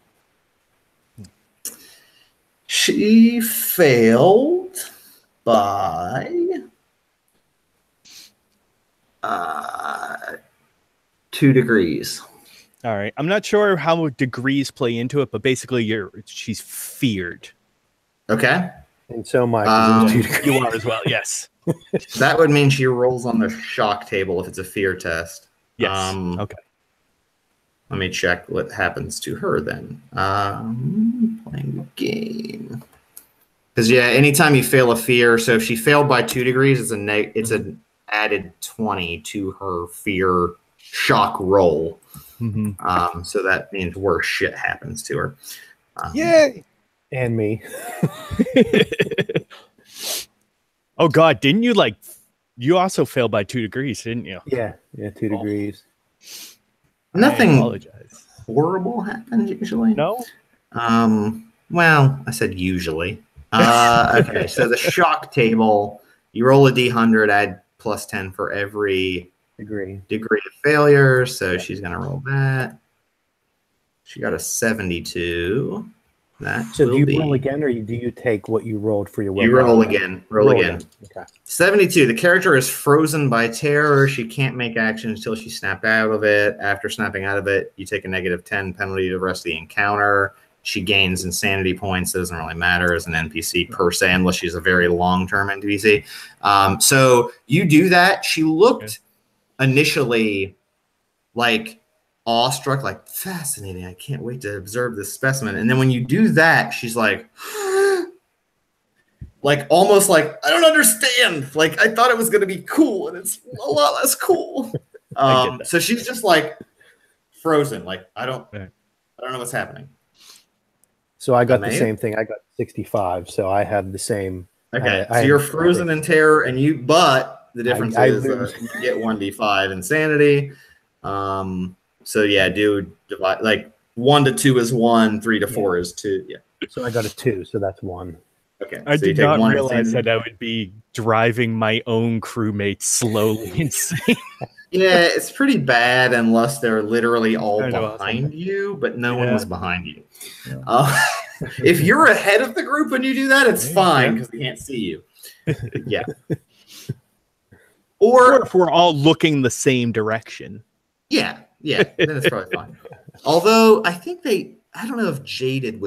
Speaker 1: She failed by 2 degrees.
Speaker 4: All right. I'm not sure how degrees play into it, but basically she's feared.
Speaker 1: Okay.
Speaker 5: And so am I.
Speaker 4: You are as well, yes.
Speaker 1: That would mean she rolls on the shock table if it's a fear test.
Speaker 4: Yes. Okay.
Speaker 1: Let me check what happens to her then. Playing the game. Because anytime you fail a fear, so if she failed by 2 degrees, it's an added 20 to her fear shock roll. Mm-hmm. So that means worse shit happens to her.
Speaker 4: Yay!
Speaker 5: And me.
Speaker 4: Oh God, didn't you you also failed by 2 degrees, didn't you?
Speaker 5: Yeah, 2 degrees.
Speaker 1: Nothing horrible happens usually.
Speaker 4: No?
Speaker 1: Well, I said usually. Okay, so the shock table, you roll a d100, add plus 10 for every degree of failure. So she's going to roll that. She got a 72.
Speaker 5: So do you roll again, or do you take what you rolled for your
Speaker 1: willpower? You roll again. Roll again.
Speaker 5: Okay.
Speaker 1: 72. The character is frozen by terror. She can't make action until she snapped out of it. After snapping out of it, you take a -10 penalty to the rest of the encounter. She gains insanity points. It doesn't really matter as an NPC per se, unless she's a very long-term NPC. So you do that. She looked initially like awestruck, like, fascinating. I can't wait to observe this specimen. And then when you do that, she's like, like almost like, I don't understand. Like, I thought it was going to be cool, and it's a lot less cool. So she's just like frozen. Like, I don't know what's happening.
Speaker 5: So I got the same thing. I got 65. So I have the same.
Speaker 1: Okay, so you're frozen in terror, but the difference is you get 1d5 insanity. So yeah, do divide, like 1 to 2 is 1, 3 to 4 is 2. Yeah.
Speaker 5: So I got a 2, so that's 1.
Speaker 1: Okay.
Speaker 4: I
Speaker 1: so
Speaker 4: did not realize that I would be driving my own crewmates slowly insane.
Speaker 1: Yeah, it's pretty bad unless they're literally all behind you, but no one was behind you. Yeah. If you're ahead of the group when you do that, it's fine because they can't see you. Yeah.
Speaker 4: Or if we're all looking the same direction.
Speaker 1: Yeah, then it's probably fine. Although I think I don't know if jaded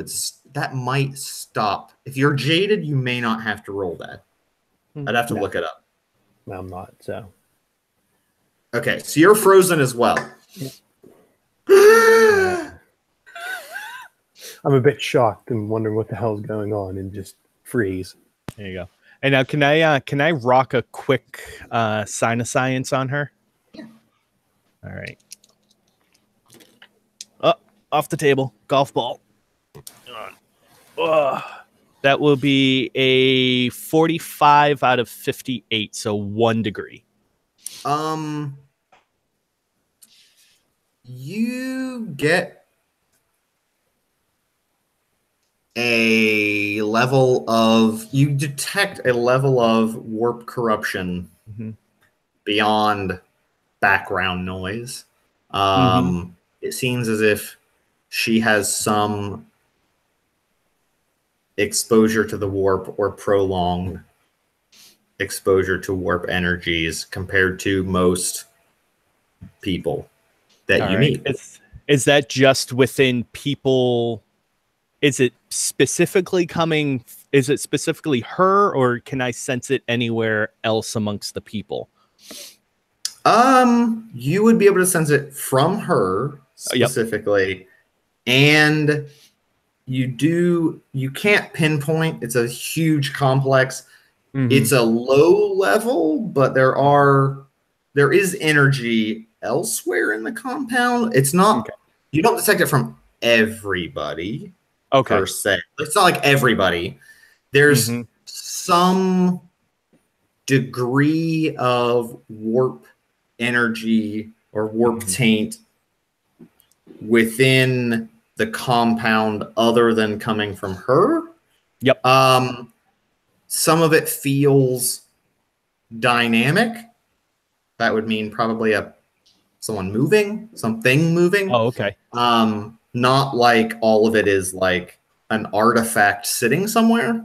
Speaker 1: that might stop. If you're jaded, you may not have to roll that. I'd have to look it up.
Speaker 5: No, I'm not, so.
Speaker 1: Okay, so you're frozen as well.
Speaker 5: I'm a bit shocked and wondering what the hell's going on and just freeze.
Speaker 4: There you go. And now can I rock a quick sign of science on her?
Speaker 1: Yeah.
Speaker 4: All right. Off the table. Golf ball. That will be a 45 out of 58, so 1 degree.
Speaker 1: You get a level of, you detect a level of warp corruption beyond background noise. It seems as if she has some exposure to the warp or prolonged exposure to warp energies compared to most people that you meet.
Speaker 4: Is that just within people? Is it specifically her, or can I sense it anywhere else amongst the people?
Speaker 1: You would be able to sense it from her specifically, and you can't pinpoint. It's a huge complex. It's a low level, but there is energy elsewhere in the compound. It's not, you don't detect it from everybody per se. It's not like everybody. There's some degree of warp energy or warp taint within the compound other than coming from her.
Speaker 4: Yep.
Speaker 1: Some of it feels dynamic. That would mean probably something moving.
Speaker 4: Oh, okay.
Speaker 1: Not like all of it is like an artifact sitting somewhere.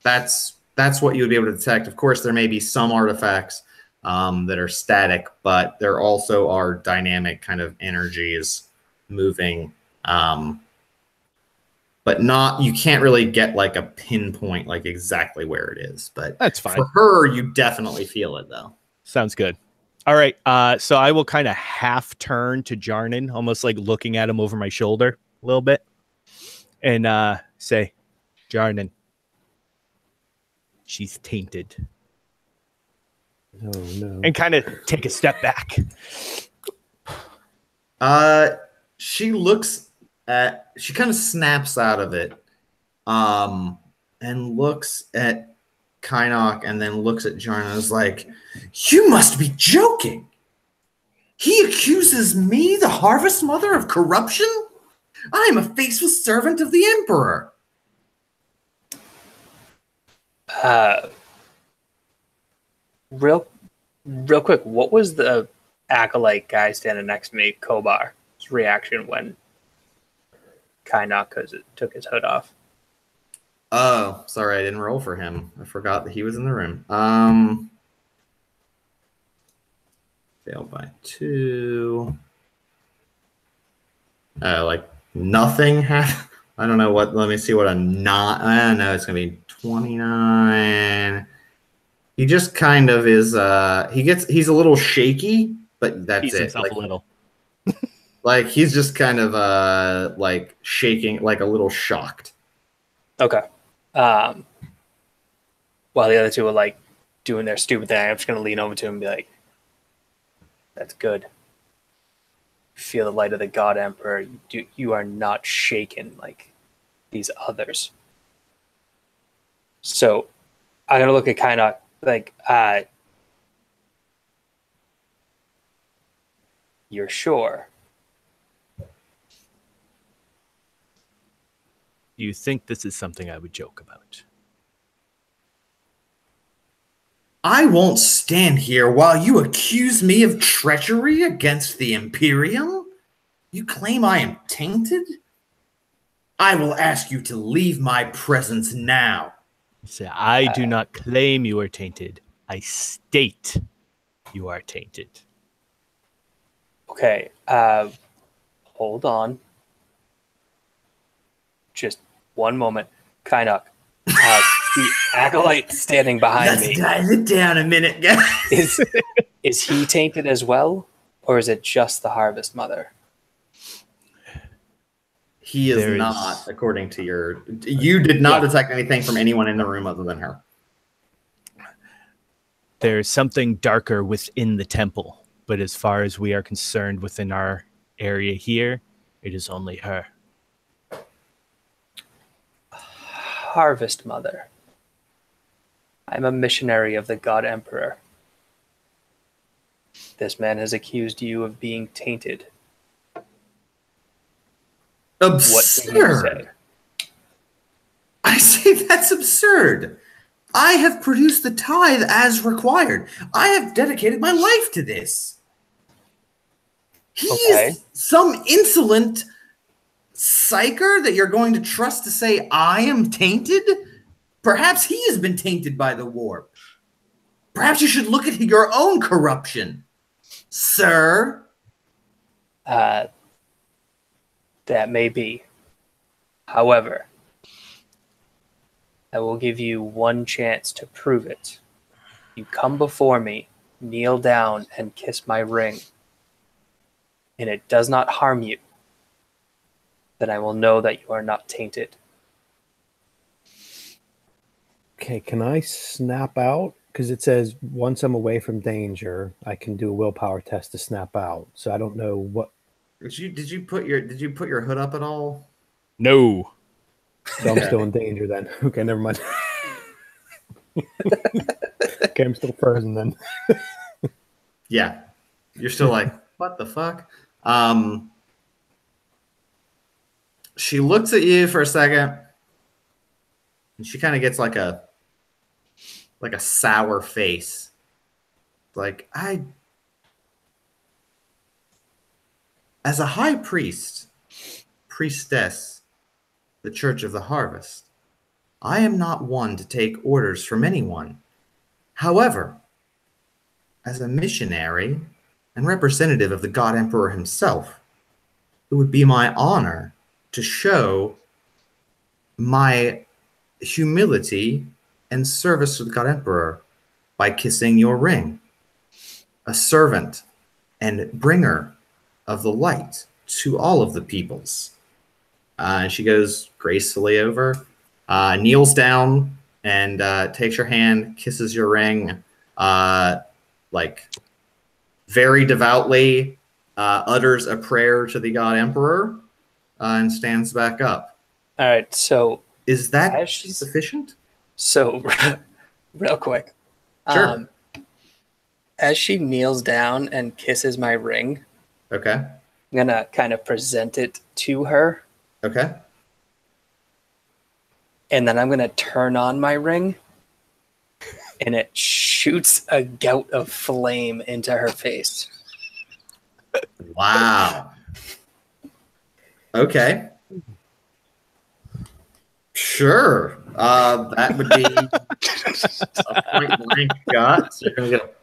Speaker 1: That's what you would be able to detect. Of course, there may be some artifacts that are static, but there also are dynamic kind of energies moving. But you can't really get like a pinpoint, like exactly where it is. But
Speaker 4: that's fine.
Speaker 1: For her, you definitely feel it though.
Speaker 4: Sounds good. All right. So I will kind of half turn to Jarnan, almost like looking at him over my shoulder a little bit, and say, Jarnan, she's tainted.
Speaker 5: Oh, no.
Speaker 4: And kind of take a step back.
Speaker 1: She kind of snaps out of it, and looks at Kynnoch and then looks at Jarnan and is like, you must be joking. He accuses me, the Harvest Mother, of corruption? I am a faithful servant of the Emperor.
Speaker 2: Real quick, what was the acolyte guy standing next to me, Kobar's reaction when Kynnoch took his hood off?
Speaker 1: Oh, sorry, I didn't roll for him. I forgot that he was in the room. Failed by 2. Like nothing happened. I don't know what. Let me see what I'm not. I don't know. It's gonna be 29. He just kind of is. He's a little shaky, but that's
Speaker 4: He's
Speaker 1: it.
Speaker 4: himself
Speaker 1: Like,
Speaker 4: a little.
Speaker 1: like he's just kind of like shaking, like a little shocked.
Speaker 2: Okay. While the other two are like doing their stupid thing, I'm just gonna lean over to him and be like, "That's good. Feel the light of the God Emperor. You are not shaken like these others." So I'm gonna look at Kynnoch like, "You're sure?"
Speaker 4: You think this is something I would joke about?
Speaker 1: I won't stand here while you accuse me of treachery against the Imperium. You claim I am tainted? I will ask you to leave my presence now.
Speaker 4: Say, I do not claim you are tainted. I state you are tainted.
Speaker 2: Okay. Hold on. Just one moment. Kynnoch. The acolyte standing behind me.
Speaker 1: Let's dial it down a minute, guys.
Speaker 2: Is he tainted as well? Or is it just the Harvest Mother?
Speaker 1: He is not, according to your... You did not detect anything from anyone in the room other than her.
Speaker 4: There's something darker within the temple, but as far as we are concerned within our area here, it is only her.
Speaker 2: Harvest Mother. I'm a missionary of the God Emperor. This man has accused you of being tainted.
Speaker 1: Absurd.
Speaker 2: What can you say?
Speaker 1: I say that's absurd. I have produced the tithe as required. I have dedicated my life to this. He is some insolent psyker that you're going to trust to say I am tainted? Perhaps he has been tainted by the warp. Perhaps you should look at your own corruption, sir.
Speaker 2: That may be. However, I will give you one chance to prove it. You come before me, kneel down, and kiss my ring, and it does not harm you, then I will know that you are not tainted.
Speaker 5: Okay, can I snap out? Because it says once I'm away from danger, I can do a willpower test to snap out. So I don't know what.
Speaker 1: Did you put your hood up at all?
Speaker 4: No.
Speaker 5: So I'm still in danger then. Okay, never mind. Okay, I'm still frozen then.
Speaker 1: Yeah, you're still like, what the fuck? She looks at you for a second, and she kind of gets like a sour face. Like, as a high priestess, the Church of the Harvest, I am not one to take orders from anyone. However, as a missionary and representative of the God Emperor himself, it would be my honor to show my humility and service to the God Emperor by kissing your ring, a servant and bringer of the light to all of the peoples. And she goes gracefully over, kneels down, and takes your hand, kisses your ring, like very devoutly, utters a prayer to the God Emperor, and stands back up.
Speaker 2: All right, so
Speaker 1: is that sufficient?
Speaker 2: So, real quick,
Speaker 1: sure.
Speaker 2: As she kneels down and kisses my ring,
Speaker 1: okay,
Speaker 2: I'm gonna kind of present it to her.
Speaker 1: Okay.
Speaker 2: And then I'm going to turn on my ring, and it shoots a gout of flame into her face.
Speaker 1: Wow. Okay. Sure. That would be a point blank got. So you're gonna get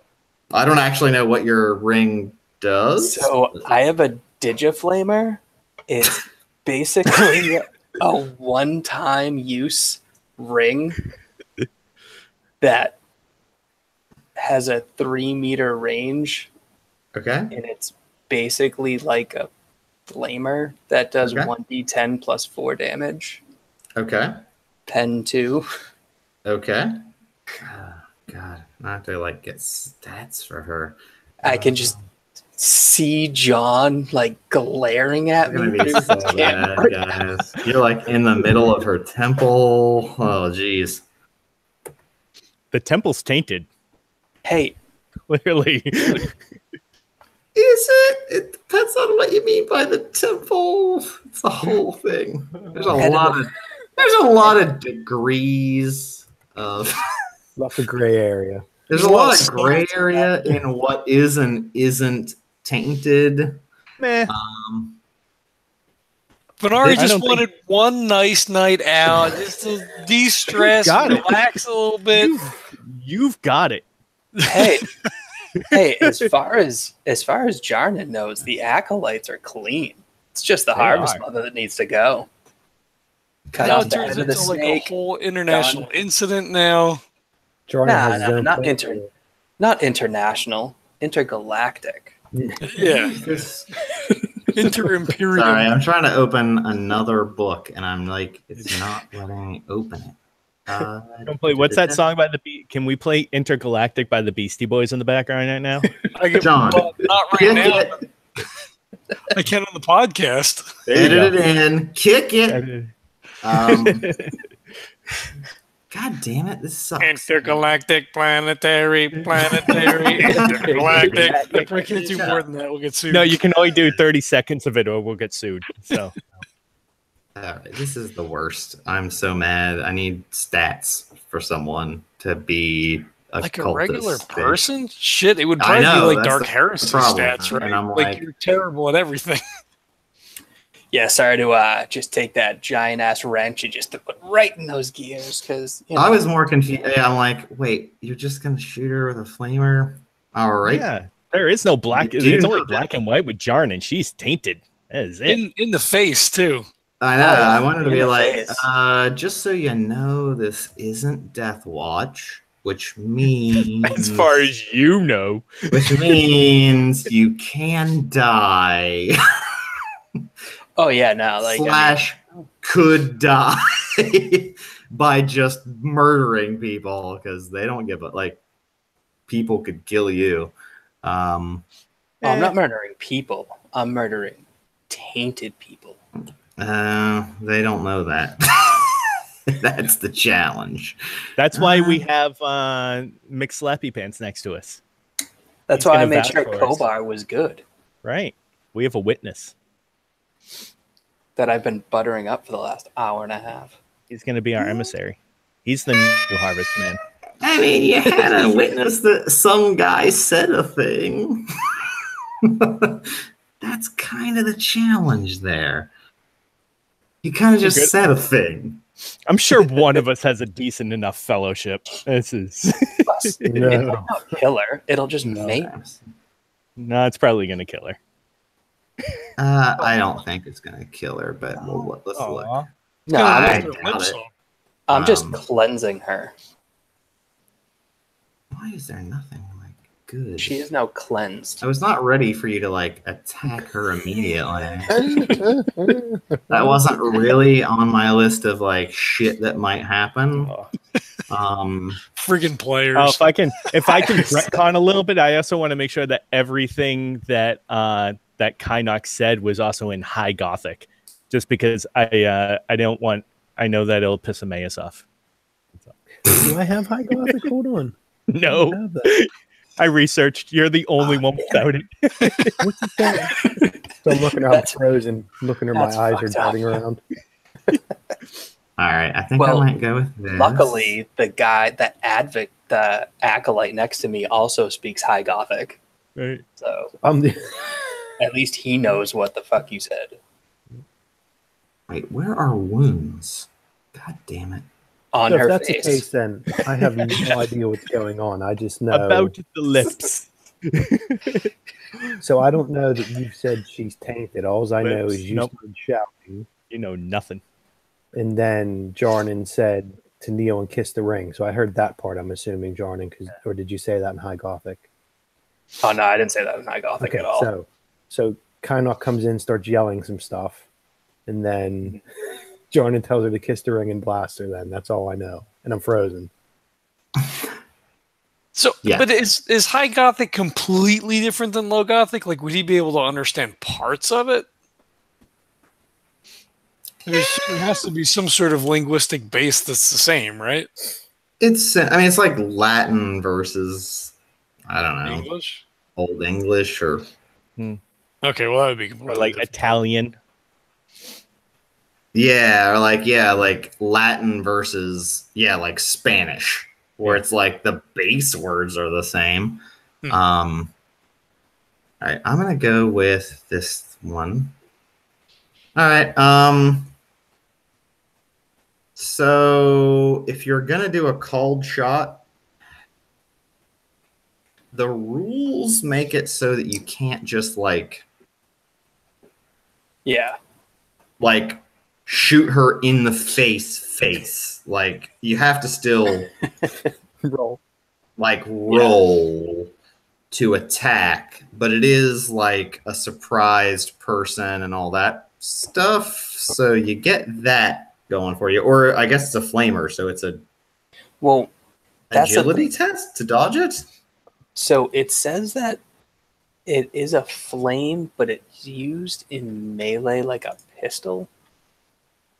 Speaker 1: I don't actually know what your ring does.
Speaker 2: So I have a digiflamer. It's basically a one-time use ring that has a 3-meter range
Speaker 1: Okay.
Speaker 2: And it's basically like a flamer that does 1d10 plus 4 damage.
Speaker 1: Okay.
Speaker 2: Pen 2.
Speaker 1: Okay. God, I have to like get stats for her.
Speaker 2: I can just see John like glaring at
Speaker 1: It's gonna
Speaker 2: me
Speaker 1: be
Speaker 2: through
Speaker 1: so
Speaker 2: the camera.
Speaker 1: bad, guys. You're like in the middle of her temple. Oh, geez.
Speaker 4: The temple's tainted.
Speaker 2: Hey,
Speaker 4: Clearly.
Speaker 1: Is it? It depends on what you mean by the temple. It's the whole thing. There's a lot of degrees of.
Speaker 5: Lots of gray area.
Speaker 1: There's a lot of gray area in what is and isn't tainted.
Speaker 4: Meh.
Speaker 3: Venari just wanted one nice night out, just to de-stress, relax a little bit.
Speaker 4: You've got it.
Speaker 2: Hey, as far as Jarnan knows, the acolytes are clean. It's just the Harvest Mother that needs to go. Cut
Speaker 3: Now
Speaker 2: off
Speaker 3: it
Speaker 2: the
Speaker 3: turns
Speaker 2: head of the
Speaker 3: into like a
Speaker 2: snake.
Speaker 3: whole international incident now.
Speaker 5: Jarnan
Speaker 2: not international, intergalactic.
Speaker 3: Yeah. Inter-imperial.
Speaker 1: Sorry, I'm trying to open another book, and I'm like, it's not letting me open it.
Speaker 4: Don't play. What's that song by the Beat? Can we play Intergalactic by the Beastie Boys in the background right now?
Speaker 1: John,
Speaker 3: not right now. I can on the podcast.
Speaker 1: Edit it in, kick it. God damn it, this sucks.
Speaker 3: Intergalactic, planetary, intergalactic. If I can do more than that, we'll get sued.
Speaker 4: No, you can only do 30 seconds of it or we'll get sued. So
Speaker 1: this is the worst. I'm so mad. I need stats for someone to be
Speaker 3: like a regular person. Shit, it would probably be like Dark Heresy stats, right?
Speaker 1: And I'm
Speaker 3: like you're terrible at everything.
Speaker 2: Yeah, sorry to just take that giant ass wrench and just to put right in those gears because
Speaker 1: I was more confused. Yeah, I'm like, wait, you're just gonna shoot her with a flamer? All right.
Speaker 4: Yeah, there is no black. It's only black and white with Jarnan. She's tainted. That is it.
Speaker 3: In the face too.
Speaker 1: I know. I wanted to be like, just so you know, this isn't Death Watch, which means,
Speaker 4: as far as you know,
Speaker 1: which means you can die.
Speaker 2: Oh yeah, no, like
Speaker 1: could die by just murdering people because they don't give a like. People could kill you.
Speaker 2: I'm not murdering people. I'm murdering tainted people.
Speaker 1: They don't know that. That's the challenge.
Speaker 4: That's why we have McSlappy Pants next to us.
Speaker 2: That's why I made sure Kobar was good.
Speaker 4: Right. We have a witness
Speaker 2: that I've been buttering up for the last hour and a half.
Speaker 4: He's going to be our emissary. He's the new Harvest Man.
Speaker 1: I mean, you had a witness that some guy said a thing. That's kind of the challenge there. You kind of just said a thing.
Speaker 4: I'm sure one of us has a decent enough fellowship. This is
Speaker 2: It won't kill her. It'll just mate.
Speaker 4: No, it's probably going to kill her.
Speaker 1: I don't think it's going to kill her, but let's look.
Speaker 2: No, I'm just
Speaker 1: Um,
Speaker 2: cleansing her.
Speaker 1: Why is there nothing like good?
Speaker 2: She is now cleansed.
Speaker 1: I was not ready for you to like attack her immediately. That wasn't really on my list of like shit that might happen.
Speaker 3: Friggin' players.
Speaker 4: Oh, if I can retcon a little bit, I also want to make sure that everything that that Kynnoch said was also in High Gothic, just because I know that it'll piss Emmaus off.
Speaker 5: Do I have High Gothic? Hold on.
Speaker 4: No, I researched. You're the only one without it.
Speaker 5: What's it saying? So I'm looking at frozen, looking at my eyes are darting around.
Speaker 1: All right, I think I might go with this.
Speaker 2: Luckily, the guy, the acolyte next to me also speaks High Gothic.
Speaker 4: Right.
Speaker 2: So
Speaker 5: I'm
Speaker 2: at least he knows what the fuck you said.
Speaker 1: Wait, where are wounds? God damn it.
Speaker 2: On
Speaker 5: so
Speaker 2: her
Speaker 5: if that's
Speaker 2: face.
Speaker 5: the case, then I have no idea what's going on. I just know
Speaker 4: about the lips.
Speaker 5: So I don't know that you've said she's tainted. All I know is you started shouting.
Speaker 4: You know nothing.
Speaker 5: And then Jarnan said to kneel and kiss the ring. So I heard that part. I'm assuming Jarnan, or did you say that in High Gothic?
Speaker 2: Oh no, I didn't say that was not Gothic at all.
Speaker 5: So Kynnoch comes in, starts yelling some stuff, and then Jarnan tells her to kiss the ring and blast her. Then that's all I know, and I'm frozen.
Speaker 3: So,
Speaker 1: Yeah.
Speaker 3: but is High Gothic completely different than Low Gothic? Like, would he be able to understand parts of it? There has to be some sort of linguistic base that's the same, right?
Speaker 1: It's like Latin versus, I don't know,
Speaker 3: English?
Speaker 1: Old English or...
Speaker 3: Okay, well, that would be completely
Speaker 4: Or like
Speaker 3: different.
Speaker 4: Italian.
Speaker 1: Yeah, or like Latin versus, like Spanish, where it's like the base words are the same. All right, I'm going to go with this one. All right, so if you're going to do a called shot, the rules make it so that you can't just like shoot her in the face. Like you have to still roll to attack, but it is like a surprised person and all that stuff. So you get that going for you. Or I guess it's a flamer, so it's a agility test to dodge it.
Speaker 2: So it says that it is a flame, but it's used in melee like a pistol.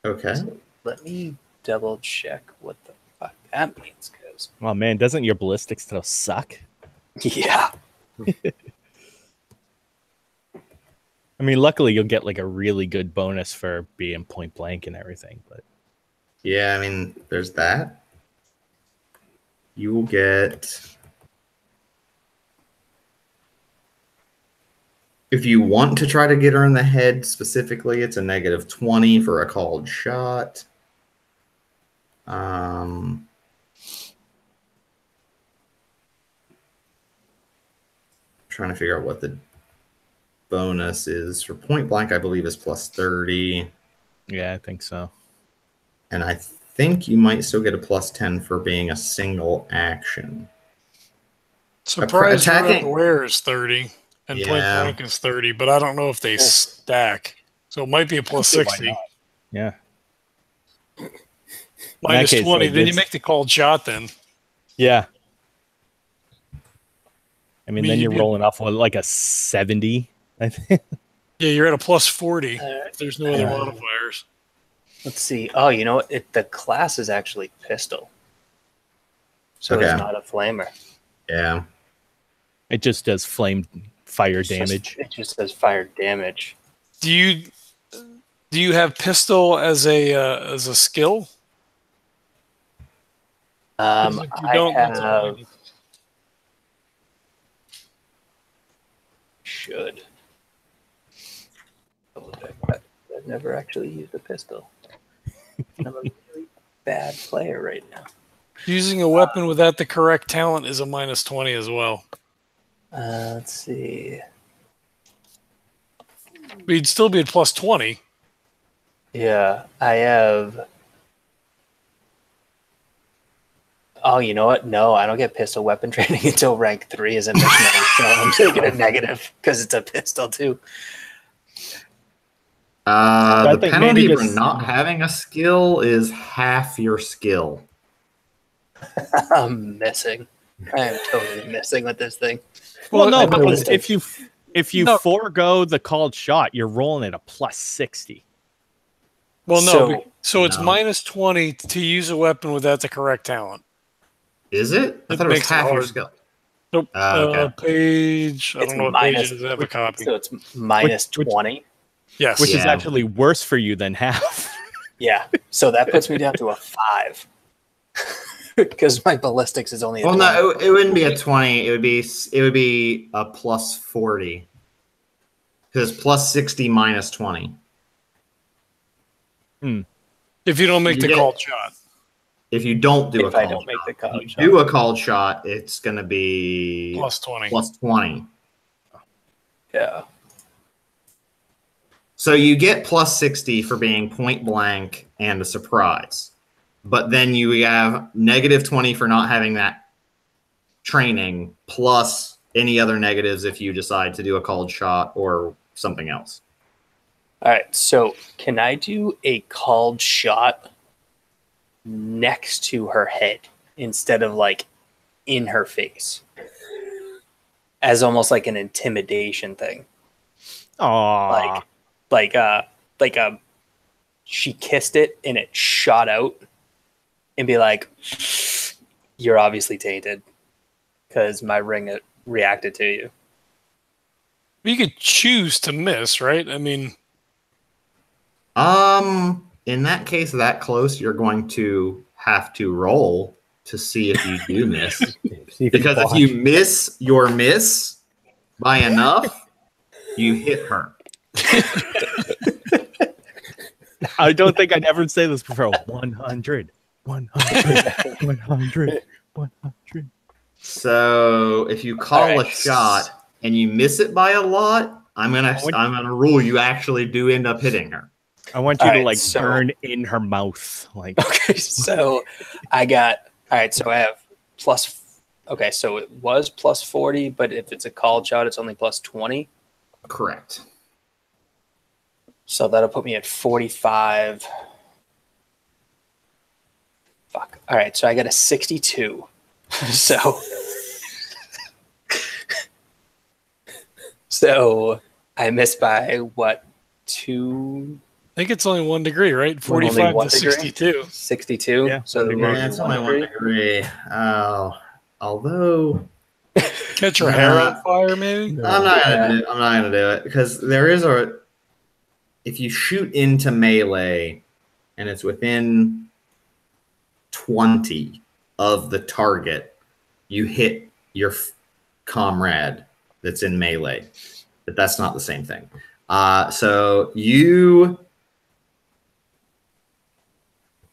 Speaker 4: Okay.
Speaker 2: So let me double check what the fuck that means. Cause
Speaker 4: oh man, doesn't your ballistics still suck?
Speaker 2: Yeah.
Speaker 4: I mean, luckily you'll get like a really good bonus for being point blank and everything, but
Speaker 1: yeah, I mean, there's that. You will get, if you want to try to get her in the head specifically, it's a -20 for a called shot. Trying to figure out what the bonus is for point blank. I believe is +30.
Speaker 4: Yeah, I think so.
Speaker 1: And I think you might still get a +10 for being a single action.
Speaker 3: Surprise where is 30 and point blank is 30, but I don't know if they stack. So it might be a +60.
Speaker 4: Yeah.
Speaker 3: -20, like then you make the called shot then.
Speaker 4: Yeah. I mean, then you're rolling off like a 70, I think.
Speaker 3: Yeah, you're at a +40 if there's no other modifiers.
Speaker 2: Let's see. Oh, you know what? The class is actually pistol. So it's not a flamer.
Speaker 1: Yeah.
Speaker 4: It just does fire damage.
Speaker 2: It just does fire damage.
Speaker 3: Do you have pistol as a skill?
Speaker 2: I have. Should. I've never actually used a pistol. I'm a really bad player right now.
Speaker 3: Using a weapon without the correct talent is a -20 as well.
Speaker 2: Let's see.
Speaker 3: But you'd still be at +20.
Speaker 2: Yeah, I have. Oh, you know what? No, I don't get pistol weapon training until rank 3 as a missionary, so I'm taking a negative because it's a pistol too.
Speaker 1: The penalty for not having a skill is half your skill.
Speaker 2: I'm missing. I am totally missing with this thing.
Speaker 4: Well, no, because if you forego the called shot, you're rolling at a +60.
Speaker 3: Well, no, so it's -20 to use a weapon without the correct talent.
Speaker 1: Is it? I thought it was half your skill.
Speaker 3: Nope.
Speaker 1: Okay.
Speaker 3: Page. I don't know what page it is. I have a copy.
Speaker 2: So it's -20.
Speaker 3: Yes.
Speaker 4: Which is actually worse for you than half.
Speaker 2: Yeah. So that puts me down to a 5. Because my ballistics is only.
Speaker 1: Well, no, it wouldn't be a 20. It would be a +40. Because +60 -20.
Speaker 3: If you don't make the called shot.
Speaker 1: If you don't do
Speaker 2: if I don't make the called shot.
Speaker 1: Do a called shot, it's going to be
Speaker 3: +20.
Speaker 1: +20.
Speaker 2: Yeah.
Speaker 1: So you get +60 for being point blank and a surprise. But then you have -20 for not having that training, plus any other negatives if you decide to do a called shot or something else.
Speaker 2: All right, so can I do a called shot next to her head instead of like in her face, as almost like an intimidation thing?
Speaker 4: Aww.
Speaker 2: Like she kissed it and it shot out, and be like, "You're obviously tainted because my ring reacted to you."
Speaker 3: You could choose to miss, right? I mean,
Speaker 1: in that case, that close, you're going to have to roll to see if you do miss. Because if you miss your miss by enough, you hit her.
Speaker 4: I don't think I'd ever say this before. 100, 100, 100, 100.
Speaker 1: So if you call a shot and you miss it by a lot, I'm gonna rule you actually do end up hitting her.
Speaker 4: I want you to burn in her mouth. Like,
Speaker 2: okay, so I got so I have plus. Okay, so it was plus 40, but if it's a called shot, it's only plus 20.
Speaker 1: Correct.
Speaker 2: So that'll put me at 45. Fuck. All right, so I got a 62. So I missed by what, 2?
Speaker 3: I think it's only 1 degree, right? 45 to 62.
Speaker 2: 62.
Speaker 4: Yeah,
Speaker 2: so
Speaker 1: it's only 1 degree. Oh, although
Speaker 3: catch her hair on fire, maybe.
Speaker 1: I'm not gonna do it because there is if you shoot into melee and it's within 20 of the target, you hit your comrade that's in melee. But that's not the same thing. So you,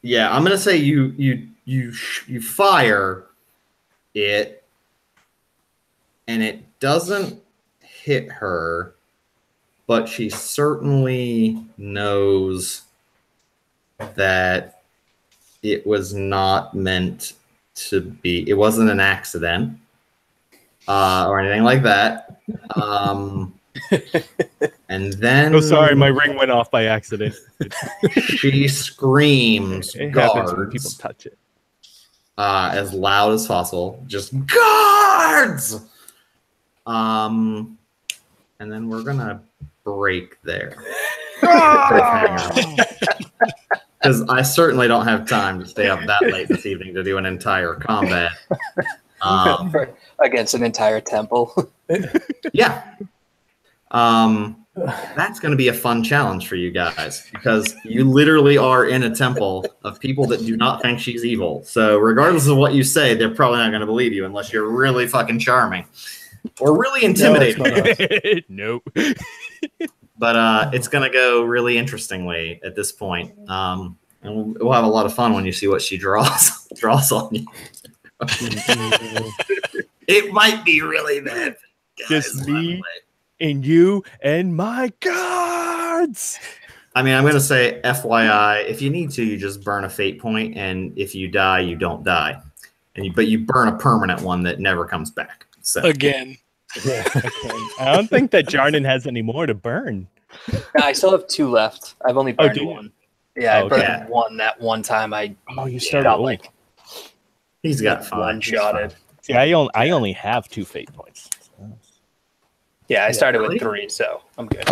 Speaker 1: I'm gonna say you fire it, and it doesn't hit her, but she certainly knows that it was not meant to be. It wasn't an accident or anything like that. And then,
Speaker 4: oh, sorry, my ring went off by accident.
Speaker 1: She screams,
Speaker 4: It
Speaker 1: guards,
Speaker 4: happens when people touch it.
Speaker 1: as loud as possible. Just guards. And then we're gonna break there. Because I certainly don't have time to stay up that late this evening to do an entire combat.
Speaker 2: Against an entire temple.
Speaker 1: Yeah. That's going to be a fun challenge for you guys because you literally are in a temple of people that do not think she's evil. So regardless of what you say, they're probably not going to believe you unless you're really fucking charming or really intimidating.
Speaker 4: Nope.
Speaker 1: But it's going to go really interestingly at this point. And we'll have a lot of fun when you see what she draws on you. It might be really bad.
Speaker 4: Just me and you and my guards.
Speaker 1: I mean, I'm going to say FYI, if you need to, you just burn a fate point, and if you die, you don't die. But you burn a permanent one that never comes back. So
Speaker 3: Again.
Speaker 5: Yeah.
Speaker 4: I don't think that Jarnan has any more to burn.
Speaker 2: No, I still have 2 left. I've only burned
Speaker 4: do you?
Speaker 2: 1. Yeah, I
Speaker 1: Okay.
Speaker 2: burned 1 that one time. I
Speaker 4: You started
Speaker 2: got like
Speaker 1: he's got 5.
Speaker 2: one-shotted.
Speaker 4: See, I only have 2 fate points.
Speaker 2: Yeah, I started
Speaker 1: really?
Speaker 2: with 3, so I'm good.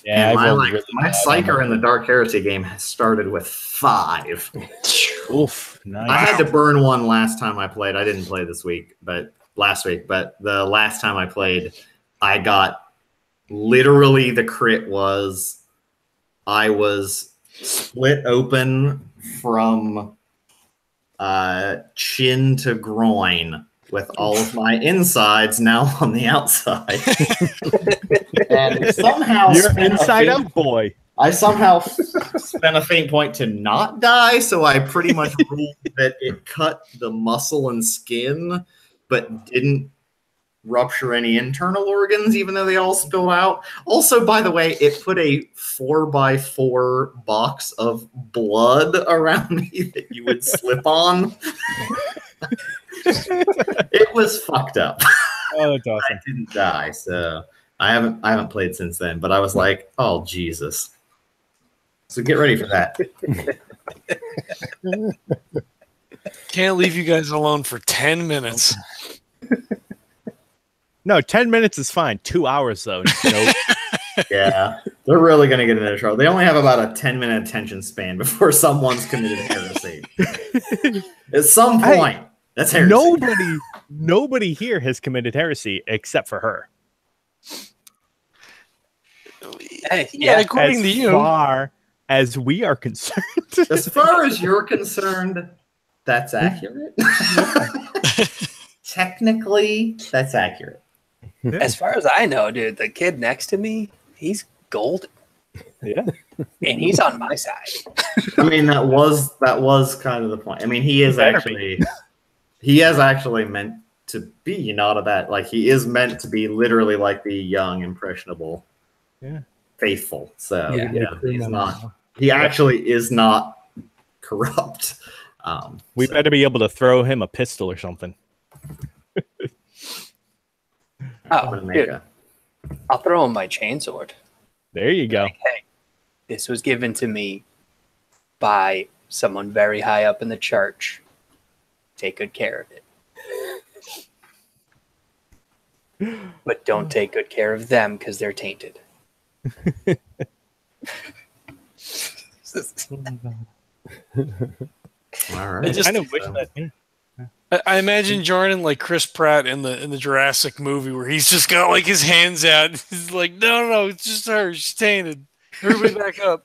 Speaker 4: Yeah,
Speaker 1: And
Speaker 4: I rolled really
Speaker 1: my
Speaker 4: bad.
Speaker 1: Psyker in the Dark Heresy game has started with 5.
Speaker 4: Oof, nice.
Speaker 1: I had to burn 1 last time I played. I didn't play this week, but last week. But the last time I played, I got literally the crit was I was split open from chin to groin with all of my insides now on the outside. And somehow
Speaker 4: You're inside out, boy.
Speaker 1: I somehow spent a fate point to not die, so I pretty much ruled that it cut the muscle and skin, but didn't rupture any internal organs, even though they all spilled out. Also, by the way, it put a 4x4 box of blood around me that you would slip on. It was fucked up.
Speaker 4: Oh, that's awesome.
Speaker 1: I didn't die, so I haven't played since then. But I was like, oh Jesus! So get ready for that.
Speaker 3: Can't leave you guys alone for 10 minutes.
Speaker 4: No, 10 minutes is fine. 2 hours, though. Nope.
Speaker 1: Yeah, they're really going to get into trouble. They only have about a 10-minute attention span before someone's committed heresy. At some point, that's heresy.
Speaker 4: Nobody here has committed heresy except for her.
Speaker 2: Hey,
Speaker 3: Yeah, according to you.
Speaker 4: As far as we are concerned.
Speaker 1: As far as you're concerned, that's accurate. Technically, that's accurate.
Speaker 2: As far as I know, dude, the kid next to me, he's golden.
Speaker 4: Yeah.
Speaker 2: And he's on my side.
Speaker 1: I mean, that was kind of the point. I mean, he has actually meant to be not a bad, like he is meant to be literally like the young, impressionable, faithful. So he's not. He actually is not corrupt.
Speaker 4: We better be able to throw him a pistol or something.
Speaker 2: Oh, dude. I'll throw him my chainsword.
Speaker 4: There you go.
Speaker 2: Like, hey, this was given to me by someone very high up in the church. Take good care of it. But don't take good care of them because they're tainted.
Speaker 1: All right.
Speaker 3: I just
Speaker 4: kind of wish that.
Speaker 3: I imagine Jarnan like Chris Pratt in the Jurassic movie where he's just got like his hands out. He's like, no, it's just her. She's tainted. Everybody back up.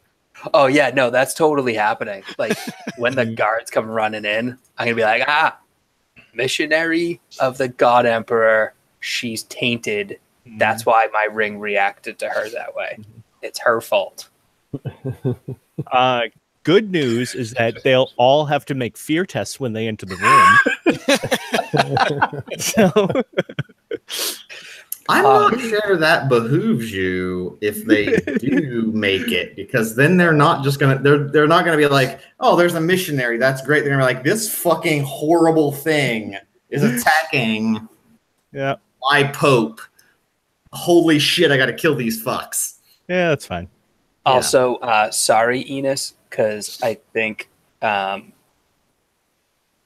Speaker 2: Oh yeah, no, that's totally happening. Like when the guards come running in, I'm gonna be like, missionary of the God Emperor. She's tainted. That's why my ring reacted to her that way. It's her fault.
Speaker 4: Good news is that they'll all have to make fear tests when they enter the room.
Speaker 1: I'm not sure that behooves you if they do make it, because then they're not just gonna they're not gonna be like, oh, there's a missionary, that's great. They're gonna be like, this fucking horrible thing is attacking my pope. Holy shit, I gotta kill these fucks.
Speaker 4: Yeah, that's fine.
Speaker 2: Also, sorry, Enos, because I think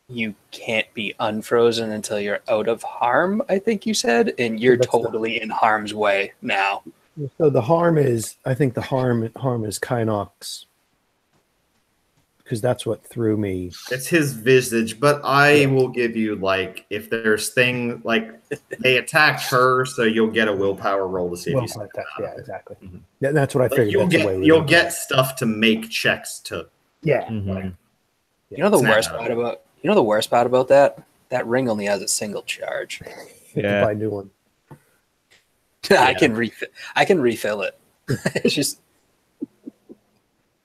Speaker 2: you can't be unfrozen until you're out of harm, I think you said, and you're totally in harm's way now.
Speaker 5: So the harm is, I think the harm is Kynnoch's, because that's what threw me.
Speaker 1: It's his visage, but I will give you, like, if there's things like they attacked her, so you'll get a willpower roll to see if you snap out of it.
Speaker 5: Exactly. Mm-hmm. Yeah, that's what I figured.
Speaker 1: You'll get stuff to make checks to.
Speaker 5: Yeah.
Speaker 2: You know the worst part about that? That ring only has a single charge.
Speaker 5: You can buy a new one.
Speaker 2: I can refill it.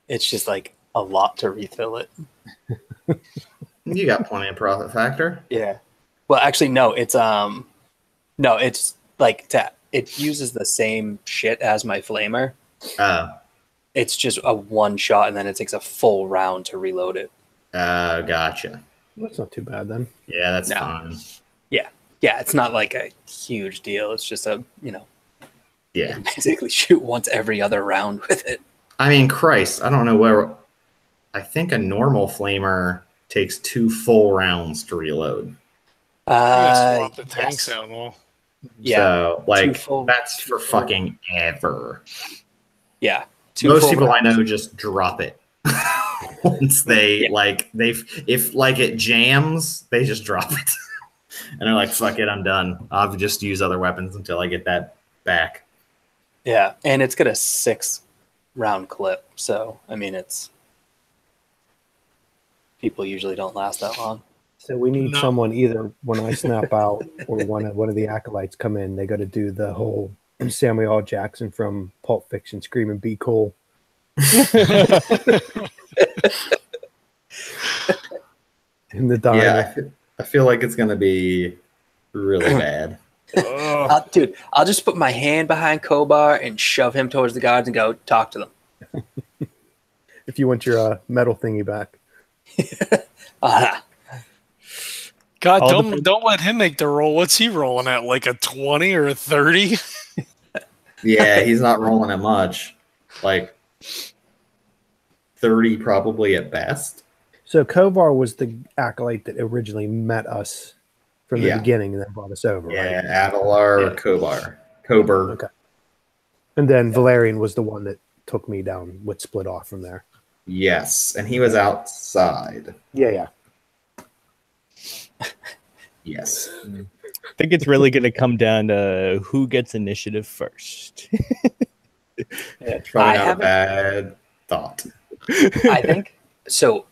Speaker 2: It's just like a lot to refill it.
Speaker 1: You got plenty of profit factor.
Speaker 2: Yeah. Well, actually, no. It's like it uses the same shit as my flamer. It's just a one shot, and then it takes a full round to reload it.
Speaker 1: Gotcha.
Speaker 5: That's not too bad then.
Speaker 1: Yeah, that's fine.
Speaker 2: Yeah, it's not like a huge deal. It's just
Speaker 1: Yeah.
Speaker 2: Basically shoot once every other round with it.
Speaker 1: I mean, Christ, I don't know where. I think a normal flamer takes 2 full rounds to reload.
Speaker 3: Swap the tanks out. Well,
Speaker 2: yeah.
Speaker 1: So, like, that's for fucking ever.
Speaker 2: Yeah.
Speaker 1: Most people I know just drop it. Once they if it jams, they just drop it. And they're like, fuck it, I'm done. I'll just use other weapons until I get that back.
Speaker 2: Yeah, and it's got a 6-round clip, so I mean people usually don't last that long.
Speaker 5: So we need someone, either when I snap out or one of the acolytes come in, they got to do the whole Samuel L. Jackson from Pulp Fiction screaming, "Be cool." In the diner.
Speaker 1: Yeah, I feel like it's gonna be really bad.
Speaker 2: Dude, I'll just put my hand behind Kobar and shove him towards the guards and go talk to them.
Speaker 5: If you want your metal thingy back.
Speaker 3: God, don't let him make the roll. What's he rolling at? Like a 20 or a 30?
Speaker 1: Yeah, he's not rolling it much. Like 30 probably at best.
Speaker 5: So Kovar was the acolyte that originally met us from the beginning and then brought us over,
Speaker 1: yeah,
Speaker 5: right?
Speaker 1: Adelar, Kober.
Speaker 5: Okay. And then Valerian was the one that took me down, would split off from there.
Speaker 1: Yes, and he was outside.
Speaker 5: Yeah.
Speaker 1: Yes.
Speaker 4: I think it's really going to come down to who gets initiative first.
Speaker 1: It's probably not a bad thought.
Speaker 2: I think so.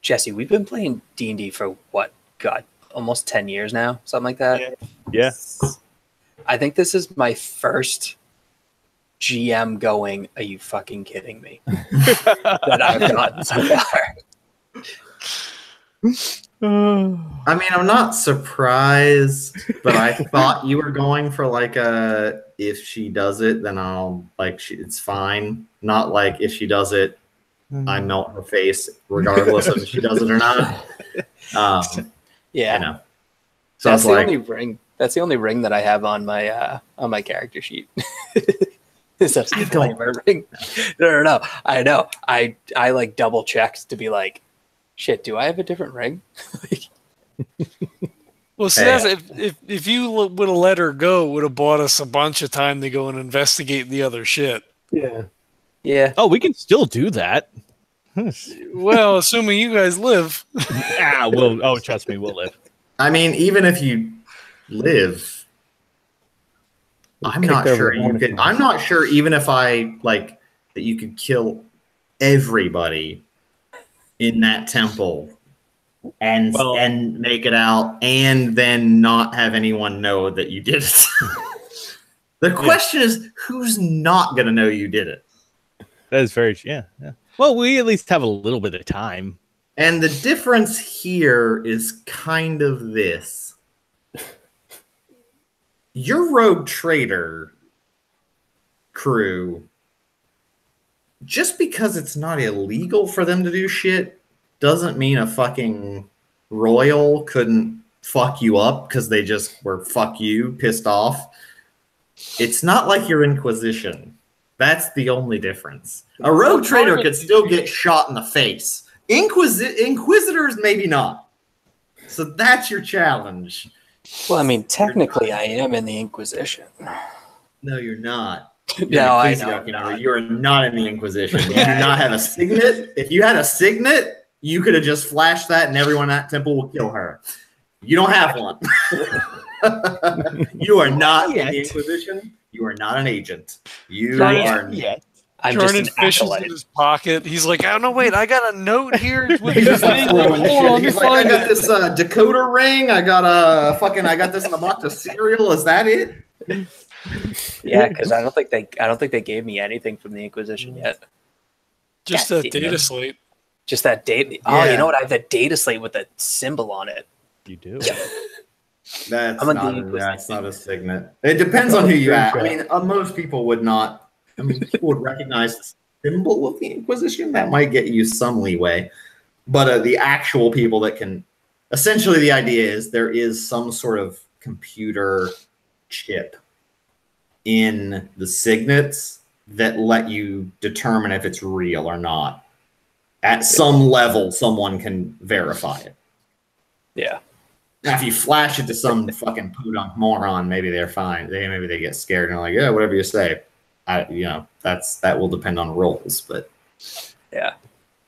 Speaker 2: Jesse, we've been playing D&D for what? God, almost 10 years now, something like that.
Speaker 4: Yeah.
Speaker 2: I think this is my first GM going, are you fucking kidding me? That I've gotten so far.
Speaker 1: I mean, I'm not surprised, but I thought you were going for like a if she does it, then I'll it's fine. Not like if she does it, I melt her face, regardless of if she does it or not.
Speaker 2: Yeah.
Speaker 1: You know.
Speaker 2: So that's the only ring. That's the only ring that I have on my character sheet. Is a disclaimer ring. No. I know. I like double checked to be like, shit, do I have a different ring?
Speaker 3: Well, Seth, if you would have let her go, it would have bought us a bunch of time to go and investigate the other shit.
Speaker 2: Yeah.
Speaker 4: Oh, we can still do that.
Speaker 3: Well, assuming you guys live.
Speaker 4: Trust me, we'll live.
Speaker 1: I mean, even if you live, I'm not sure you could. I'm not sure even if I that you could kill everybody in that temple and make it out and then not have anyone know that you did it. The question is, who's not going to know you did it?
Speaker 4: That is very yeah. Well, we at least have a little bit of time.
Speaker 1: And the difference here is kind of this. Your rogue trader crew, just because it's not illegal for them to do shit, doesn't mean a fucking royal couldn't fuck you up because they just were fuck you, pissed off. It's not like your Inquisition. That's the only difference. A rogue trader could still get shot in the face. Inquisitors, maybe not. So that's your challenge.
Speaker 2: Well, I mean, technically, I am in the Inquisition.
Speaker 1: No, you're not.
Speaker 2: No, I know.
Speaker 1: You are not in the Inquisition. You do not have a signet. If you had a signet, you could have just flashed that and everyone at that temple will kill her. You don't have one. You are not in the Inquisition. You are not an agent. You are yet.
Speaker 2: I'm just an
Speaker 3: fishes
Speaker 2: acolyte.
Speaker 3: in his pocket. He's like, oh no, wait, I got a note here. With
Speaker 1: He's like, I got this Dakota ring. I got this in a box of cereal. Is that it?
Speaker 2: Yeah, because I don't think they gave me anything from the Inquisition yet.
Speaker 3: Just that data slate.
Speaker 2: Just that data. Oh, you know what? I have that data slate with a symbol on it.
Speaker 4: You do.
Speaker 1: That's not a signet. It depends on who you ask. I mean, most people would not. I mean, people would recognize the symbol of the Inquisition. That might get you some leeway. But the actual people that can... Essentially, the idea is there is some sort of computer chip in the signets that let you determine if it's real or not. At some level, someone can verify it.
Speaker 2: Yeah.
Speaker 1: Now, if you flash it to some fucking podunk moron, maybe they're fine. Maybe they get scared and are like, yeah, whatever you say. That will depend on roles, but
Speaker 2: yeah,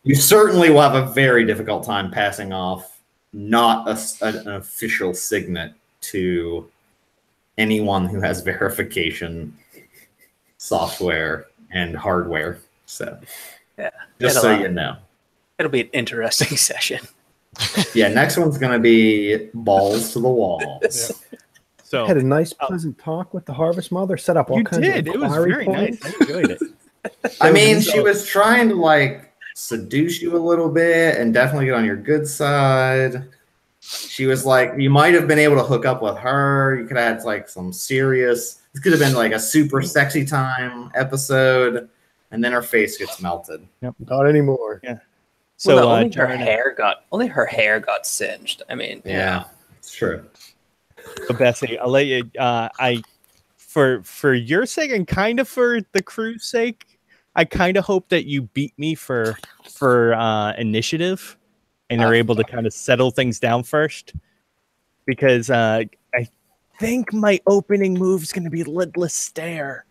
Speaker 1: you certainly will have a very difficult time passing off not an official signet to anyone who has verification software and hardware. So,
Speaker 2: yeah,
Speaker 1: just so you know,
Speaker 2: it'll be an interesting session.
Speaker 1: Yeah, next one's gonna be balls to the walls.
Speaker 5: Yeah. So had a nice, pleasant talk with the Harvest Mother. Set up all kinds of
Speaker 4: it was very
Speaker 5: points.
Speaker 4: nice. I enjoyed it.
Speaker 1: I mean, she was trying to seduce you a little bit and definitely get on your good side. She was like, you might have been able to hook up with her. You could have had some serious. This could have been a super sexy time episode, and then her face gets melted.
Speaker 5: Yep, not anymore.
Speaker 4: Yeah. So
Speaker 2: well, only her hair got singed. I mean,
Speaker 1: Yeah, it's true.
Speaker 4: So Bessie, I'll let you. For your sake and kind of for the crew's sake, I kind of hope that you beat me for initiative, and are able to kind of settle things down first, because I think my opening move is going to be Lidless Stare.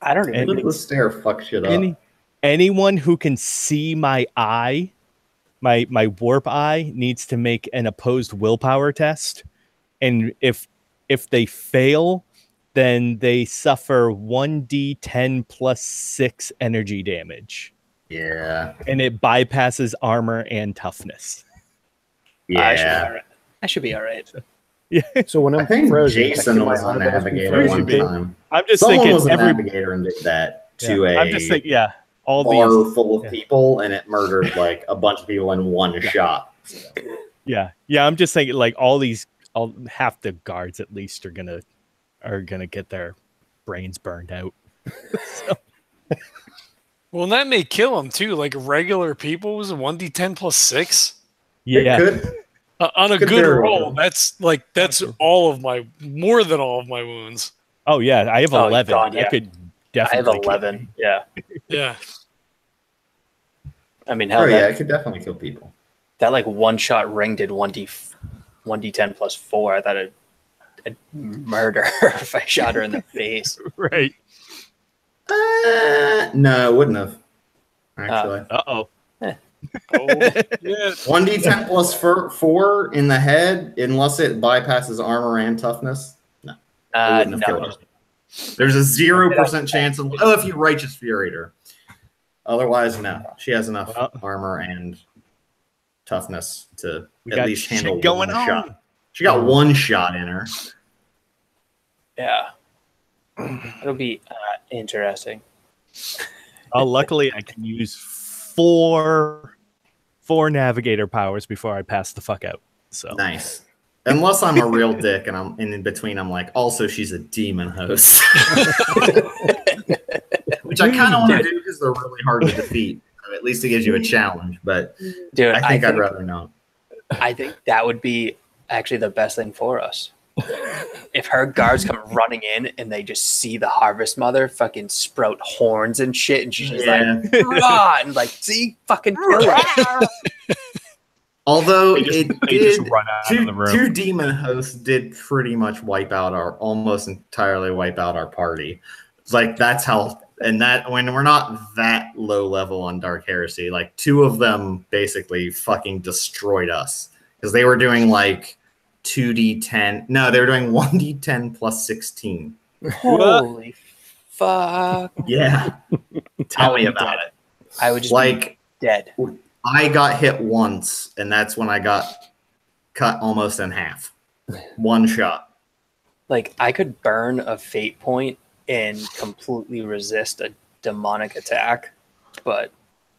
Speaker 2: I don't even.
Speaker 1: Lidless Stare fuck shit up.
Speaker 4: Anyone who can see my eye, my warp eye, needs to make an opposed willpower test, and if they fail, then they suffer 1d10 plus 6 energy damage.
Speaker 1: Yeah.
Speaker 4: And it bypasses armor and toughness.
Speaker 1: Yeah.
Speaker 2: I should be all right.
Speaker 4: Yeah.
Speaker 5: So when
Speaker 1: I
Speaker 5: I'm
Speaker 1: think
Speaker 5: frozen,
Speaker 1: Jason was a navigator one time.
Speaker 4: I'm just
Speaker 1: Someone
Speaker 4: thinking
Speaker 1: was a navigator and did that to
Speaker 4: I'm just thinking, all
Speaker 1: bar
Speaker 4: these
Speaker 1: full of people, and it murdered like a bunch of people in one shot. So.
Speaker 4: Yeah. I'm just thinking like half the guards at least are gonna get their brains burned out. So.
Speaker 3: Well, and that may kill them too. Like regular people was a 1d10 plus 6.
Speaker 4: Yeah.
Speaker 3: On a good roll, that's more than all of my wounds.
Speaker 4: Oh yeah, I have 11.
Speaker 2: God, yeah.
Speaker 4: I could definitely.
Speaker 2: I have 11. Yeah.
Speaker 3: Yeah.
Speaker 2: I mean,
Speaker 1: it could definitely kill people.
Speaker 2: That like one shot ring did 1d10 plus 4. I thought I'd murder her if I shot her in the face.
Speaker 4: Right.
Speaker 1: No, it wouldn't have. Actually.
Speaker 4: Uh-oh.
Speaker 3: Oh, yeah.
Speaker 1: 1d10 plus 4 in the head, unless it bypasses armor and toughness. No.
Speaker 2: No.
Speaker 1: There's a 0% chance of if you Righteous Furied her. Otherwise, no. She has enough armor and toughness to at least handle one shot. She got one shot in her.
Speaker 2: Yeah. It'll be interesting.
Speaker 4: Luckily, I can use four navigator powers before I pass the fuck out. So
Speaker 1: nice. Unless I'm a real dick and I'm in between, I'm like, also she's a demon host. Which I kind of want to do because they're really hard to defeat. So at least it gives you a challenge, but
Speaker 2: dude,
Speaker 1: I think I'd rather not.
Speaker 2: I think that would be actually the best thing for us. If her guards come running in and they just see the Harvest Mother fucking sprout horns and shit, and she's just like, rah, and like, see, fucking kill her.
Speaker 1: Although two demon hosts did pretty much almost entirely wipe out our party. It's like that's how, and that when we're not that low level on Dark Heresy, like 2 of them basically fucking destroyed us because they were doing like 2d10. No, they were doing 1d10 plus 16.
Speaker 2: Holy fuck!
Speaker 1: Yeah, tell me about it.
Speaker 2: I would just be dead.
Speaker 1: I got hit once, and that's when I got cut almost in half. One shot.
Speaker 2: Like, I could burn a fate point and completely resist a demonic attack, but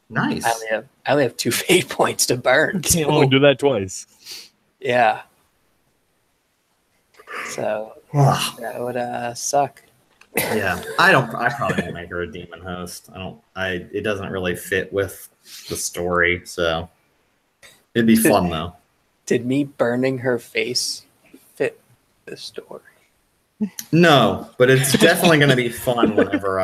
Speaker 1: nice.
Speaker 2: I only have 2 fate points to burn.
Speaker 4: You can only do that twice.
Speaker 2: Yeah. So that would suck.
Speaker 1: Yeah, I probably won't make her a demon host. It doesn't really fit with the story, so it'd be fun though.
Speaker 2: Did me burning her face fit the story?
Speaker 1: No, but it's definitely going to be fun whenever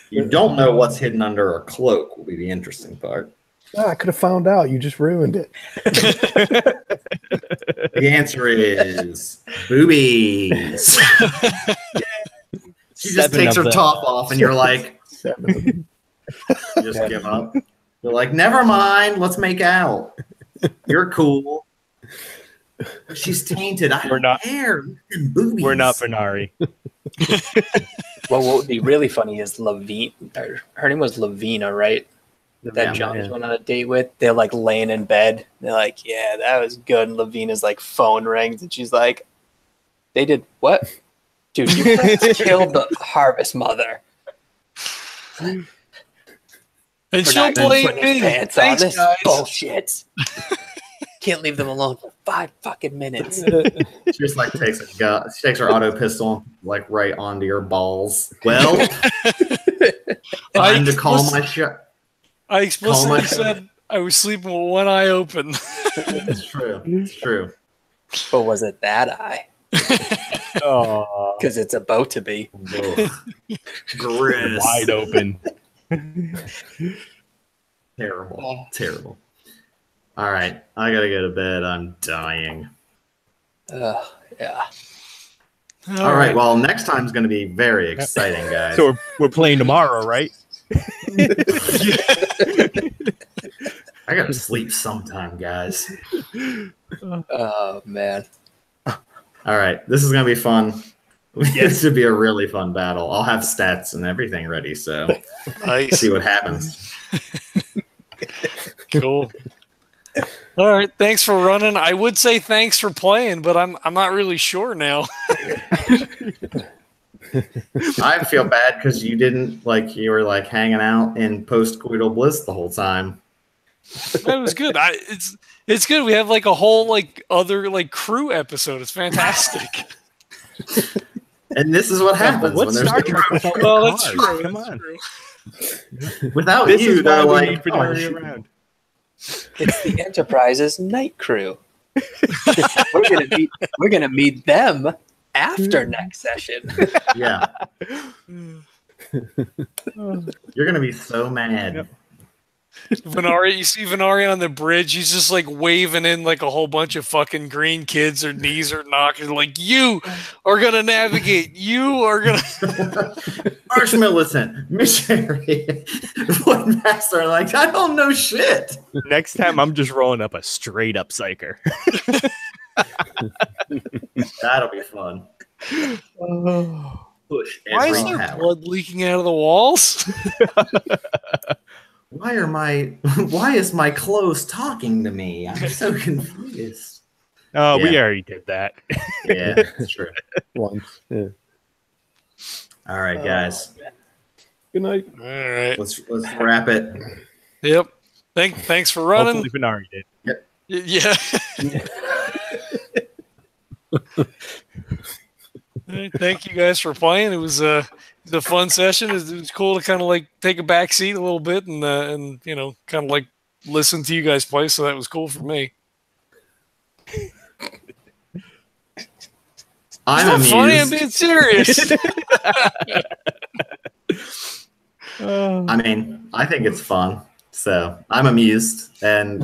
Speaker 1: you don't know what's hidden under a cloak will be the interesting part.
Speaker 5: I could have found out. You just ruined it.
Speaker 1: The answer is boobies. She just takes her top off, and you're like,
Speaker 5: 7 of them.
Speaker 1: You just give up. You're like, never mind. Let's make out. You're cool. She's tainted. I don't care. Boobies.
Speaker 4: We're not Venari.
Speaker 2: Well, what would be really funny is Lavina. Her name was Lavina, right? That John went on a date with. They're like laying in bed. They're like, yeah, that was good. And Lavina's like phone rings, and she's like, they did what? Dude, you killed the Harvest Mother.
Speaker 3: And she'll blame me.
Speaker 2: Thanks, guys. Bullshit. Can't leave them alone for 5 fucking minutes.
Speaker 1: She just like takes her auto pistol like right onto your balls. Well, Time to call my shot.
Speaker 3: I explicitly said I was sleeping with one eye open.
Speaker 1: It's true. It's true.
Speaker 2: But was it that eye?
Speaker 5: Oh,
Speaker 2: Because it's about to be.
Speaker 1: Gross.
Speaker 4: Wide open.
Speaker 1: Terrible. Terrible. All right. I got to go to bed. I'm dying.
Speaker 2: Yeah.
Speaker 1: All right. Well, next time's going to be very exciting, guys.
Speaker 4: So we're playing tomorrow, right?
Speaker 1: I got to sleep sometime, guys.
Speaker 2: Oh, man.
Speaker 1: All right. This is going to be fun. This should be a really fun battle. I'll have stats and everything ready, so
Speaker 3: Nice.
Speaker 1: see what happens.
Speaker 3: Cool. All right. Thanks for running. I would say thanks for playing, but I'm not really sure now.
Speaker 1: I feel bad because you didn't you were hanging out in post-coital bliss the whole time.
Speaker 3: That was good. It's good. We have a whole other crew episode. It's fantastic.
Speaker 1: And this is what happens when there's
Speaker 4: Star Trek without
Speaker 3: Well,
Speaker 4: the
Speaker 3: that's
Speaker 4: cars?
Speaker 3: true.
Speaker 4: Come
Speaker 3: That's
Speaker 4: on.
Speaker 3: true.
Speaker 1: without
Speaker 4: This
Speaker 1: you.
Speaker 4: is why
Speaker 1: They're
Speaker 4: we
Speaker 1: like,
Speaker 4: need Venari around.
Speaker 2: It's the Enterprise's night crew. We're gonna meet them after next session.
Speaker 1: yeah. You're gonna be so mad.
Speaker 4: Yep.
Speaker 3: Venari, you see Venari on the bridge. He's just waving in a whole bunch of fucking green kids. Their knees are knocking. You are gonna navigate. You are gonna.
Speaker 1: Arch militant, missionary, void master. I don't know shit.
Speaker 4: Next time, I'm just rolling up a straight up psyker.
Speaker 1: That'll be fun. Push
Speaker 3: Why
Speaker 1: every
Speaker 3: is there
Speaker 1: power.
Speaker 3: blood leaking out of the walls?
Speaker 1: Why is my clothes talking to me? I'm so confused.
Speaker 4: Oh, we
Speaker 1: Yeah.
Speaker 4: already did that.
Speaker 1: Yeah, that's true.
Speaker 5: once. Yeah.
Speaker 1: All right, guys.
Speaker 5: Good night.
Speaker 3: All right.
Speaker 1: Let's wrap it.
Speaker 3: Yep. Thanks for running.
Speaker 4: Hopefully, Venari did.
Speaker 3: Yeah. Thank you guys for playing. It was a fun session. It was cool to kind of take a back seat a little bit and kind of listen to you guys play. So that was cool for me.
Speaker 1: I'm
Speaker 3: It's
Speaker 1: amused.
Speaker 3: not funny. I'm being serious.
Speaker 1: I mean, I think it's fun. So I'm amused. And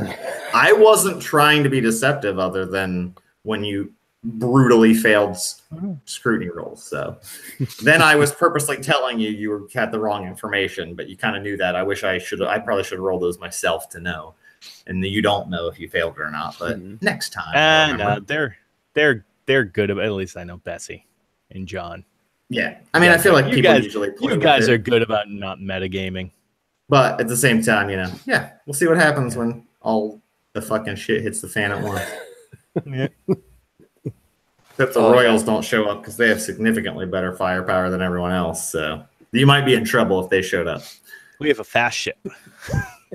Speaker 1: I wasn't trying to be deceptive other than when you brutally failed scrutiny rolls. So then I was purposely telling you had the wrong information, but you kind of knew that. I probably should roll those myself to know. And you don't know if you failed or not, but next time.
Speaker 4: No, they're good. At least I know Bessie and John.
Speaker 1: Yeah. I mean, I feel like
Speaker 4: you
Speaker 1: people
Speaker 4: guys,
Speaker 1: usually play
Speaker 4: you
Speaker 1: with
Speaker 4: guys
Speaker 1: it.
Speaker 4: are good about not metagaming.
Speaker 1: But at the same time, yeah, we'll see what happens when all the fucking shit hits the fan at once.
Speaker 4: Yeah.
Speaker 1: Except the Royals don't show up because they have significantly better firepower than everyone else. So you might be in trouble if they showed up.
Speaker 4: We have a fast ship.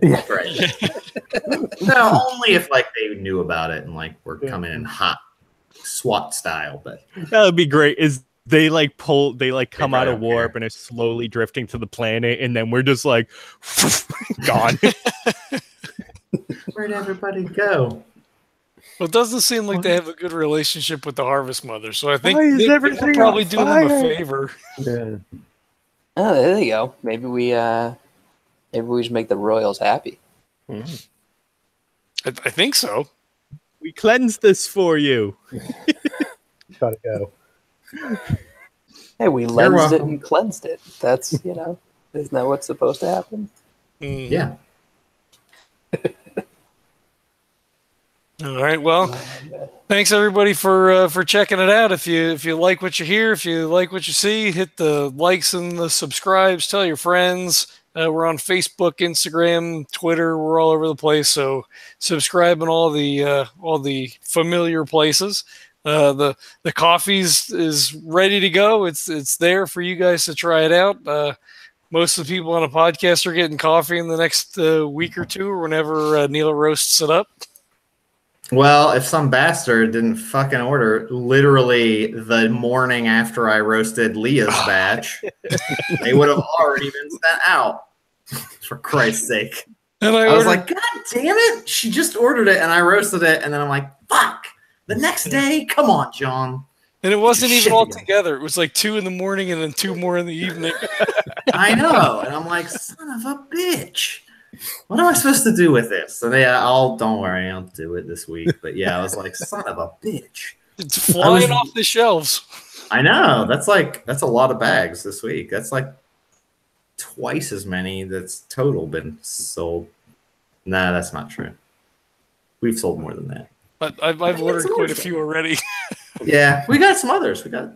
Speaker 1: Right. No, only if they knew about it and we're coming in hot SWAT style. But
Speaker 4: That would be great. Is they come out of
Speaker 1: don't
Speaker 4: warp
Speaker 1: care.
Speaker 4: and are slowly drifting to the planet, and then we're just gone.
Speaker 1: Where'd everybody go?
Speaker 3: Well, it doesn't seem like they have a good relationship with the Harvest Mother. So I think
Speaker 4: Why is
Speaker 3: they're
Speaker 4: everything
Speaker 3: probably
Speaker 4: on
Speaker 3: doing them a
Speaker 4: fire?
Speaker 3: favor.
Speaker 5: Yeah.
Speaker 2: Oh, there you go. Maybe we should make the Royals happy.
Speaker 3: I think so.
Speaker 4: We cleansed this for you.
Speaker 5: Gotta go.
Speaker 2: Hey, we lensed it
Speaker 1: welcome.
Speaker 2: and cleansed it. That's isn't that what's supposed to happen?
Speaker 3: Mhm.
Speaker 1: Yeah.
Speaker 3: All right. Well, thanks everybody for checking it out. If you like what you hear, if you like what you see, hit the likes and the subscribes. Tell your friends. We're on Facebook, Instagram, Twitter. We're all over the place. So subscribe in all the familiar places. The coffees is ready to go. It's there for you guys to try it out. Most of the people on a podcast are getting coffee in the next week or two, or whenever Neela roasts it up.
Speaker 1: Well, if some bastard didn't fucking order literally the morning after I roasted Leah's batch, they would have already been sent out. For Christ's sake.
Speaker 3: And
Speaker 1: I was like, God damn it. She just ordered it and I roasted it. And then I'm like, fuck. The next day? Come on, John.
Speaker 3: And it wasn't even all together. It was like 2 in the morning and then 2 more in the evening.
Speaker 1: I know. And I'm like, son of a bitch. What am I supposed to do with this? So don't worry, I'll do it this week. But yeah, I was like, son of a bitch.
Speaker 3: It's flying off the shelves.
Speaker 1: I know. That's a lot of bags this week. That's like twice as many that's total been sold. Nah, that's not true. We've sold more than that.
Speaker 3: But I've ordered quite a few already.
Speaker 1: Yeah, we got some others. We got,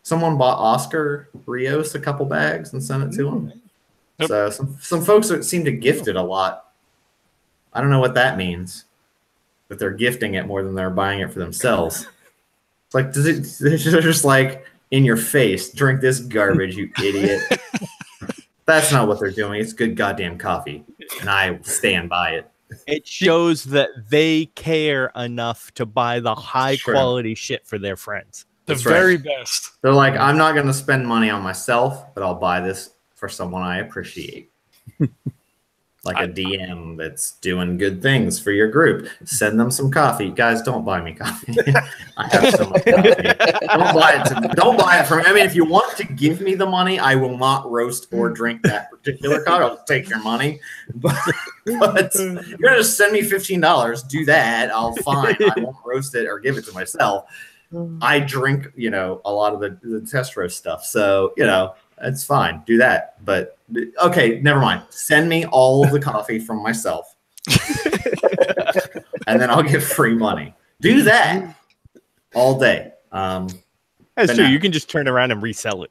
Speaker 1: someone bought Oscar Rios a couple bags and sent it to him. Yep. So some folks seem to gift it a lot. I don't know what that means, but they're gifting it more than they're buying it for themselves. It's like, they're just like, in your face, drink this garbage, you idiot. That's not what they're doing. It's good goddamn coffee, and I stand by it.
Speaker 4: It shows that they care enough to buy the high quality shit for their friends.
Speaker 3: The very best.
Speaker 1: They're like, I'm not going to spend money on myself, but I'll buy this for someone I appreciate. Like a DM that's doing good things for your group. Send them some coffee. Guys, don't buy me coffee. I have so much coffee. Don't buy it from me. I mean, if you want to give me the money, I will not roast or drink that particular coffee. I'll take your money. But you're going to just send me $15. Do that. I'll fine. I won't roast it or give it to myself. I drink, a lot of the test roast stuff. So, it's fine. Do that. But okay, never mind. Send me all of the coffee from myself. And then I'll get free money. Do that all day.
Speaker 4: That's true. You can just turn around and resell it.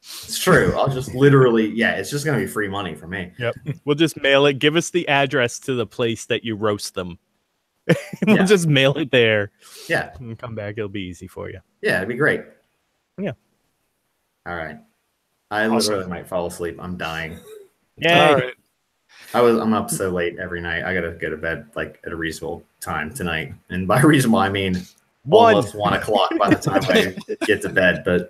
Speaker 1: It's true. I'll just literally, it's just going to be free money for me.
Speaker 4: Yep. We'll just mail it. Give us the address to the place that you roast them. We'll just mail it there.
Speaker 1: Yeah.
Speaker 4: And come back. It'll be easy for you.
Speaker 1: Yeah, it'd be great.
Speaker 4: Yeah.
Speaker 1: All right. I literally might fall asleep. I'm dying.
Speaker 4: Yeah.
Speaker 3: All right.
Speaker 1: I'm up so late every night. I gotta go to bed like at a reasonable time tonight. And by reasonable, I mean almost 1 o'clock by the time I get to bed. But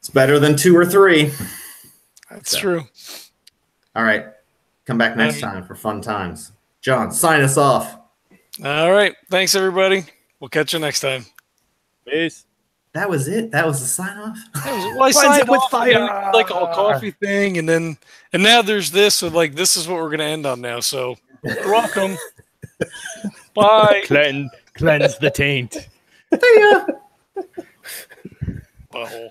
Speaker 1: it's better than 2 or 3.
Speaker 3: That's true.
Speaker 1: All right. Come back next time for fun times. John, sign us off.
Speaker 3: All right. Thanks, everybody. We'll catch you next time.
Speaker 4: Peace.
Speaker 1: That was it. That was the sign off.
Speaker 3: I signed with fire, like a coffee thing, and now there's this. So this is what we're gonna end on now. So you're welcome. Bye.
Speaker 4: Cleanse the taint.
Speaker 1: See ya.
Speaker 3: Butthole.